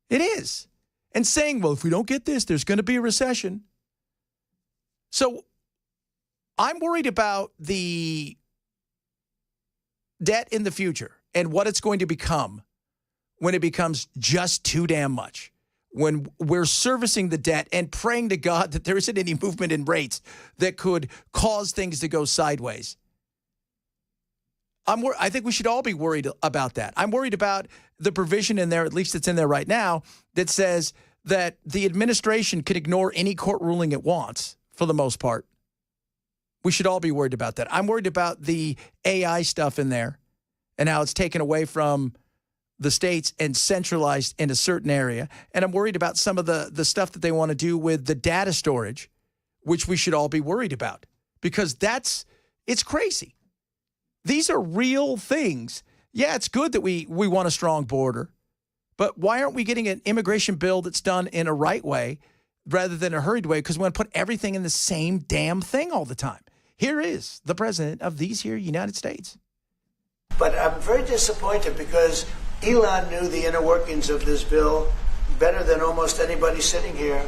It is. And saying, well, if we don't get this, there's going to be a recession. So I'm worried about the debt in the future and what it's going to become when it becomes just too damn much. When we're servicing the debt and praying to God that there isn't any movement in rates that could cause things to go sideways. I think we should all be worried about that. I'm worried about the provision in there, at least it's in there right now, that says that the administration can ignore any court ruling it wants, for the most part. We should all be worried about that. I'm worried about the AI stuff in there and how it's taken away from the states and centralized in a certain area. And I'm worried about some of the stuff that they want to do with the data storage, which we should all be worried about, because it's crazy. These are real things. Yeah, it's good that we want a strong border, but why aren't we getting an immigration bill that's done in a right way rather than a hurried way? Because we want to put everything in the same damn thing all the time. Here is the president of these here United States. But I'm very disappointed because Elon knew the inner workings of this bill better than almost anybody sitting here,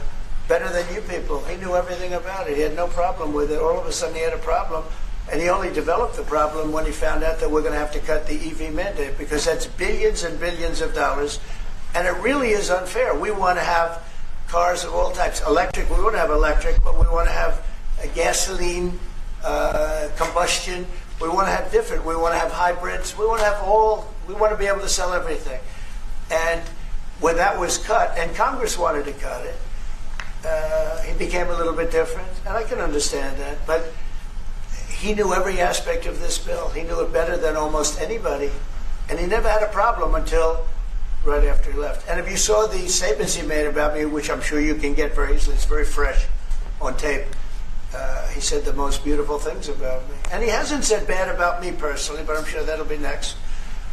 better than you people. He knew everything about it. He had no problem with it. All of a sudden he had a problem, and he only developed the problem when he found out that we're going to have to cut the EV mandate, because that's billions and billions of dollars, and it really is unfair. We want to have cars of all types. Electric, we want to have electric, but we want to have a gasoline, combustion. We want to have different. We want to have hybrids. We want to have all. We want to be able to sell everything. And when that was cut, and Congress wanted to cut it, it became a little bit different. And I can understand that. But he knew every aspect of this bill. He knew it better than almost anybody. And he never had a problem until right after he left. And if you saw the statements he made about me, which I'm sure you can get very easily, it's very fresh on tape. He said the most beautiful things about me. And he hasn't said bad about me personally, but I'm sure that'll be next.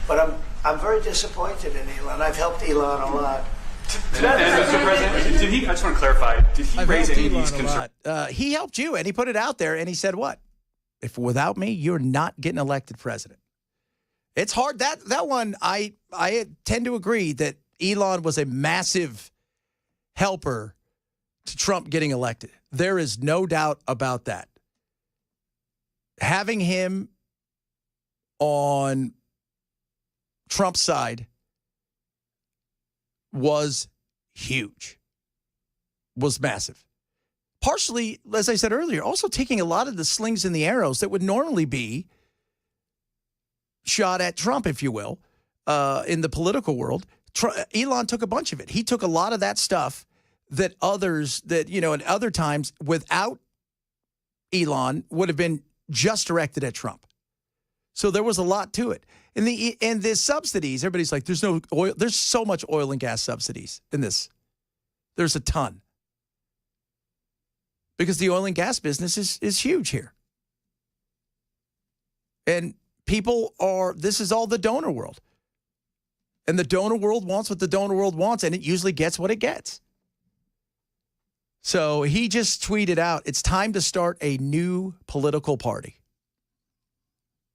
But I'm very disappointed in Elon. I've helped Elon a lot. Mr. President, I just want to clarify, did he raise any of these concerns? He helped you, and he put it out there, and he said what? If without me, you're not getting elected president. It's hard. That one, I tend to agree that Elon was a massive helper to Trump getting elected. There is no doubt about that. Having him on Trump's side was huge, was massive. Partially, as I said earlier, also taking a lot of the slings and the arrows that would normally be shot at Trump, if you will, in the political world. Elon took a bunch of it. He took a lot of that stuff that others that, you know, at other times without Elon would have been just directed at Trump. So there was a lot to it. And the subsidies, everybody's like, there's no oil. There's so much oil and gas subsidies in this. There's a ton. Because the oil and gas business is huge here. And this is all the donor world. And the donor world wants what the donor world wants, and it usually gets what it gets. So he just tweeted out, it's time to start a new political party.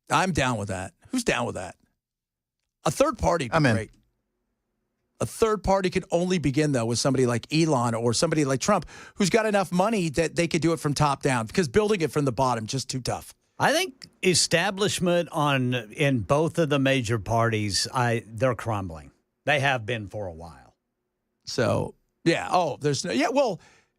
I'm down with that. Who's down with that? A third party would be great. A third party could only begin, though, with somebody like Elon or somebody like Trump, who's got enough money that they could do it from top down, because building it from the bottom just too tough. I think establishment in both of the major parties, they're crumbling. They have been for a while. So,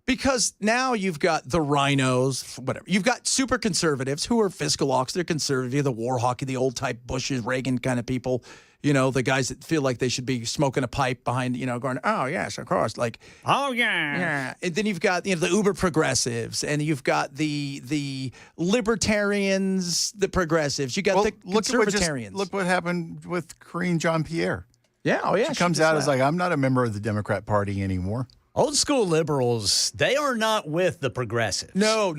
because now you've got the rhinos, whatever. You've got super conservatives who are fiscal hawks. They're conservative, the war hawk, the old type Bush, Reagan kind of people. You know, the guys that feel like they should be smoking a pipe behind, going, oh, yes, of course. Like, oh, yeah. Yeah. And then you've got, the uber progressives, and you've got the libertarians, the progressives. You got the conservatarians. Look what happened with Karine Jean-Pierre. Yeah, oh, yeah. She comes out as like, I'm not a member of the Democrat Party anymore. Old school liberals, they are not with the progressives. No.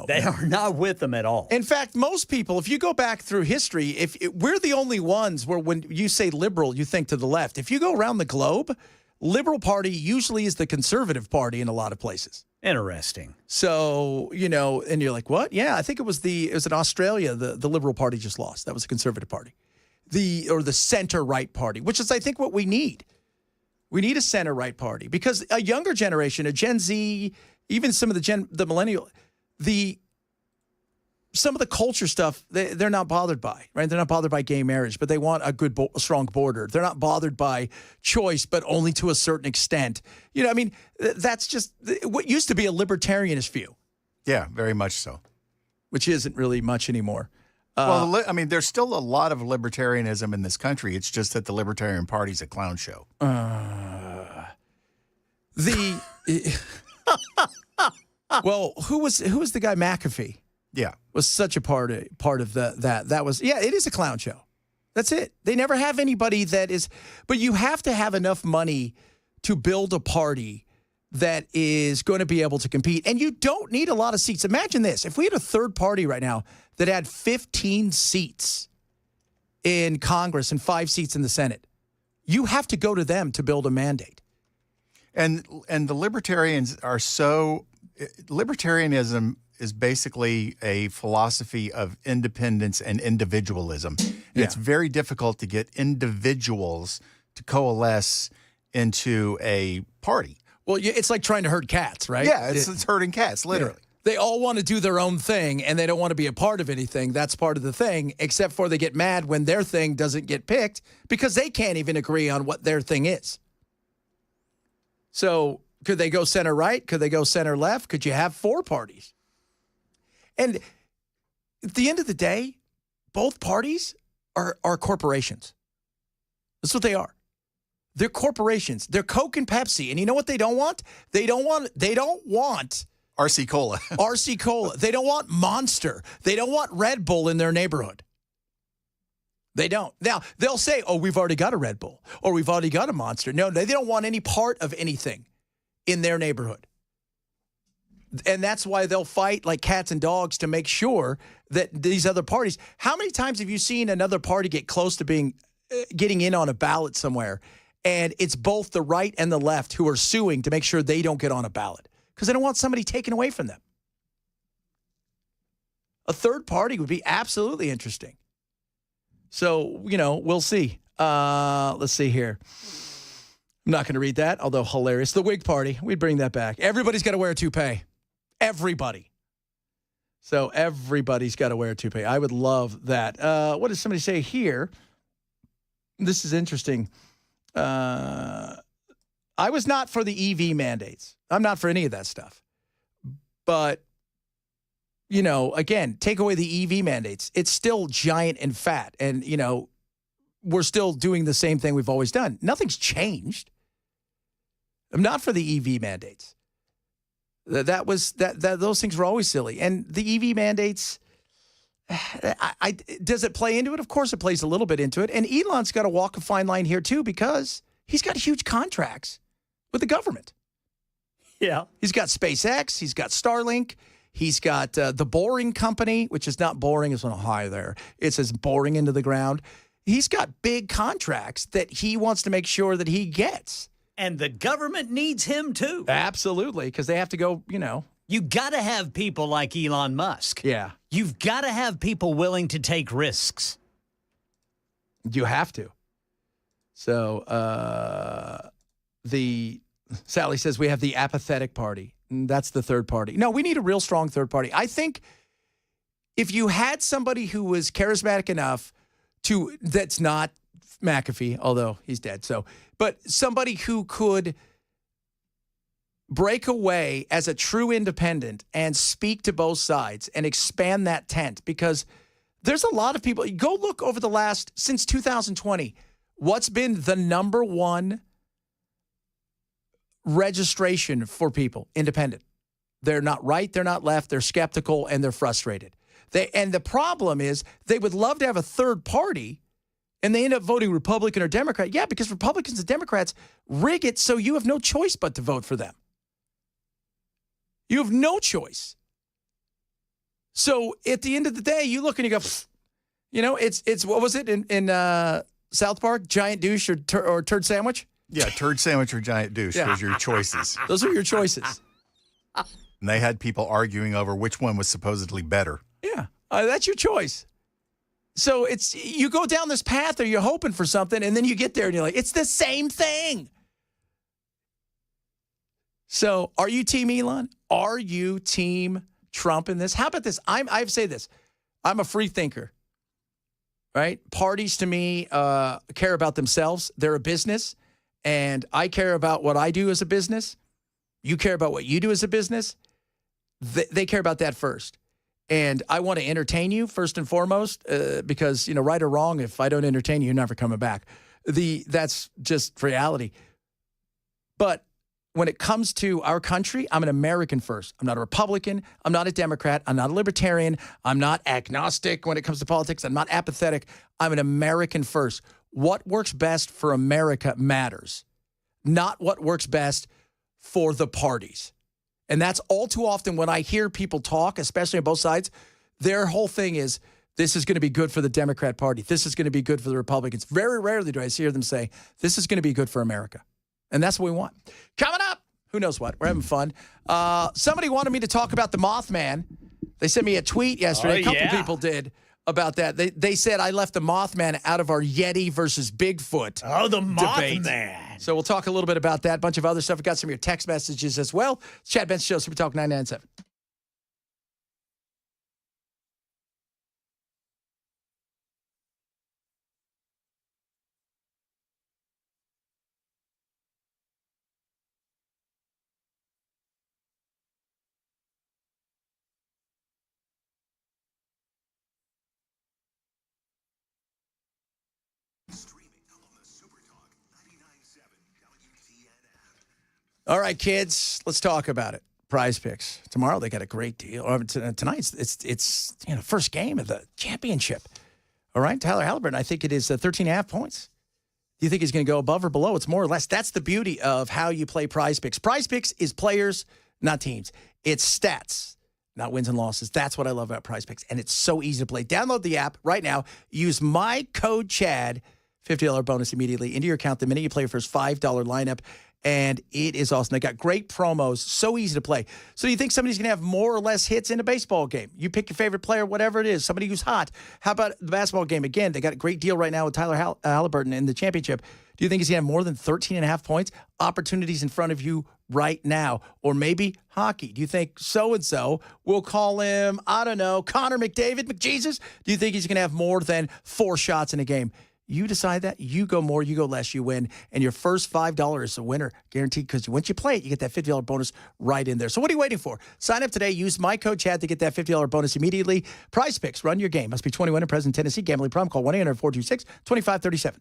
They are not with them at all. In fact, most people, if you go back through history, we're the only ones where when you say liberal, you think to the left. If you go around the globe, Liberal Party usually is the conservative party in a lot of places. Interesting. So, and you're like, what? Yeah, I think it was in Australia, the Liberal Party just lost. That was the conservative party. Or the center-right party, which is, I think, what we need. We need a center-right party, because a younger generation, a Gen Z, even some of the millennial, some of the culture stuff, they're not bothered by, right? They're not bothered by gay marriage, but they want a good, strong border. They're not bothered by choice, but only to a certain extent. That's just what used to be a libertarianist view. Yeah, very much so. Which isn't really much anymore. There's still a lot of libertarianism in this country. It's just that the Libertarian Party's a clown show. Who was the guy? McAfee. Yeah, was such a part of that. That was it is a clown show. That's it. They never have anybody that is. But you have to have enough money to build a party that is going to be able to compete. And you don't need a lot of seats. Imagine this. If we had a third party right now that had 15 seats in Congress and 5 seats in the Senate, you have to go to them to build a mandate. And the libertarians are libertarianism is basically a philosophy of independence and individualism. And it's very difficult to get individuals to coalesce into a party. Well, it's like trying to herd cats, right? Yeah, it's herding cats, literally. Yeah. They all want to do their own thing, and they don't want to be a part of anything. That's part of the thing, except for they get mad when their thing doesn't get picked because they can't even agree on what their thing is. So could they go center right? Could they go center left? Could you have 4 parties? And at the end of the day, both parties are corporations. That's what they are. They're corporations. They're Coke and Pepsi. And you know what they don't want? They don't want RC Cola. RC Cola. They don't want Monster. They don't want Red Bull in their neighborhood. They don't. Now, they'll say, oh, we've already got a Red Bull or we've already got a Monster. No, they don't want any part of anything in their neighborhood. And that's why they'll fight like cats and dogs to make sure that these other parties. How many times have you seen another party get close to getting in on a ballot somewhere? And it's both the right and the left who are suing to make sure they don't get on a ballot because they don't want somebody taken away from them. A third party would be absolutely interesting. So, we'll see. Let's see here. I'm not going to read that, although hilarious. The Whig Party, we'd bring that back. Everybody's got to wear a toupee. Everybody. So everybody's got to wear a toupee. I would love that. What does somebody say here? This is interesting. I was not for the EV mandates. I'm not for any of that stuff. But, again, take away the EV mandates. It's still giant and fat. And, we're still doing the same thing we've always done. Nothing's changed. I'm not for the EV mandates. Those things were always silly. And the EV mandates, does it play into it? Of course it plays a little bit into it. And Elon's got to walk a fine line here too because he's got huge contracts with the government. Yeah. He's got SpaceX. He's got Starlink. He's got the Boring Company, which is not boring. It's on a high there. It says boring into the ground. He's got big contracts that he wants to make sure that he gets. And the government needs him too. Absolutely, because they have to go, You got to have people like Elon Musk. Yeah. You've got to have people willing to take risks. You have to. So Sally says we have the apathetic party. That's the third party. No, we need a real strong third party. I think if you had somebody who was charismatic enough that's not McAfee, although he's dead. But somebody who could break away as a true independent and speak to both sides and expand that tent, because there's a lot of people. Go look over since 2020, what's been the number one registration for people, independent. They're not right, they're not left, they're skeptical, and they're frustrated. And the problem is they would love to have a third party, and they end up voting Republican or Democrat. Yeah, because Republicans and Democrats rig it so you have no choice but to vote for them. You have no choice. So at the end of the day, you look and you go, it's what was it in South Park? Giant douche or turd sandwich? Yeah, turd sandwich or giant douche. Yeah. Those are your choices. Those are your choices. And they had people arguing over which one was supposedly better. Yeah, that's your choice. So you go down this path or you're hoping for something, and then you get there and you're like, it's the same thing. So are you team Elon? Are you team Trump in this? How about this? I say this. I'm a free thinker, right? Parties to me care about themselves. They're a business, and I care about what I do as a business. You care about what you do as a business. They care about that first. And I want to entertain you first and foremost because, right or wrong, if I don't entertain you, you're never coming back. That's just reality. But when it comes to our country, I'm an American first. I'm not a Republican. I'm not a Democrat. I'm not a libertarian. I'm not agnostic when it comes to politics. I'm not apathetic. I'm an American first. What works best for America matters, not what works best for the parties. And that's all too often when I hear people talk, especially on both sides, their whole thing is, this is going to be good for the Democrat Party. This is going to be good for the Republicans. Very rarely do I hear them say, this is going to be good for America. And that's what we want. Coming up, who knows what? We're having fun. Somebody wanted me to talk about the Mothman. They sent me a tweet yesterday. A couple people did about that. They said I left the Mothman out of our Yeti versus Bigfoot debate. Mothman. So we'll talk a little bit about that. A bunch of other stuff. We got some of your text messages as well. It's Chad Benson Show, Super Talk 997. All right, kids, let's talk about it. Prize Picks. Tomorrow they got a great deal. Tonight it's first game of the championship. All right, Tyler Halliburton, I think it is 13.5 points. Do you think he's going to go above or below? It's more or less. That's the beauty of how you play Prize Picks. Prize Picks is players, not teams. It's stats, not wins and losses. That's what I love about Prize Picks, and it's so easy to play. Download the app right now. Use my code CHAD, $50 bonus immediately into your account the minute you play your first $5 lineup. And it is awesome. They got great promos, so easy to play. So do you think somebody's going to have more or less hits in a baseball game? You pick your favorite player, whatever it is, somebody who's hot. How about the basketball game? Again, they got a great deal right now with Tyler Halliburton in the championship. Do you think he's going to have more than 13.5 points? Opportunities in front of you right now. Or maybe hockey. Do you think so-and-so, we'll call him, I don't know, Connor McDavid, McJesus? Do you think he's going to have more than 4 shots in a game? You decide that. You go more, you go less, you win. And your first $5 is a winner, guaranteed, because once you play it, you get that $50 bonus right in there. So what are you waiting for? Sign up today. Use my code CHAD to get that $50 bonus immediately. Prize Picks. Run your game. Must be 21 and present in Tennessee. Gambling problem. Call 1-800-426-2537.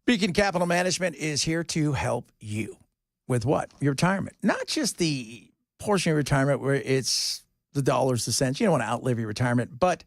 Beacon Capital Management is here to help you with what? Your retirement. Not just the portion of retirement where it's the dollars, the cents. You don't want to outlive your retirement, but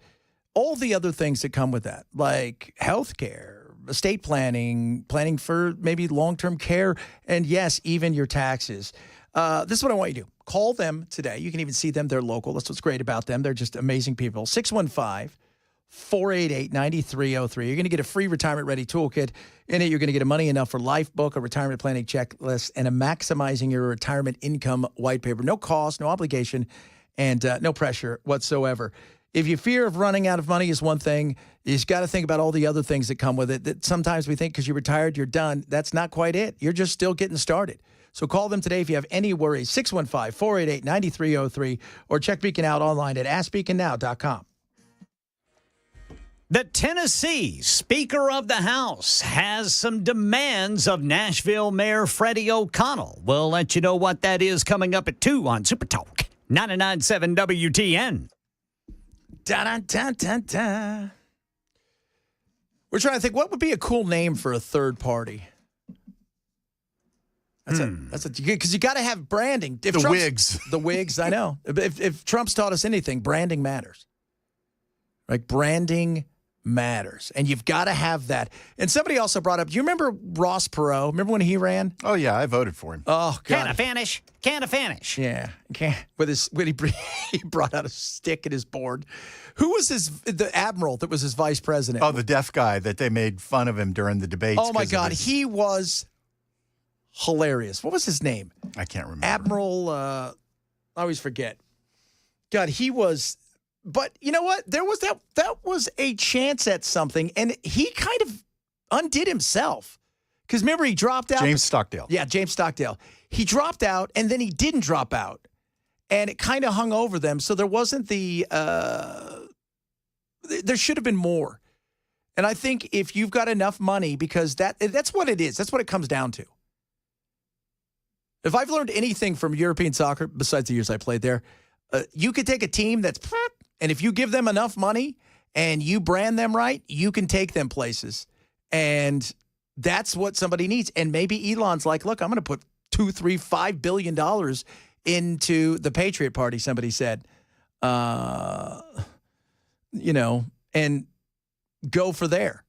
all the other things that come with that, like healthcare, estate planning, planning for maybe long-term care, and yes, even your taxes. This is what I want you to do. Call them today. You can even see them. They're local. That's what's great about them. They're just amazing people. 615-488-9303. You're going to get a free retirement-ready toolkit. In it, you're going to get a Money Enough for Life book, a retirement planning checklist, and a Maximizing Your Retirement Income white paper. No cost, no obligation, and no pressure whatsoever. If you fear of running out of money is one thing, you just got to think about all the other things that come with it. That sometimes we think because you're retired, you're done. That's not quite it. You're just still getting started. So call them today if you have any worries, 615-488-9303, or check Beacon out online at askbeaconnow.com. The Tennessee Speaker of the House has some demands of Nashville Mayor Freddie O'Connell. We'll let you know what that is coming up at 2 on Super Talk 99.7 WTN. Da-da-da-da-da. We're trying to think what would be a cool name for a third party. That's because you got to have branding. If the Whigs. The Whigs, I know. If Trump's taught us anything, branding matters. Like branding matters. And you've got to have that. And somebody also brought up, do you remember Ross Perot? Remember when he ran? Oh, yeah, I voted for him. Oh, God. Can I finish? Yeah. When he brought out a stick at his board. Who was the admiral that was his vice president? Oh, the deaf guy that they made fun of him during the debates. Oh, my God. He was hilarious. What was his name? I can't remember. Admiral, I always forget. God, he was, but you know what? There was that was a chance at something, and he kind of undid himself. Because remember, he dropped out. James Stockdale. Yeah, James Stockdale. He dropped out, and then he didn't drop out. And it kind of hung over them, so there wasn't there should have been more. And I think if you've got enough money, because that's what it is. That's what it comes down to. If I've learned anything from European soccer, besides the years I played there, you could take a team that's, and if you give them enough money and you brand them right, you can take them places. And that's what somebody needs. And maybe Elon's like, look, I'm going to put $2, $3, $5 billion into the Patriot Party, somebody said, and go for there.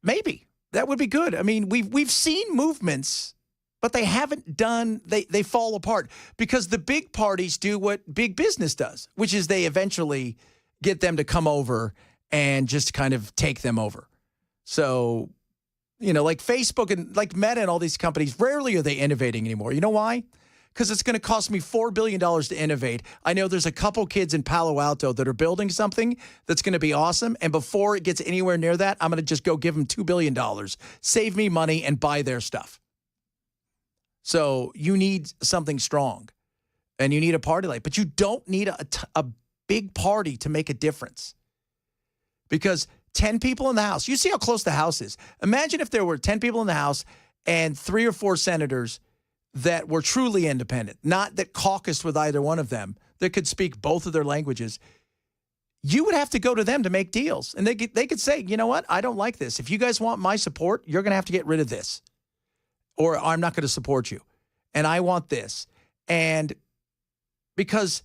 Maybe that would be good. I mean, we've seen movements, but they haven't done, they fall apart because the big parties do what big business does, which is they eventually get them to come over and just kind of take them over. So, like Facebook and like Meta and all these companies, rarely are they innovating anymore. You know why? Because it's going to cost me $4 billion to innovate. I know there's a couple kids in Palo Alto that are building something that's going to be awesome. And before it gets anywhere near that, I'm going to just go give them $2 billion, save me money, and buy their stuff. So you need something strong, and you need a party like, but you don't need a big party to make a difference. Because 10 people in the House, you see how close the House is. Imagine if there were 10 people in the House and 3 or 4 senators that were truly independent, not that caucused with either one of them, that could speak both of their languages. You would have to go to them to make deals. And they could say, you know what? I don't like this. If you guys want my support, you're going to have to get rid of this. Or I'm not going to support you. And I want this. And because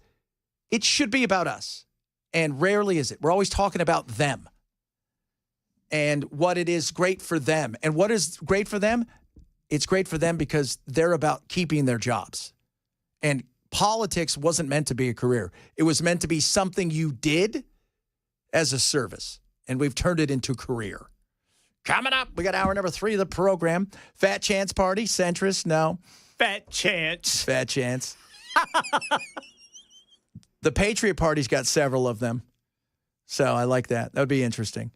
it should be about us. And rarely is it. We're always talking about them. And what it is great for them. And what is great for them? It's great for them because they're about keeping their jobs. And politics wasn't meant to be a career. It was meant to be something you did as a service. And we've turned it into a career. Coming up, we got hour number 3 of the program. Fat Chance Party, centrist, no. Fat Chance. Fat Chance. The Patriot Party's got several of them. So I like that. That would be interesting.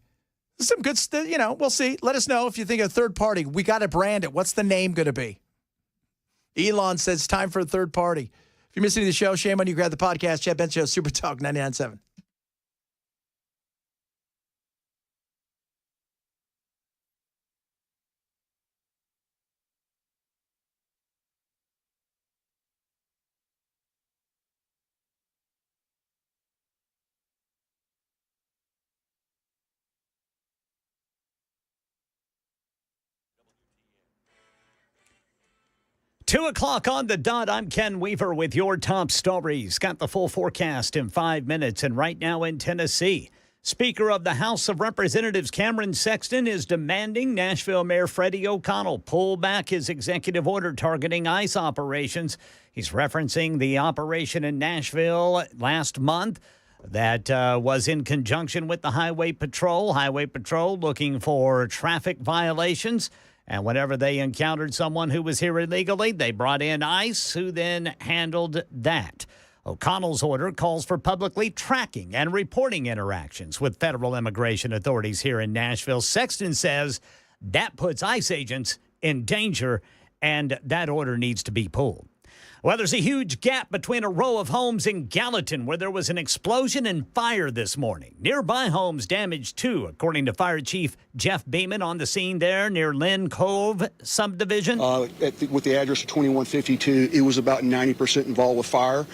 Some good stuff, we'll see. Let us know if you think of a third party. We got to brand it. What's the name going to be? Elon says it's time for a third party. If you're missing the show, shame on you. Grab the podcast. Chad Benson Show, Super Talk 99.7. 2 o'clock on the dot. I'm Ken Weaver with your top stories. Got the full forecast in 5 minutes. And right now in Tennessee, Speaker of the House of Representatives Cameron Sexton is demanding Nashville Mayor Freddie O'Connell pull back his executive order targeting ICE operations. He's referencing the operation in Nashville last month that was in conjunction with the Highway Patrol. Highway Patrol looking for traffic violations. And whenever they encountered someone who was here illegally, they brought in ICE, who then handled that. O'Connell's order calls for publicly tracking and reporting interactions with federal immigration authorities here in Nashville. Sexton says that puts ICE agents in danger, and that order needs to be pulled. Well, there's a huge gap between a row of homes in Gallatin where there was an explosion and fire this morning. Nearby homes damaged too, according to Fire Chief Jeff Beeman on the scene there near Lynn Cove subdivision. With the address of 2152, it was about 90% involved with fire.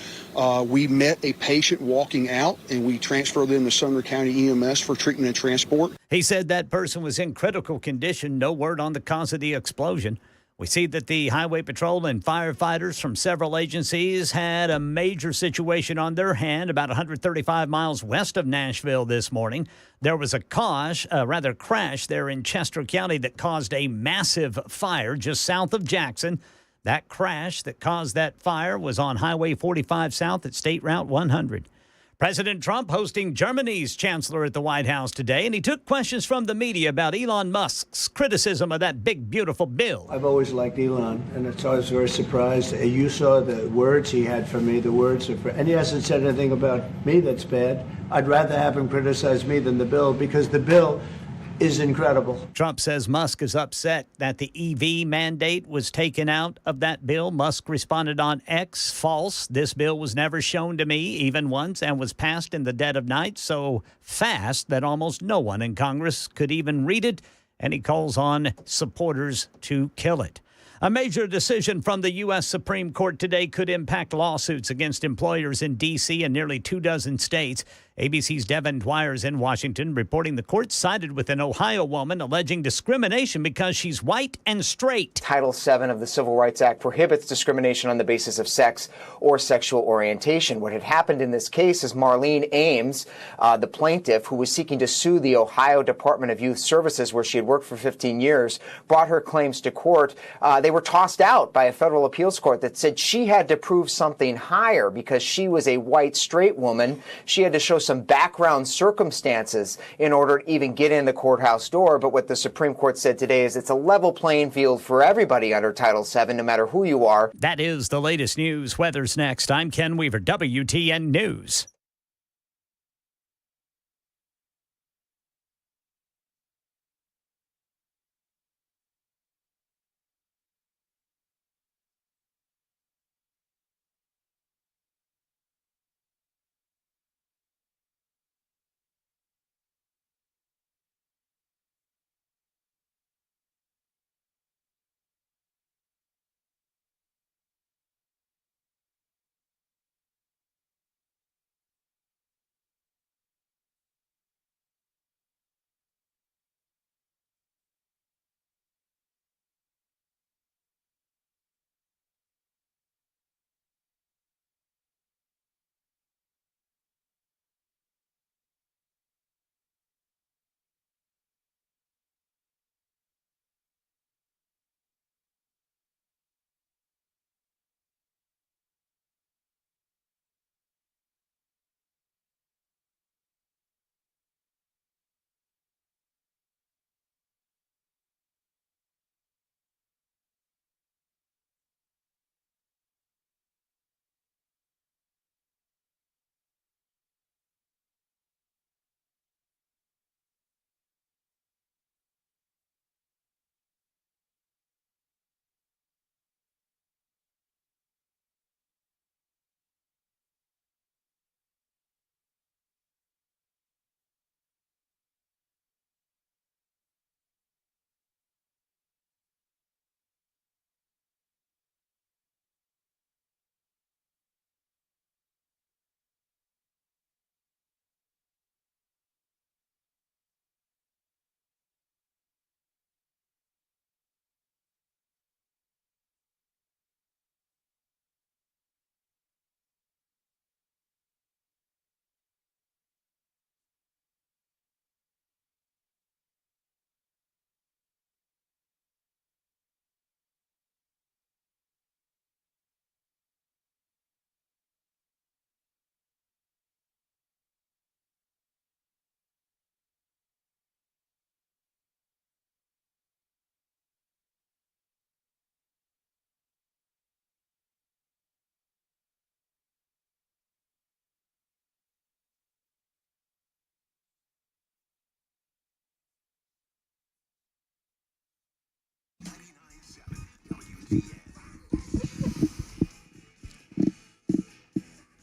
We met a patient walking out, and we transferred them to Sumner County EMS for treatment and transport. He said that person was in critical condition. No word on the cause of the explosion. We see that the Highway Patrol and firefighters from several agencies had a major situation on their hand about 135 miles west of Nashville this morning. There was a crash there in Chester County that caused a massive fire just south of Jackson. That crash that caused that fire was on Highway 45 South at State Route 100. President Trump hosting Germany's chancellor at the White House today, and he took questions from the media about Elon Musk's criticism of that big, beautiful bill. I've always liked Elon, and I was very surprised. You saw the words he had for me, the words of, and he hasn't said anything about me that's bad. I'd rather have him criticize me than the bill, because the bill is incredible. Trump says Musk is upset that the EV mandate was taken out of that bill. Musk responded on X, false. This bill was never shown to me even once and was passed in the dead of night so fast that almost no one in Congress could even read it, and he calls on supporters to kill it. A major decision from the U.S. Supreme Court today could impact lawsuits against employers in D.C. and nearly 24 states. ABC's Devin Dwyer's in Washington reporting the court sided with an Ohio woman alleging discrimination because she's white and straight. Title VII of the Civil Rights Act prohibits discrimination on the basis of sex or sexual orientation. What had happened in this case is Marlene Ames, the plaintiff who was seeking to sue the Ohio Department of Youth Services, where she had worked for 15 years, brought her claims to court. They were tossed out by a federal appeals court that said she had to prove something higher because she was a white straight woman. She had to show some background circumstances in order to even get in the courthouse door. But what the Supreme Court said today is it's a level playing field for everybody under Title VII, no matter who you are. That is the latest news. Weather's next. I'm Ken Weaver, WTN News.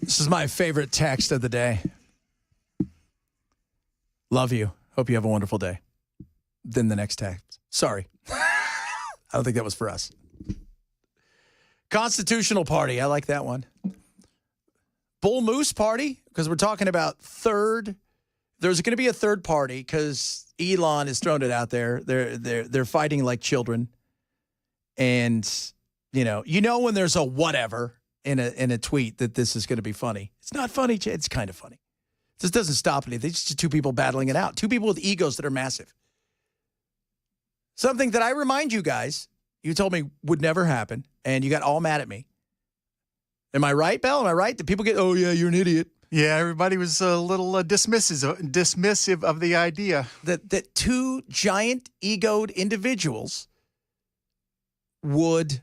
This is my favorite text of the day. Love you. Hope you have a wonderful day. Then the next text. Sorry. I don't think that was for us. Constitutional Party. I like that one. Bull Moose Party, because we're talking about third. There's going to be a third party because Elon has thrown it out there. They're fighting like children. And, you know when there's a whatever in a tweet that this is going to be funny. It's not funny. It's kind of funny. This doesn't stop anything. It's just two people battling it out. Two people with egos that are massive. Something that I remind you guys, you told me would never happen, and you got all mad at me. Am I right, Bell? Am I right? Did people get, oh, yeah, you're an idiot? Yeah, everybody was a little dismissive of the idea. That two giant egoed individuals would,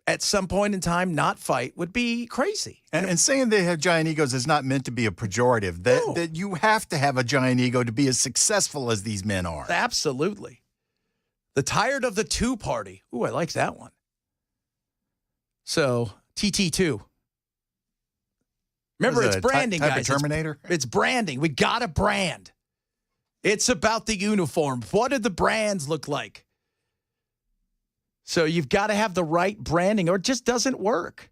at some point in time, not fight would be crazy. And saying they have giant egos is not meant to be a pejorative. That you have to have a giant ego to be as successful as these men are. Absolutely. The tired of the two party. Ooh, I like that one. So, TT2. Remember, it's branding, type guys. Of Terminator? It's branding. We got to brand. It's about the uniform. What did the brands look like? So you've got to have the right branding or it just doesn't work.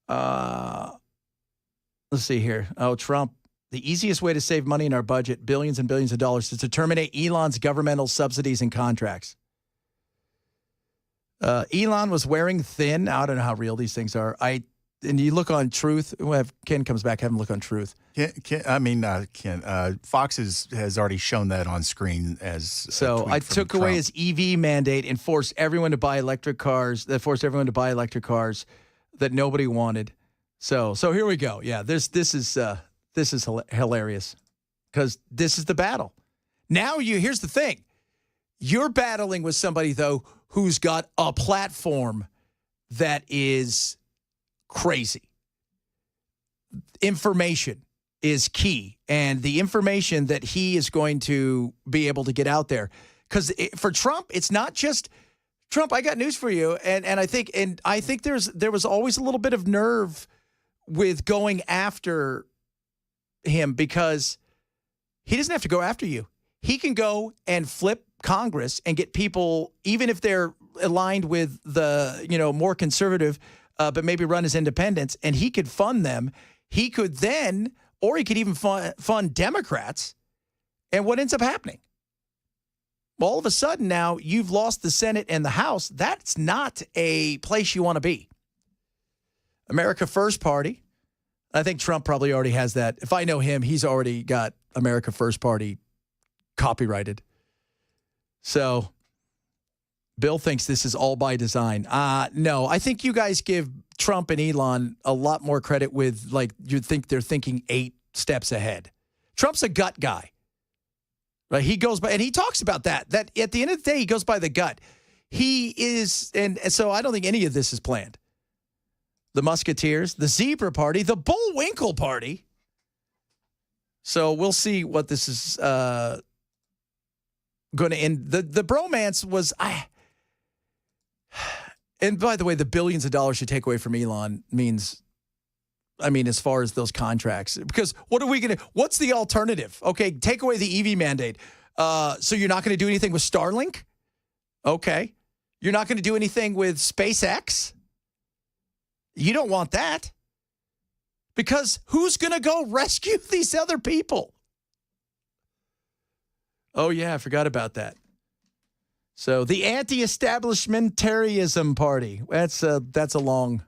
Let's see here. Oh, Trump. The easiest way to save money in our budget, billions and billions of dollars, is to terminate Elon's governmental subsidies and contracts. Elon was wearing thin. I don't know how real these things are. And you look on Truth. We'll have Ken comes back. Have him look on Truth. Ken. Fox has already shown that on screen as. So I took away his EV mandate and forced everyone to buy electric cars. That forced everyone to buy electric cars that nobody wanted. So here we go. Yeah, this is hilarious because this is the battle. Now here's the thing. You're battling with somebody though who's got a platform that is crazy. Information is key, and the information that he is going to be able to get out there. Because for Trump, it's not just Trump. I got news for you, and I think there was always a little bit of nerve with going after him because he doesn't have to go after you. He can go and flip Congress and get people, even if they're aligned with the more conservative. But maybe run as independents, and he could fund them. He could then, or he could even fund Democrats. And what ends up happening? All of a sudden now, you've lost the Senate and the House. That's not a place you want to be. America First Party. I think Trump probably already has that. If I know him, he's already got America First Party copyrighted. So Bill thinks this is all by design. No, I think you guys give Trump and Elon a lot more credit with, like, you think they're thinking 8 steps ahead. Trump's a gut guy. Right? He goes by, and he talks about that at the end of the day, he goes by the gut. He is, and so I don't think any of this is planned. The Musketeers, the Zebra Party, the Bullwinkle Party. So we'll see what this is going to end. The bromance was, and by the way, the billions of dollars you take away from Elon means, as far as those contracts, because what's the alternative? Okay, take away the EV mandate. So you're not going to do anything with Starlink? Okay. You're not going to do anything with SpaceX? You don't want that. Because who's going to go rescue these other people? Oh, yeah, I forgot about that. So the anti-establishmentarianism party. That's a long.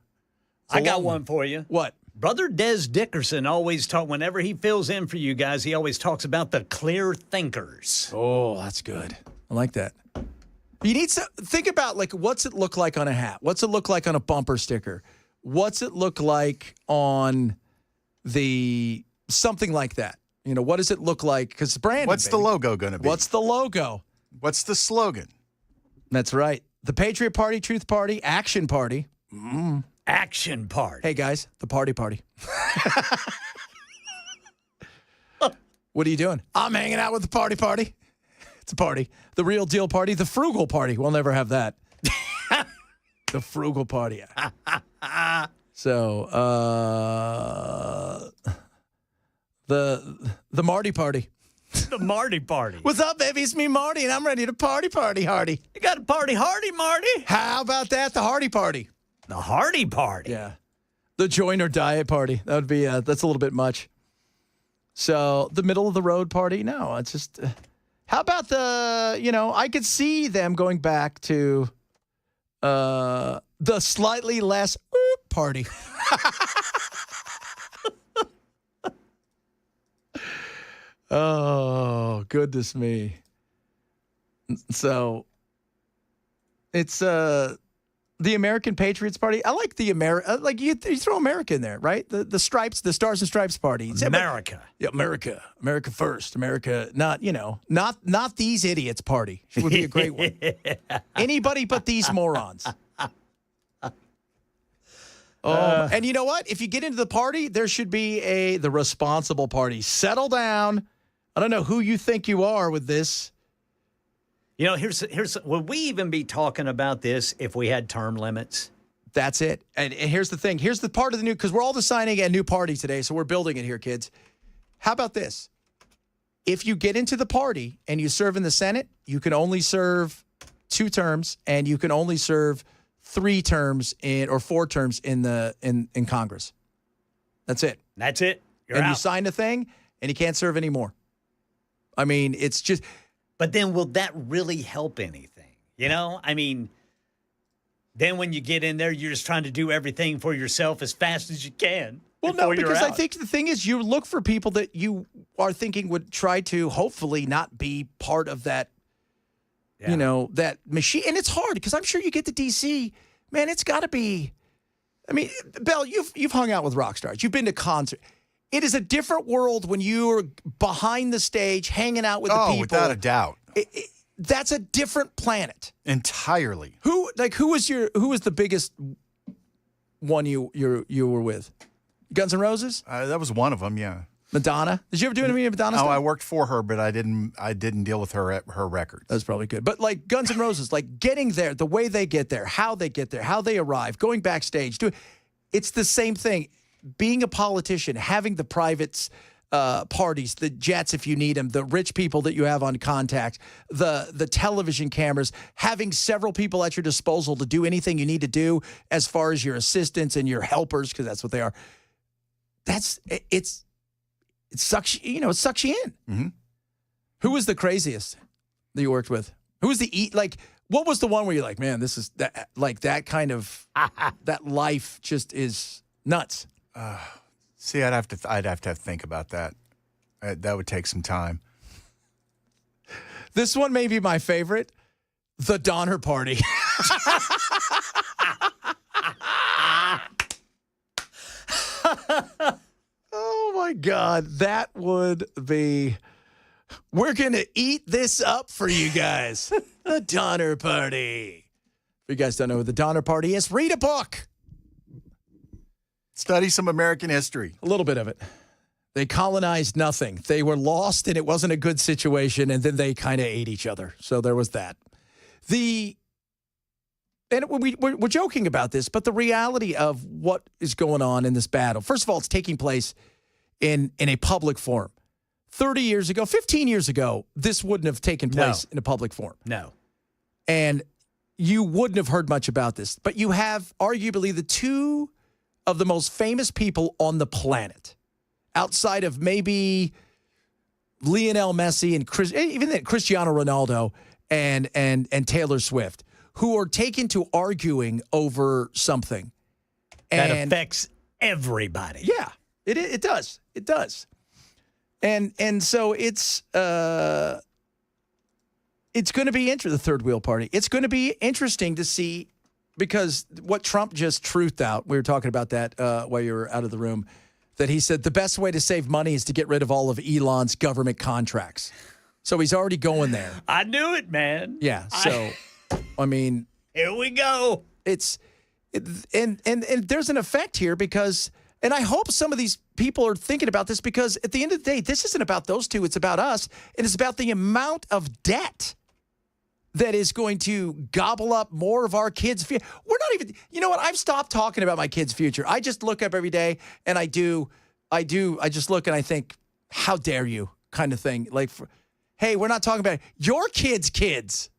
I got one for you. What? Brother Des Dickerson always whenever he fills in for you guys, he always talks about the clear thinkers. Oh, that's good. I like that. You need to think about, like, what's it look like on a hat? What's it look like on a bumper sticker? What's it look like on something like that? What does it look like? Because branding. What's the logo going to be? What's the logo? What's the slogan? That's right. The Patriot Party, Truth Party, Action Party. Action Party. Hey, guys, the party. What are you doing? I'm hanging out with the party. It's a party. The Real Deal Party, the Frugal Party. We'll never have that. The frugal party. So, the Marty party. The Marty party. What's up, baby? It's me, Marty, and I'm ready to party, Hardy. You got a party hardy, Marty? How about that? The Hardy party. The Hardy party? Yeah. The join or diet party. That would be, that's a little bit much. So, the middle of the road party? No, it's just, how about I could see them going back to the slightly less party. Oh, goodness me. So it's the American Patriots Party. I like the like you throw America in there, right? The stripes, the Stars and Stripes Party. It's America. Yeah, America first. America, not these idiots party. It would be a great one. Anybody but these morons. And you know what? If you get into the party, there should be the responsible party. Settle down. I don't know who you think you are with this. Here's would we even be talking about this if we had term limits? That's it. And here's the thing. Here's the part of the new, because we're all designing a new party today, so we're building it here, kids. How about this? If you get into the party and you serve in the Senate, you can only serve 2 terms, and you can only serve 3 terms or 4 terms in Congress. That's it. That's it. You're and out. You sign the thing, and you can't serve anymore. I mean, it's just. But then will that really help anything? I mean, then when you get in there, you're just trying to do everything for yourself as fast as you can. Well, no, because I think the thing is you look for people that you are thinking would try to hopefully not be part of that, that machine. And it's hard because I'm sure you get to D.C., man, it's got to be. I mean, Belle, you've hung out with rock stars. You've been to concerts. It is a different world when you're behind the stage, hanging out with the people. Oh, without a doubt. That's a different planet. Entirely. Who was the biggest one you were with? Guns N' Roses? That was one of them, yeah. Madonna? Did you ever do any Madonna stuff? No, I worked for her, but I didn't deal with her records. That's probably good. But like Guns N' Roses, like getting there, the way they get there, how they get there, how they arrive, going backstage, it's the same thing. Being a politician, having the private parties, the jets if you need them, the rich people that you have on contact, the television cameras, having several people at your disposal to do anything you need to do as far as your assistants and your helpers, because that's what they are. It sucks. It sucks you in. Mm-hmm. Who was the craziest that you worked with? Who was what was the one where you're like, man, this is that kind of that life just is nuts. See, I'd have to think about that. That would take some time. This one may be my favorite, the Donner Party. Oh my God, that would be. We're gonna eat this up for you guys. The Donner Party. If you guys don't know what the Donner Party is, read a book. Study some American history. A little bit of it. They colonized nothing. They were lost, and it wasn't a good situation, and then they kind of ate each other. So there was that. And we're joking about this, but the reality of what is going on in this battle, first of all, it's taking place in a public forum. 30 years ago, 15 years ago, this wouldn't have taken place in a public forum. No. And you wouldn't have heard much about this. But you have arguably the 2 of the most famous people on the planet, outside of maybe Lionel Messi and Cristiano Ronaldo and Taylor Swift, who are taken to arguing over something that affects everybody. Yeah, it does. It does. And so it's going to be interesting. The third wheel party. It's going to be interesting to see. Because what Trump just truthed out, we were talking about that while you were out of the room, that he said the best way to save money is to get rid of all of Elon's government contracts. So he's already going there. I knew it, man. Yeah. So, I mean. Here we go. And there's an effect here because, and I hope some of these people are thinking about this because at the end of the day, this isn't about those 2. It's about us. And it's about the amount of debt that is going to gobble up more of our kids' future. We're not even, you know what? I've stopped talking about my kids' future. I just look up every day and I just look and I think, how dare you kind of thing. Like, hey, we're not talking about it. Your kids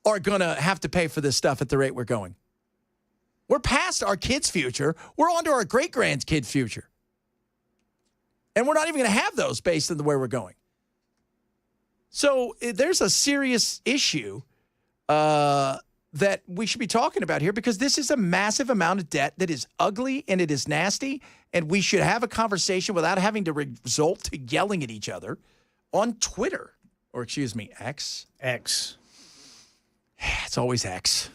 are going to have to pay for this stuff at the rate we're going. We're past our kids' future. We're on to our great-grandkids' future. And we're not even going to have those based on the way we're going. So there's a serious issue that we should be talking about here because this is a massive amount of debt that is ugly and it is nasty, and we should have a conversation without having to resort to yelling at each other on Twitter. Or, excuse me, X. X. It's always X.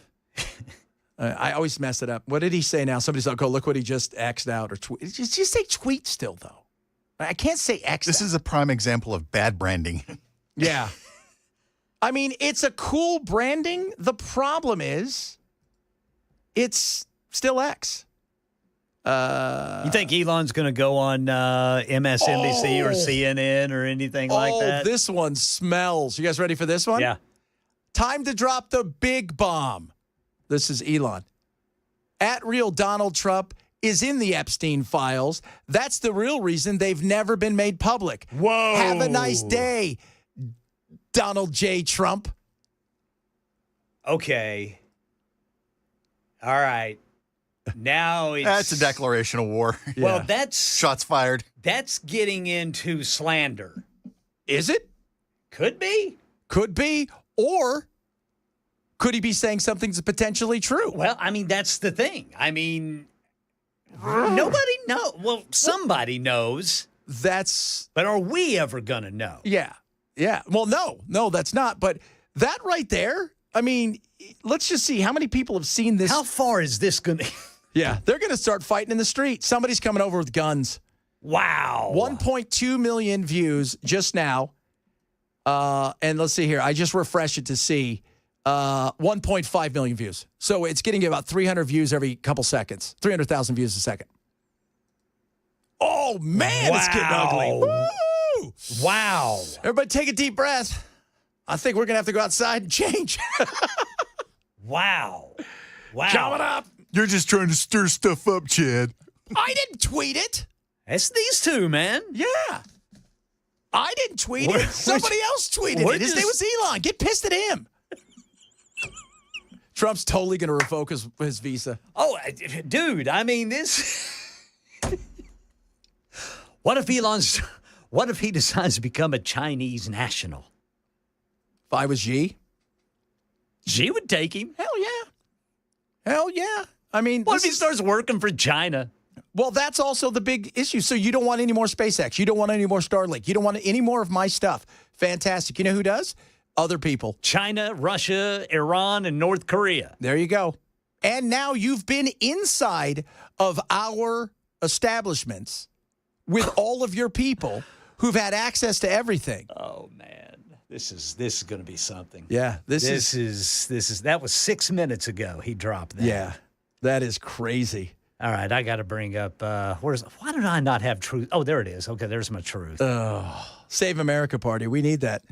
I always mess it up. What did he say now? Somebody's like, oh, look what he just X'd out. Or just say tweet still, though. I can't say X. This is a prime example of bad branding. Yeah. I mean, it's a cool branding. The problem is it's still X. You think Elon's going to go on MSNBC or CNN or anything like that? Oh, this one smells. You guys ready for this one? Yeah. Time to drop the big bomb. This is Elon. At real Donald Trump is in the Epstein files. That's the real reason they've never been made public. Whoa. Have a nice day, Donald J. Trump. Okay. All right. Now it's... That's a declaration of war. Well, that's... Shots fired. That's getting into slander. Is it? Could be. Could be. Or could he be saying something that's potentially true? Well, I mean, that's the thing. I mean, nobody knows. Well, somebody knows. But are we ever going to know? Yeah. Yeah. Well, no, that's not. But that right there, I mean, let's just see how many people have seen this. How far is this going to... Yeah, they're going to start fighting in the street. Somebody's coming over with guns. Wow. 1.2 million views just now. And let's see here. I just refreshed it to see 1.5 million views. So it's getting about 300 views every couple seconds. 300,000 views a second. Oh, man, It's getting ugly. Woo! Wow. Everybody take a deep breath. I think we're going to have to go outside and change. Wow. Coming up. You're just trying to stir stuff up, Chad. I didn't tweet it. It's these two, man. Yeah. I didn't tweet it. Somebody else tweeted it. His name was Elon. Get pissed at him. Trump's totally going to revoke his visa. Oh, dude, I mean, this... What if he decides to become a Chinese national? If I was Xi? Xi would take him. Hell yeah. Hell yeah. I mean, what if he starts working for China? Well, that's also the big issue. So you don't want any more SpaceX. You don't want any more Starlink. You don't want any more of my stuff. Fantastic. You know who does? Other people. China, Russia, Iran, and North Korea. There you go. And now you've been inside of our establishments with all of your people who've had access to everything. Oh, man. This is going to be something. Yeah. This is that was 6 minutes ago he dropped that. Yeah. That is crazy. All right, I got to bring up why did I not have truth? Oh, there it is. Okay, there's my truth. Save America Party. We need that.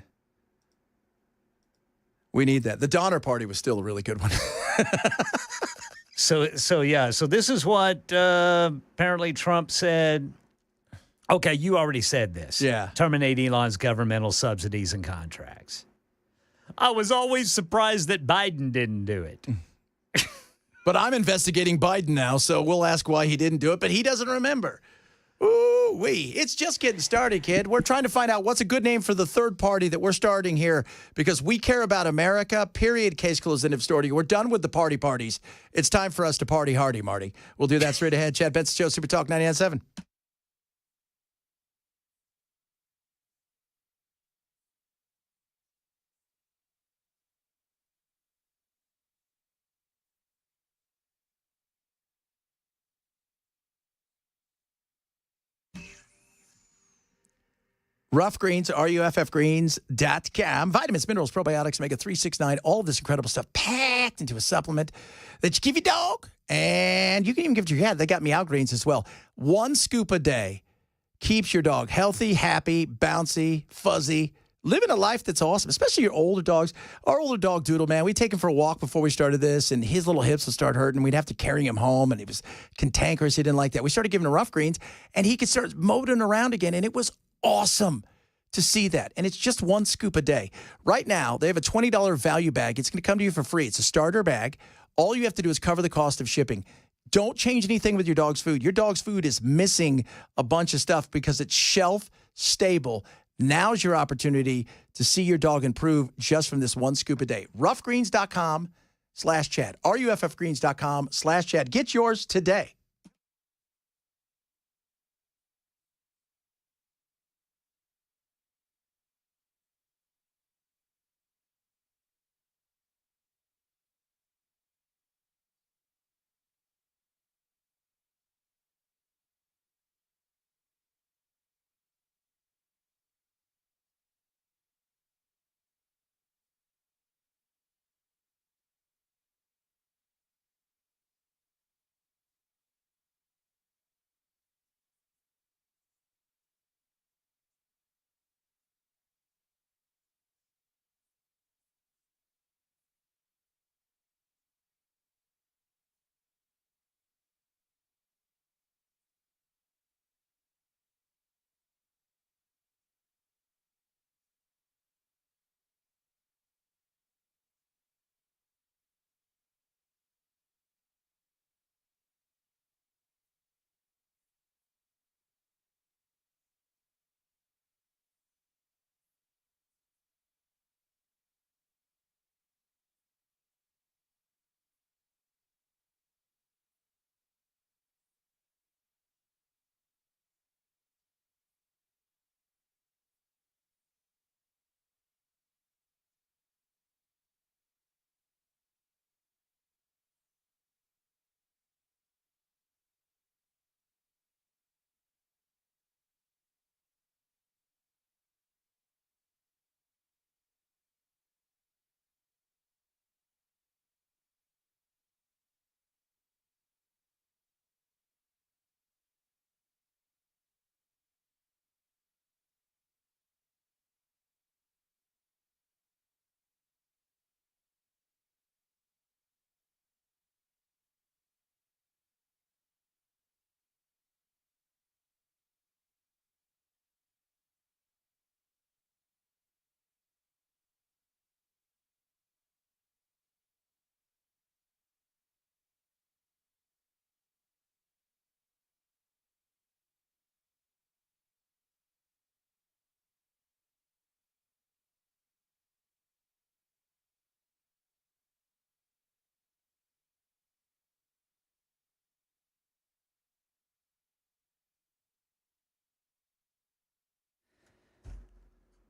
We need that. The Donner Party was still a really good one. So this is what apparently Trump said. Okay, you already said this. Yeah. Terminate Elon's governmental subsidies and contracts. I was always surprised that Biden didn't do it. But I'm investigating Biden now, so we'll ask why he didn't do it, but he doesn't remember. Ooh-wee. It's just getting started, kid. We're trying to find out what's a good name for the third party that we're starting here because we care about America, period, case closed, end of story. We're done with the parties. It's time for us to party hardy, Marty. We'll do that straight ahead. Chad Benson Show, Super Talk 99.7. Rough Greens, ruffgreens.com. Vitamins, minerals, probiotics, omega-3, 6, 9, all of this incredible stuff packed into a supplement that you give your dog. And you can even give it to your cat. They got Meow Greens as well. 1 scoop a day keeps your dog healthy, happy, bouncy, fuzzy, living a life that's awesome, especially your older dogs. Our older dog, Doodle, man, we'd take him for a walk before we started this, and his little hips would start hurting. We'd have to carry him home, and he was cantankerous. He didn't like that. We started giving him rough greens, and he could start motoring around again, and it was awesome to see that. And it's just 1 scoop a day. Right now, they have a $20 value bag. It's going to come to you for free. It's a starter bag. All you have to do is cover the cost of shipping. Don't change anything with your dog's food. Your dog's food is missing a bunch of stuff because it's shelf stable. Now's your opportunity to see your dog improve just from this 1 scoop a day. Roughgreens.com/Chad. RUFFgreens.com/Chad. Get yours today.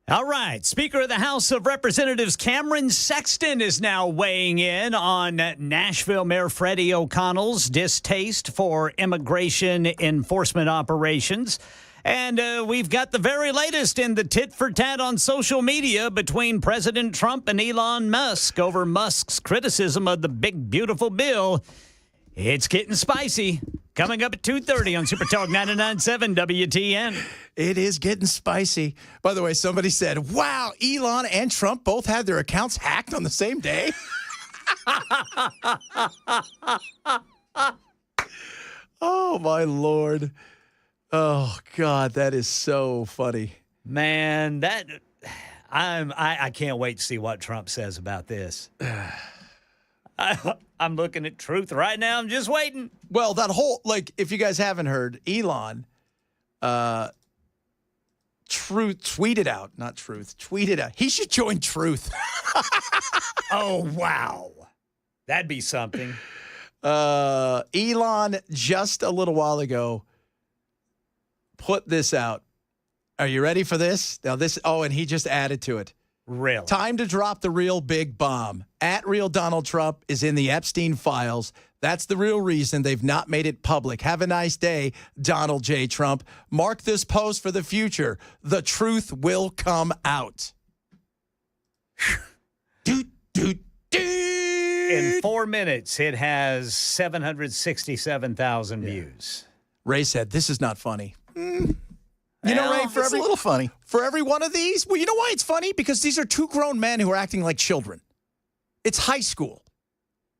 All right. Speaker of the House of Representatives Cameron Sexton is now weighing in on Nashville Mayor Freddie O'Connell's distaste for immigration enforcement operations. And we've got the very latest in the tit-for-tat on social media between President Trump and Elon Musk over Musk's criticism of the big, beautiful bill. It's getting spicy. Coming up at 2:30 on Super Talk 99.7 WTN. It is getting spicy. By the way, somebody said, wow, Elon and Trump both had their accounts hacked on the same day. Oh, my Lord. Oh, God, that is so funny. Man, I can't wait to see what Trump says about this. I'm looking at Truth right now. I'm just waiting. Well, that whole, like, if you guys haven't heard, Elon tweeted out. He should join Truth. Oh, wow. That'd be something. Elon, just a little while ago, put this out. Are you ready for this? Now and he just added to it. Really? Time to drop the real big bomb. At real Donald Trump is in the Epstein files. That's the real reason they've not made it public. Have a nice day, Donald J. Trump. Mark this post for the future. The truth will come out. In 4 minutes, it has 767,000 views. Ray said, this is not funny. You know, Ray, it's a little funny. For every one of these, well, you know why it's funny? Because these are two grown men who are acting like children. It's high school.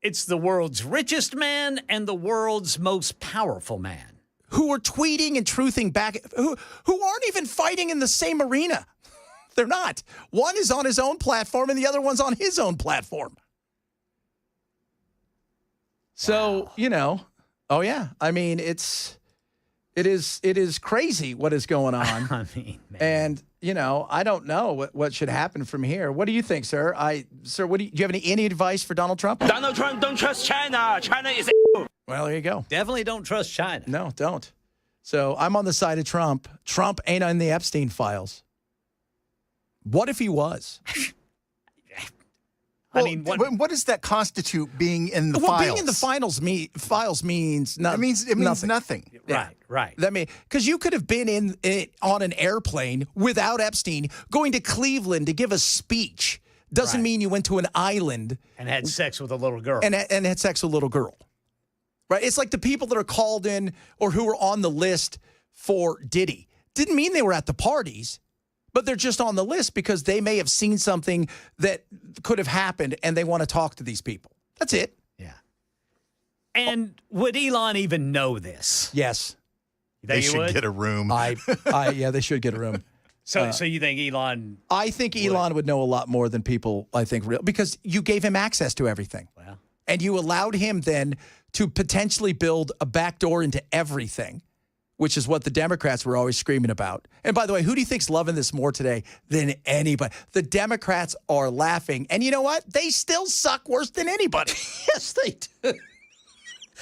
It's the world's richest man and the world's most powerful man. Who are tweeting and truthing back, who aren't even fighting in the same arena. They're not. One is on his own platform and the other one's on his own platform. So, you know, oh yeah. I mean, it is crazy what is going on. I mean, man. And, you know, I don't know what should happen from here. What do you think, sir? Sir, do you have any advice for Donald Trump? Donald Trump, don't trust China. China is Well, there you go. Definitely don't trust China. No, don't. So I'm on the side of Trump. Trump ain't on the Epstein files. What if he was? Well, I mean, what does that constitute being in the files? Being in the files means nothing. It means nothing. Right. That mean because you could have been on an airplane without Epstein, going to Cleveland to give a speech. Doesn't mean you went to an island and had sex with a little girl. And had sex with a little girl. Right? It's like the people that are called in or who were on the list for Diddy. Didn't mean they were at the parties. But they're just on the list because they may have seen something that could have happened and they want to talk to these people. That's it. Yeah. And would Elon even know this? Yes. They should get a room. Yeah, they should get a room. So you think Elon? I think Elon would know a lot more than people, I think, because you gave him access to everything. Wow. And you allowed him then to potentially build a backdoor into everything, which is what the Democrats were always screaming about. And by the way, who do you think's loving this more today than anybody? The Democrats are laughing. And you know what? They still suck worse than anybody. Yes, they do.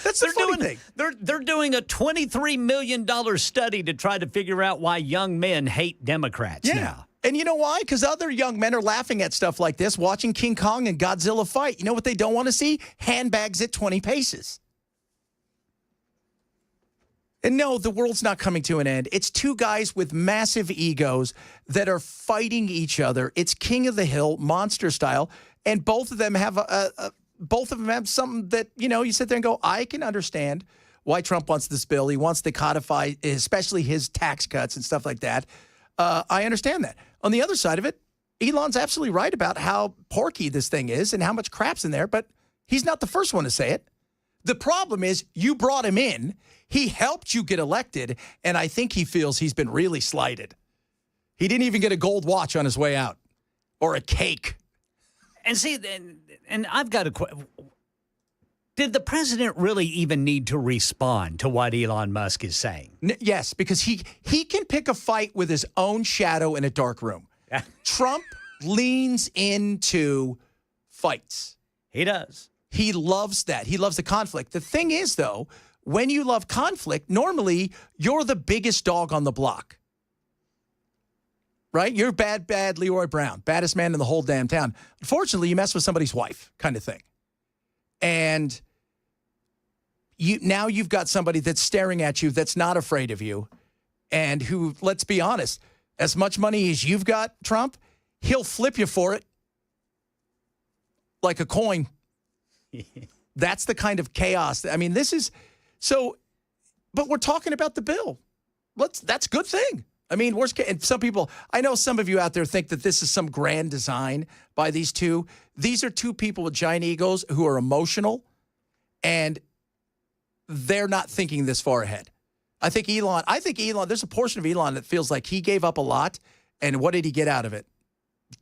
That's the funny thing. They're doing a $23 million study to try to figure out why young men hate Democrats now. And you know why? Because other young men are laughing at stuff like this, watching King Kong and Godzilla fight. You know what they don't want to see? Handbags at 20 paces. And no, the world's not coming to an end. It's two guys with massive egos that are fighting each other. It's King of the Hill, monster style, and both of them have something that, you know, you sit there and go, I can understand why Trump wants this bill. He wants to codify, especially his tax cuts and stuff like that. I understand that. On the other side of it, Elon's absolutely right about how porky this thing is and how much crap's in there, but he's not the first one to say it. The problem is you brought him in. He helped you get elected, and I think he feels he's been really slighted. He didn't even get a gold watch on his way out or a cake. And see, and I've got a question. Did the president really even need to respond to what Elon Musk is saying? Yes, because he can pick a fight with his own shadow in a dark room. Trump leans into fights. He does. He loves that. He loves the conflict. The thing is, though, when you love conflict, normally you're the biggest dog on the block. Right? You're bad Leroy Brown, baddest man in the whole damn town. Unfortunately, you mess with somebody's wife kind of thing. And now you've got somebody that's staring at you that's not afraid of you and who, let's be honest, as much money as you've got, Trump, he'll flip you for it like a coin. That's the kind of chaos. I mean, this is so, but we're talking about the bill. That's a good thing. I mean, worst case, and some people, I know some of you out there think that this is some grand design by these two. These are two people with giant egos who are emotional, and they're not thinking this far ahead. I think Elon, there's a portion of Elon that feels like he gave up a lot, and what did he get out of it?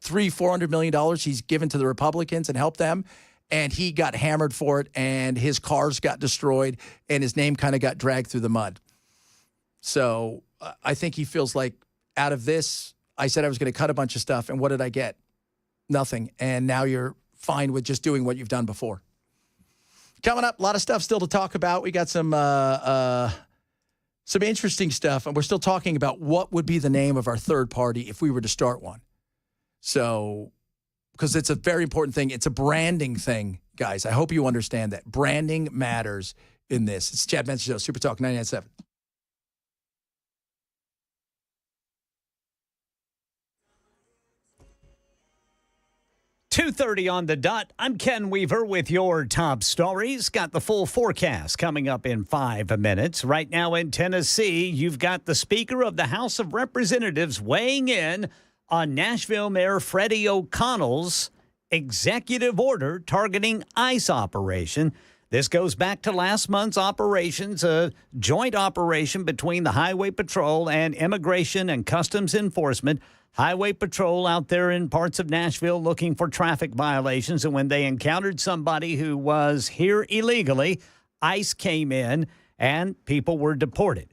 $400 million he's given to the Republicans and helped them. And he got hammered for it, and his cars got destroyed, and his name kind of got dragged through the mud. So I think he feels like out of this, I said I was going to cut a bunch of stuff, and what did I get? Nothing. And now you're fine with just doing what you've done before. Coming up, a lot of stuff still to talk about. We got some interesting stuff, and we're still talking about what would be the name of our third party if we were to start one. So, because it's a very important thing. It's a branding thing, guys. I hope you understand that. Branding matters in this. It's Chad Benson Show, Super Talk 99.7. 2:30 on the dot. I'm Ken Weaver with your top stories. Got the full forecast coming up in 5 minutes. Right now in Tennessee, you've got the Speaker of the House of Representatives weighing in on Nashville Mayor Freddie O'Connell's executive order targeting ICE operation. This goes back to last month's operations, a joint operation between the Highway Patrol and Immigration and Customs Enforcement. Highway Patrol out there in parts of Nashville looking for traffic violations. And when they encountered somebody who was here illegally, ICE came in and people were deported.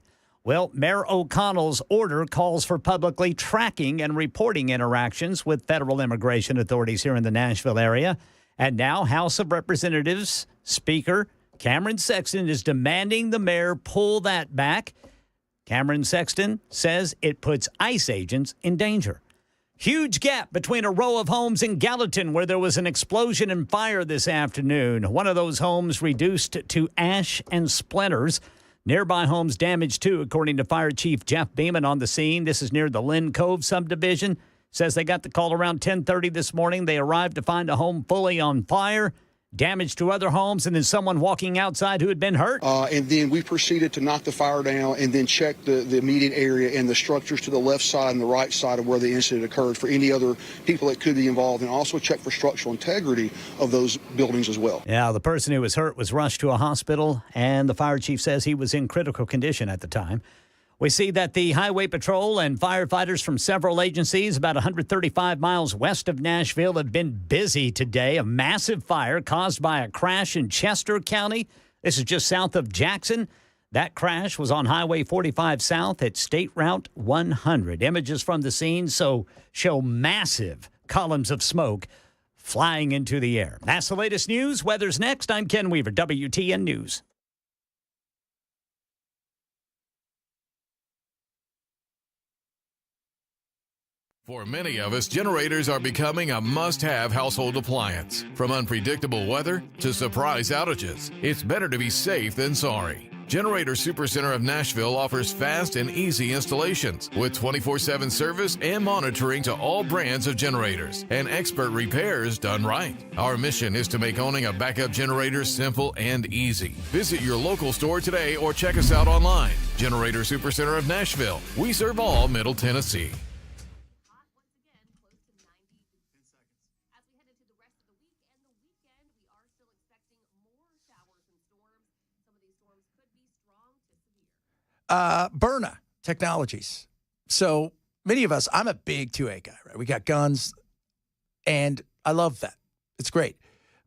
Well, Mayor O'Connell's order calls for publicly tracking and reporting interactions with federal immigration authorities here in the Nashville area. And now House of Representatives Speaker Cameron Sexton is demanding the mayor pull that back. Cameron Sexton says it puts ICE agents in danger. Huge gap between a row of homes in Gallatin where there was an explosion and fire this afternoon. One of those homes reduced to ash and splinters. Nearby homes damaged too, according to Fire Chief Jeff Beeman on the scene. This is near the Lynn Cove subdivision. Says they got the call around 10:30 this morning. They arrived to find a home fully on fire, damage to other homes, and then someone walking outside who had been hurt. And then we proceeded to knock the fire down and then check the immediate area and the structures to the left side and the right side of where the incident occurred for any other people that could be involved, and also check for structural integrity of those buildings as well. Yeah, the person who was hurt was rushed to a hospital, and the fire chief says he was in critical condition at the time. We see that the Highway Patrol and firefighters from several agencies about 135 miles west of Nashville have been busy today. A massive fire caused by a crash in Chester County. This is just south of Jackson. That crash was on Highway 45 South at State Route 100. Images from the scene show massive columns of smoke flying into the air. That's the latest news. Weather's next. I'm Ken Weaver, WTN News. For many of us, generators are becoming a must-have household appliance. From unpredictable weather to surprise outages, it's better to be safe than sorry. Generator Supercenter of Nashville offers fast and easy installations with 24/7 service and monitoring to all brands of generators and expert repairs done right. Our mission is to make owning a backup generator simple and easy. Visit your local store today or check us out online. Generator Supercenter of Nashville. We serve all Middle Tennessee. Berna Technologies. So many of us, I'm a big 2A guy, right? We got guns, and I love that. It's great.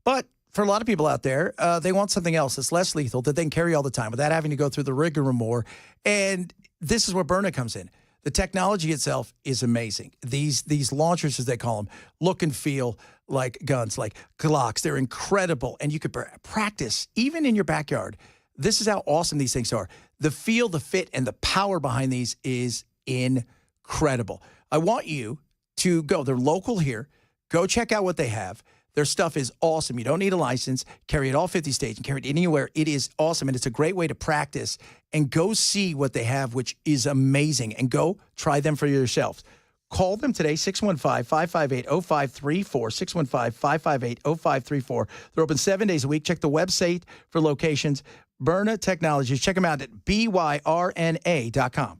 But for a lot of people out there, they want something else that's less lethal that they can carry all the time without having to go through the rigmarole. And this is where Berna comes in. The technology itself is amazing. These launchers, as they call them, look and feel like guns, like Glocks. They're incredible, and you could practice even in your backyard. This is how awesome these things are. The feel, the fit, and the power behind these is incredible. I want you to go. They're local here. Go check out what they have. Their stuff is awesome. You don't need a license. Carry it all 50 states and carry it anywhere. It is awesome, and it's a great way to practice and go see what they have, which is amazing, and go try them for yourselves. Call them today, 615-558-0534, 615-558-0534. They're open 7 days a week. Check the website for locations. Berna Technologies. Check them out at byrna.com.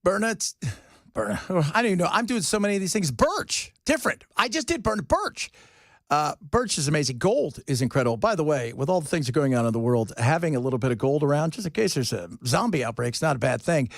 Burna, I don't even know. I'm doing so many of these things. Birch, different. I just did Birch. Birch is amazing. Gold is incredible. By the way, with all the things that are going on in the world, having a little bit of gold around, just in case there's a zombie outbreak, is not a bad thing.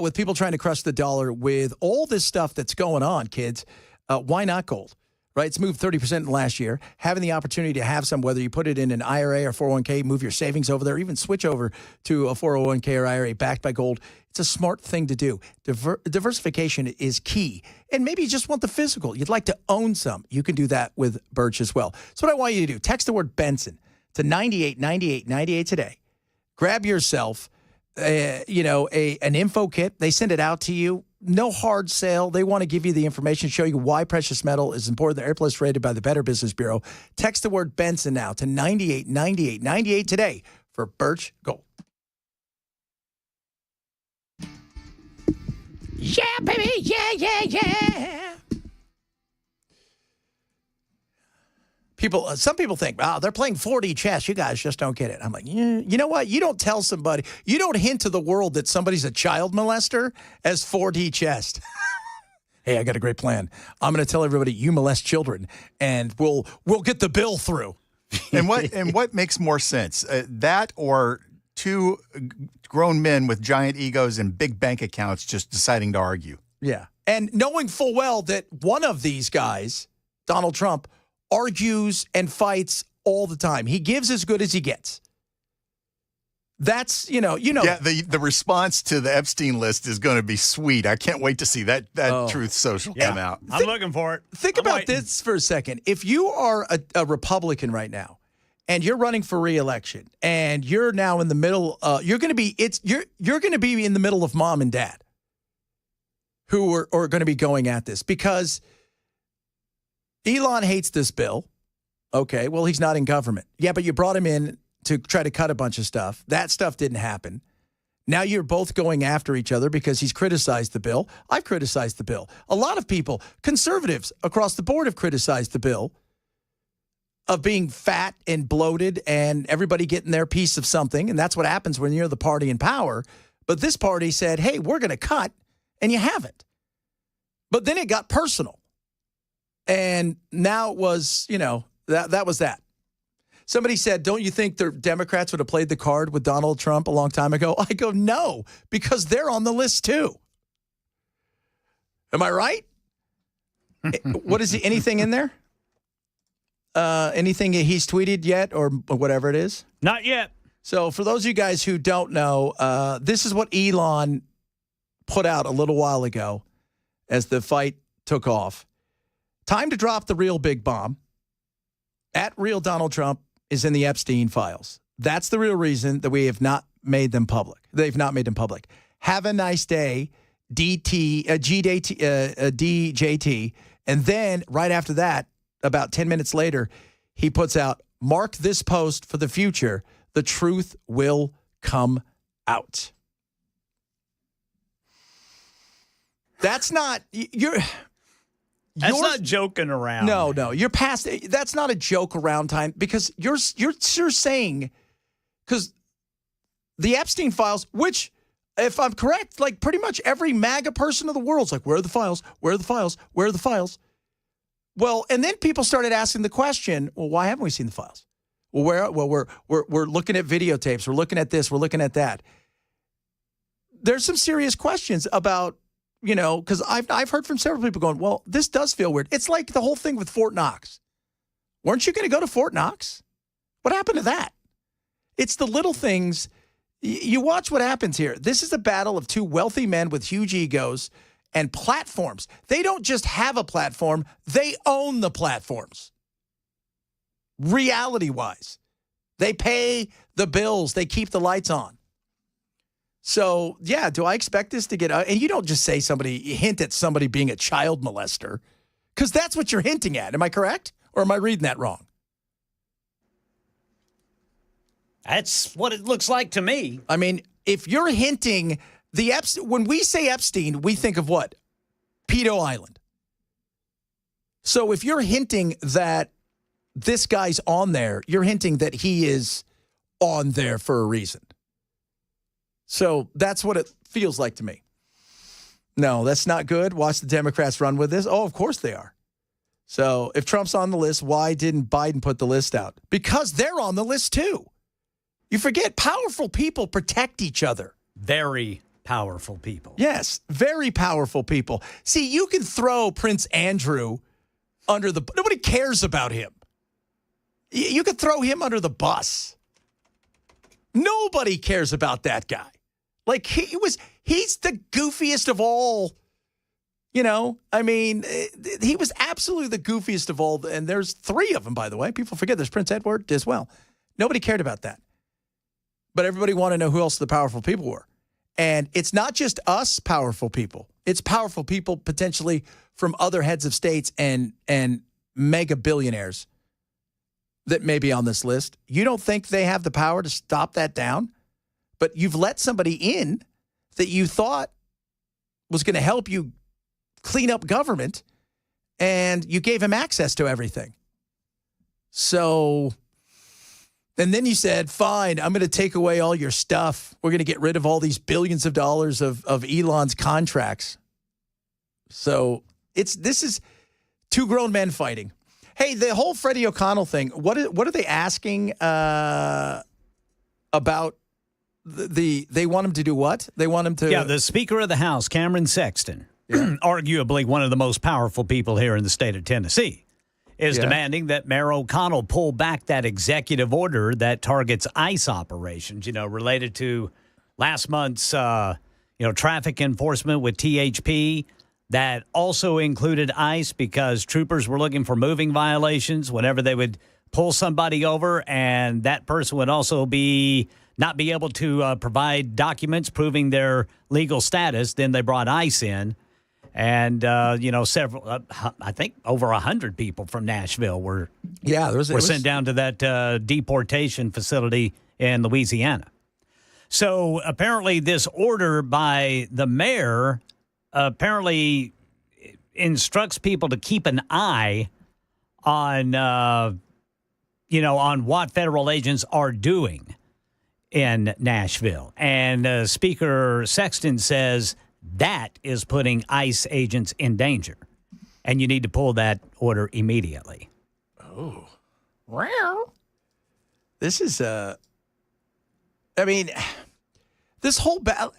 With people trying to crush the dollar, with all this stuff that's going on, kids, why not gold? Right? It's moved 30% in the last year. Having the opportunity to have some, whether you put it in an IRA or 401k, move your savings over there, even switch over to a 401k or IRA backed by gold. It's a smart thing to do. Diversification is key. And maybe you just want the physical. You'd like to own some. You can do that with Birch as well. So what I want you to do, text the word Benson to 989898 today. Grab yourself, an info kit. They send it out to you. No hard sale. They want to give you the information, show you why precious metal is important. They're A+ rated by the Better Business Bureau. Text the word Benson now to 989898 today for Birch Gold. Yeah, baby. Yeah. Some people think, they're playing 4D chess. You guys just don't get it. I'm like, you know what? You don't tell somebody, you don't hint to the world that somebody's a child molester as 4D chess. Hey, I got a great plan. I'm going to tell everybody you molest children, and we'll get the bill through. And what makes more sense, that or two grown men with giant egos and big bank accounts just deciding to argue? Yeah, and knowing full well that one of these guys, Donald Trump, argues and fights all the time. He gives as good as he gets. That's, Yeah, the response to the Epstein list is going to be sweet. I can't wait to see that Truth Social come out. I'm looking for it. Think about this for a second. If you are a Republican right now and you're running for re-election and you're now in the middle, you're going to be in the middle of mom and dad who are going to be going at this because Elon hates this bill. Okay, well, he's not in government. Yeah, but you brought him in to try to cut a bunch of stuff. That stuff didn't happen. Now you're both going after each other because he's criticized the bill. I've criticized the bill. A lot of people, conservatives across the board, have criticized the bill of being fat and bloated and everybody getting their piece of something. And that's what happens when you're the party in power. But this party said, hey, we're going to cut, and you haven't. But then it got personal. And now it was, that was that. Somebody said, don't you think the Democrats would have played the card with Donald Trump a long time ago? I go, no, because they're on the list too. Am I right? What is anything in there? Anything he's tweeted yet or whatever it is? Not yet. So for those of you guys who don't know, this is what Elon put out a little while ago as the fight took off. Time to drop the real big bomb. At real Donald Trump is in the Epstein files. That's the real reason that we have not made them public. They've not made them public. Have a nice day, DJT. And then right after that, about 10 minutes later, he puts out, mark this post for the future. The truth will come out. That's not, That's not joking around. No. You're past. That's not a joke around time because you're saying, because the Epstein files, which, if I'm correct, like pretty much every MAGA person in the world's like, where are the files? Where are the files? Where are the files? Well, and then people started asking the question, well, why haven't we seen the files? Well, we're looking at videotapes. We're looking at this. We're looking at that. There's some serious questions about, because I've heard from several people going, well, this does feel weird. It's like the whole thing with Fort Knox. Weren't you going to go to Fort Knox? What happened to that? It's the little things. You watch what happens here. This is a battle of two wealthy men with huge egos and platforms. They don't just have a platform. They own the platforms. Reality-wise. They pay the bills. They keep the lights on. So, yeah, do I expect this to get out? And you don't just say hint at somebody being a child molester, because that's what you're hinting at. Am I correct? Or am I reading that wrong? That's what it looks like to me. I mean, if you're hinting, when we say Epstein, we think of what? Pedo Island. So if you're hinting that this guy's on there, you're hinting that he is on there for a reason. So that's what it feels like to me. No, that's not good. Watch the Democrats run with this. Oh, of course they are. So if Trump's on the list, why didn't Biden put the list out? Because they're on the list too. You forget powerful people protect each other. Very powerful people. Yes, very powerful people. See, you can throw Prince Andrew under the... Nobody cares about him. You could throw him under the bus. Nobody cares about that guy. Like, he's the goofiest of all. You know, I mean, he was absolutely the goofiest of all. And there's 3 of them, by the way. People forget there's Prince Edward as well. Nobody cared about that. But everybody wanted to know who else the powerful people were. And it's not just us powerful people. It's powerful people potentially from other heads of states and mega billionaires that may be on this list. You don't think they have the power to stop that down? But you've let somebody in that you thought was going to help you clean up government, and you gave him access to everything. So, and then you said, fine, I'm going to take away all your stuff. We're going to get rid of all these billions of dollars of Elon's contracts. So this is 2 grown men fighting. Hey, the whole Freddie O'Connell thing, what are they asking about? They want him to do what? They want him to... Yeah, the Speaker of the House, Cameron Sexton, arguably one of the most powerful people here in the state of Tennessee, is demanding that Mayor O'Connell pull back that executive order that targets ICE operations, related to last month's, traffic enforcement with THP. That also included ICE because troopers were looking for moving violations whenever they would pull somebody over, and that person would also not be able to provide documents proving their legal status. Then they brought ICE in, and several, I think over 100 people from Nashville were sent down to that deportation facility in Louisiana. So apparently, this order by the mayor apparently instructs people to keep an eye on what federal agents are doing in Nashville. And Speaker Sexton says that is putting ICE agents in danger. And you need to pull that order immediately. Oh. Well, this is, this whole battle,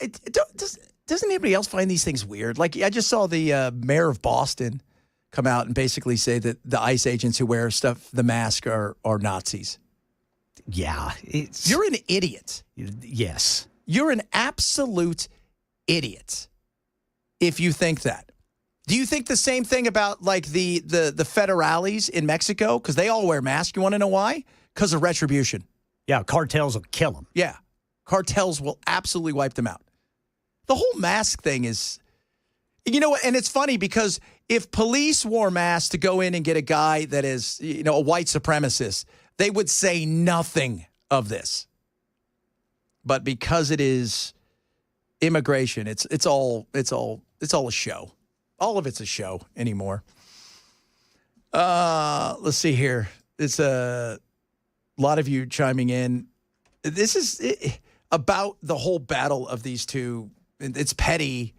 doesn't anybody else find these things weird? Like, I just saw the mayor of Boston come out and basically say that the ICE agents who wear the mask are Nazis. Yeah. You're an idiot. Yes. You're an absolute idiot if you think that. Do you think the same thing about, like, the federales in Mexico? Because they all wear masks. You want to know why? Because of retribution. Yeah, cartels will kill them. Yeah. Cartels will absolutely wipe them out. The whole mask thing is, you know what? And it's funny because if police wore masks to go in and get a guy that is, a white supremacist, they would say nothing of this. But because it is immigration, it's all a show. All of it's a show anymore. Let's see here. It's a lot of you chiming in. This is about the whole battle of these two. It's petty.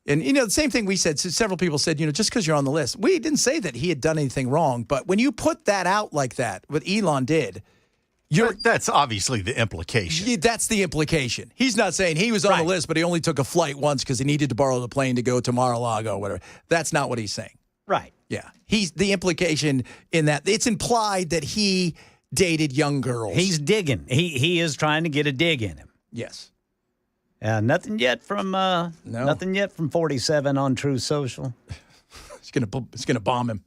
And, the same thing we said. So several people said, just because you're on the list. We didn't say that he had done anything wrong. But when you put that out like that, what Elon did, that's obviously the implication. That's the implication. He's not saying he was on the list, but he only took a flight once because he needed to borrow the plane to go to Mar-a-Lago or whatever. That's not what he's saying. Right. Yeah. He's the implication in that it's implied that he dated young girls. He's digging. He is trying to get a dig in him. Yes. Nothing yet from 47 on True Social. It's gonna bomb him.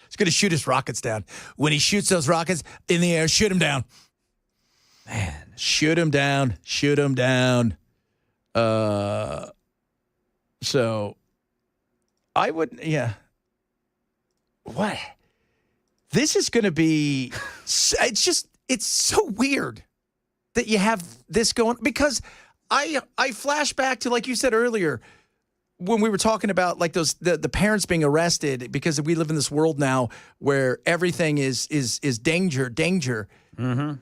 It's gonna shoot his rockets down. When he shoots those rockets in the air, shoot him down. Man, shoot him down. Shoot him down. So I would, What? This is gonna be. It's so weird that you have this going, because I flash back to, like you said earlier, when we were talking about, like, those the parents being arrested because we live in this world now where everything is danger. Mm-hmm.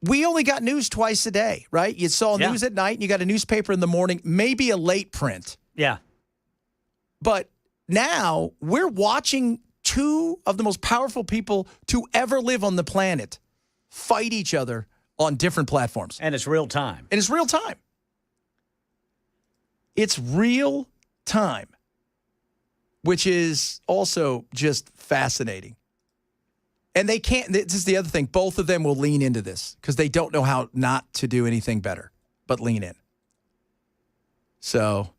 we only got news twice a day, right? You saw news at night and you got a newspaper in the morning, maybe a late print. Yeah. But now we're watching two of the most powerful people to ever live on the planet fight each other on different platforms. And it's real time. And it's real time. It's real time, which is also just fascinating. And they can't, this is the other thing, both of them will lean into this because they don't know how not to do anything better, but lean in. So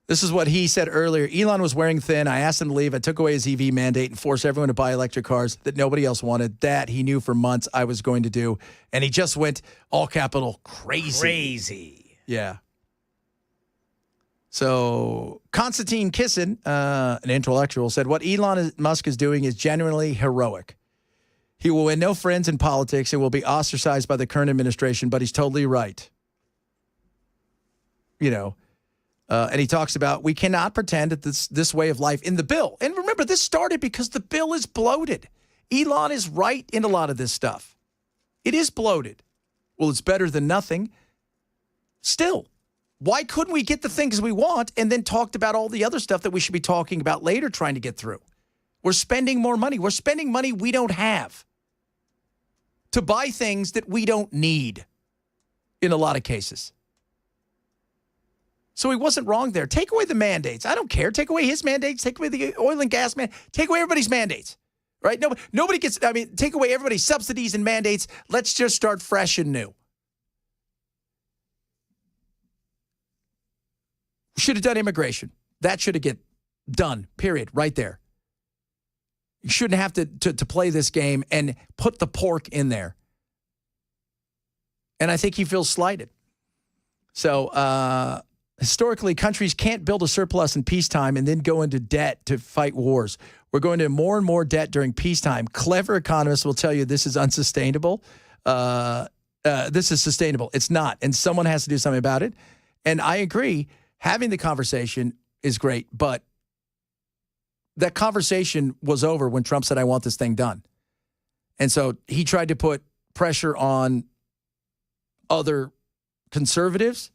this is what he said earlier. Elon was wearing thin. I asked him to leave. I took away his EV mandate and forced everyone to buy electric cars that nobody else wanted. That he knew for months I was going to do. And he just went all capital crazy. Crazy. Yeah. So Konstantin Kisin, an intellectual, said what Elon Musk is doing is genuinely heroic. He will win no friends in politics and will be ostracized by the current administration, but he's totally right. And he talks about we cannot pretend that this way of life in the bill. And remember, this started because the bill is bloated. Elon is right in a lot of this stuff. It is bloated. Well, it's better than nothing. Still, why couldn't we get the things we want and then talked about all the other stuff that we should be talking about later trying to get through? We're spending more money. We're spending money we don't have to buy things that we don't need in a lot of cases. So he wasn't wrong there. Take away the mandates. I don't care. Take away his mandates. Take away the oil and gas man. Take away everybody's mandates, right? Nobody gets, take away everybody's subsidies and mandates. Let's just start fresh and new. Should have done immigration. That should have get done, period, right there. You shouldn't have to play this game and put the pork in there. And I think he feels slighted. So historically, countries can't build a surplus in peacetime and then go into debt to fight wars. We're going to more and more debt during peacetime. Clever economists will tell you this is unsustainable. This is sustainable. It's not. And someone has to do something about it. And I agree, having the conversation is great, but that conversation was over when Trump said, I want this thing done. And so he tried to put pressure on other conservatives.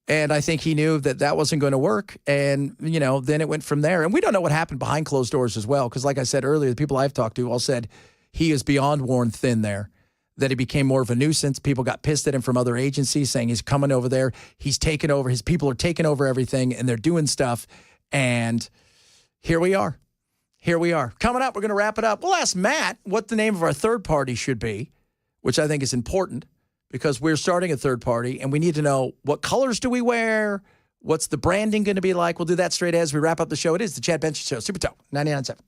And I think he knew that that wasn't going to work. And, then it went from there. And we don't know what happened behind closed doors as well. Because like I said earlier, the people I've talked to all said he is beyond worn thin there, that he became more of a nuisance. People got pissed at him from other agencies saying he's coming over there. He's taken over. His people are taking over everything and they're doing stuff. And here we are. Coming up, we're going to wrap it up. We'll ask Matt what the name of our third party should be, which I think is important because we're starting a third party and we need to know what colors do we wear? What's the branding going to be like? We'll do that straight as we wrap up the show. It is the Chad Benson Show. Super Talk 99.7.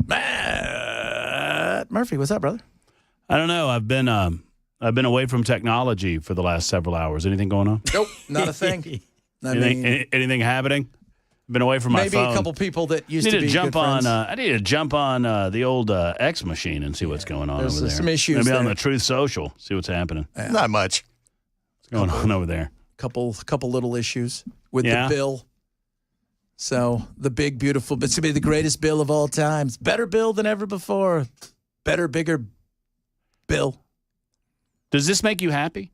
Matt Murphy, what's up, brother? I don't know. I've been away from technology for the last several hours. Anything going on? Nope, not a thing. Anything happening? Been away from my phone. Maybe a couple people that used to be jump good friends. I need to jump on the old X machine and see what's going on over there. Some issues Maybe on there. the Truth Social, see what's happening. Yeah. Not much. What's going on over there? Couple little issues with the bill. So the big, beautiful, it's going to be the greatest bill of all times. Better bill than ever before. Better, bigger bill. Does this make you happy?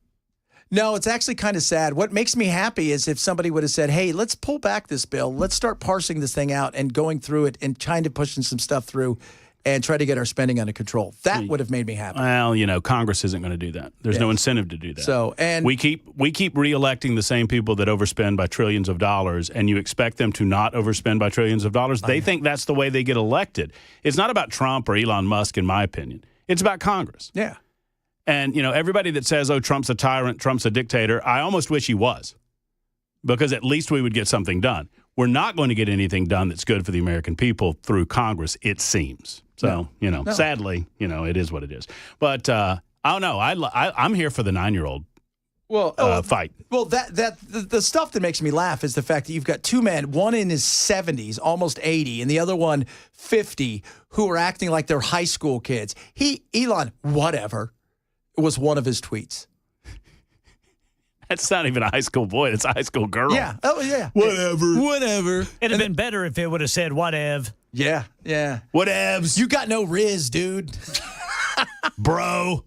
No, it's actually kind of sad. What makes me happy is if somebody would have said, hey, let's pull back this bill. Let's start parsing this thing out and going through it and trying to pushing some stuff through and try to get our spending under control. That would have made me happy. Well, Congress isn't going to do that. There's no incentive to do that. So, and we keep reelecting the same people that overspend by trillions of dollars, and you expect them to not overspend by trillions of dollars. They think that's the way they get elected. It's not about Trump or Elon Musk, in my opinion. It's about Congress. Yeah. And, everybody that says, oh, Trump's a tyrant, Trump's a dictator, I almost wish he was, because at least we would get something done. We're not going to get anything done that's good for the American people through Congress, it seems. So, sadly, it is what it is. But I don't know. I'm here for the 9-year-old fight. Well, the stuff that makes me laugh is the fact that you've got two men, one in his 70s, almost 80, and the other one 50, who are acting like they're high school kids. Elon, whatever, was one of his tweets. That's not even a high school boy. It's a high school girl. Yeah. Oh, yeah. Whatever. It'd have been better if it would have said whatever. Yeah. Yeah. Whatevs. You got no riz, dude. Bro.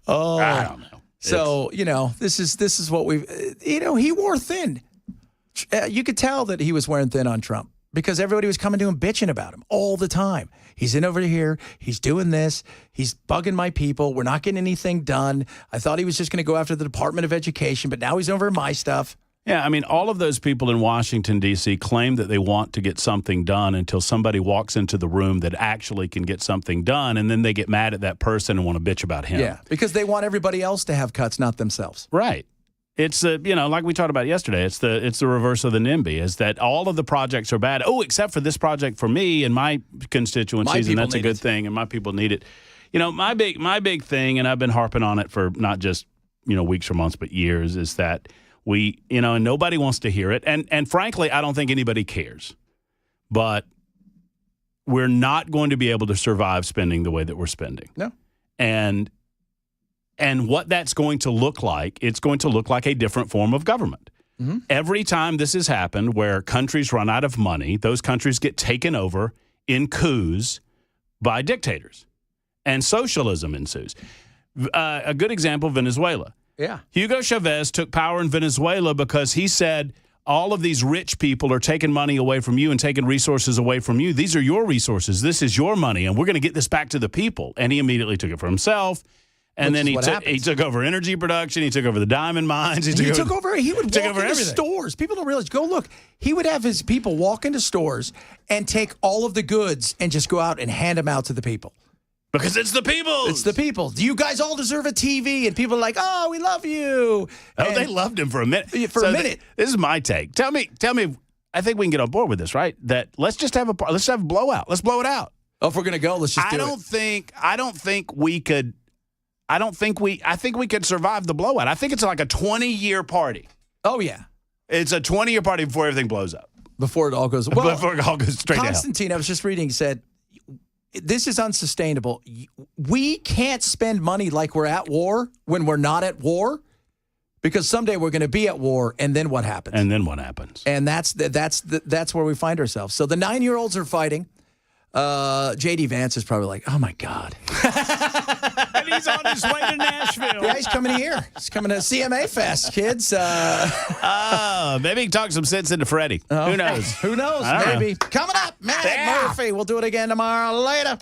Oh. I don't know. So, this is what we've, he wore thin. You could tell that he was wearing thin on Trump because everybody was coming to him bitching about him all the time. He's in over here. He's doing this. He's bugging my people. We're not getting anything done. I thought he was just going to go after the Department of Education, but now he's over my stuff. Yeah, I mean, all of those people in Washington, D.C. claim that they want to get something done until somebody walks into the room that actually can get something done, and then they get mad at that person and want to bitch about him. Yeah, because they want everybody else to have cuts, not themselves. Right. It's like we talked about yesterday. It's the reverse of the NIMBY. Is that all of the projects are bad? Oh, except for this project for me and my constituencies, and that's a good thing, and my people need it. My big thing, and I've been harping on it for not just weeks or months, but years, is that we and nobody wants to hear it, and frankly, I don't think anybody cares. But we're not going to be able to survive spending the way that we're spending. No, And what that's going to look like, it's going to look like a different form of government. Mm-hmm. Every time this has happened where countries run out of money, those countries get taken over in coups by dictators, and socialism ensues. A good example, Venezuela. Yeah. Hugo Chavez took power in Venezuela because he said, all of these rich people are taking money away from you and taking resources away from you. These are your resources. This is your money, and we're going to get this back to the people. And he immediately took it for himself. And then he took over energy production. He took over the diamond mines. He would walk into stores. People don't realize. Go look. He would have his people walk into stores and take all of the goods and just go out and hand them out to the people. Because it's the people. It's the people. Do you guys all deserve a TV? And people are like, oh, we love you. Oh, they loved him for a minute. A minute. This is my take. Tell me. I think we can get on board with this, right? That let's have a blowout. Let's blow it out. Oh, if we're gonna go, let's just do it. I think we could survive the blowout. I think it's like a 20-year party. Oh, yeah. It's a 20-year party before everything blows up. Before it all goes before it all goes straight to hell. Constantine, I was just reading, said, this is unsustainable. We can't spend money like we're at war when we're not at war, because someday we're going to be at war, and then what happens? And that's where we find ourselves. So the 9-year-olds are fighting. J.D. Vance is probably like, oh, my God. And he's on his way to Nashville. Yeah, he's coming here. He's coming to CMA Fest, kids. Maybe he can talk some sense into Freddie. Who knows? Who knows? Maybe. Coming up, Matt Murphy. We'll do it again tomorrow. Later.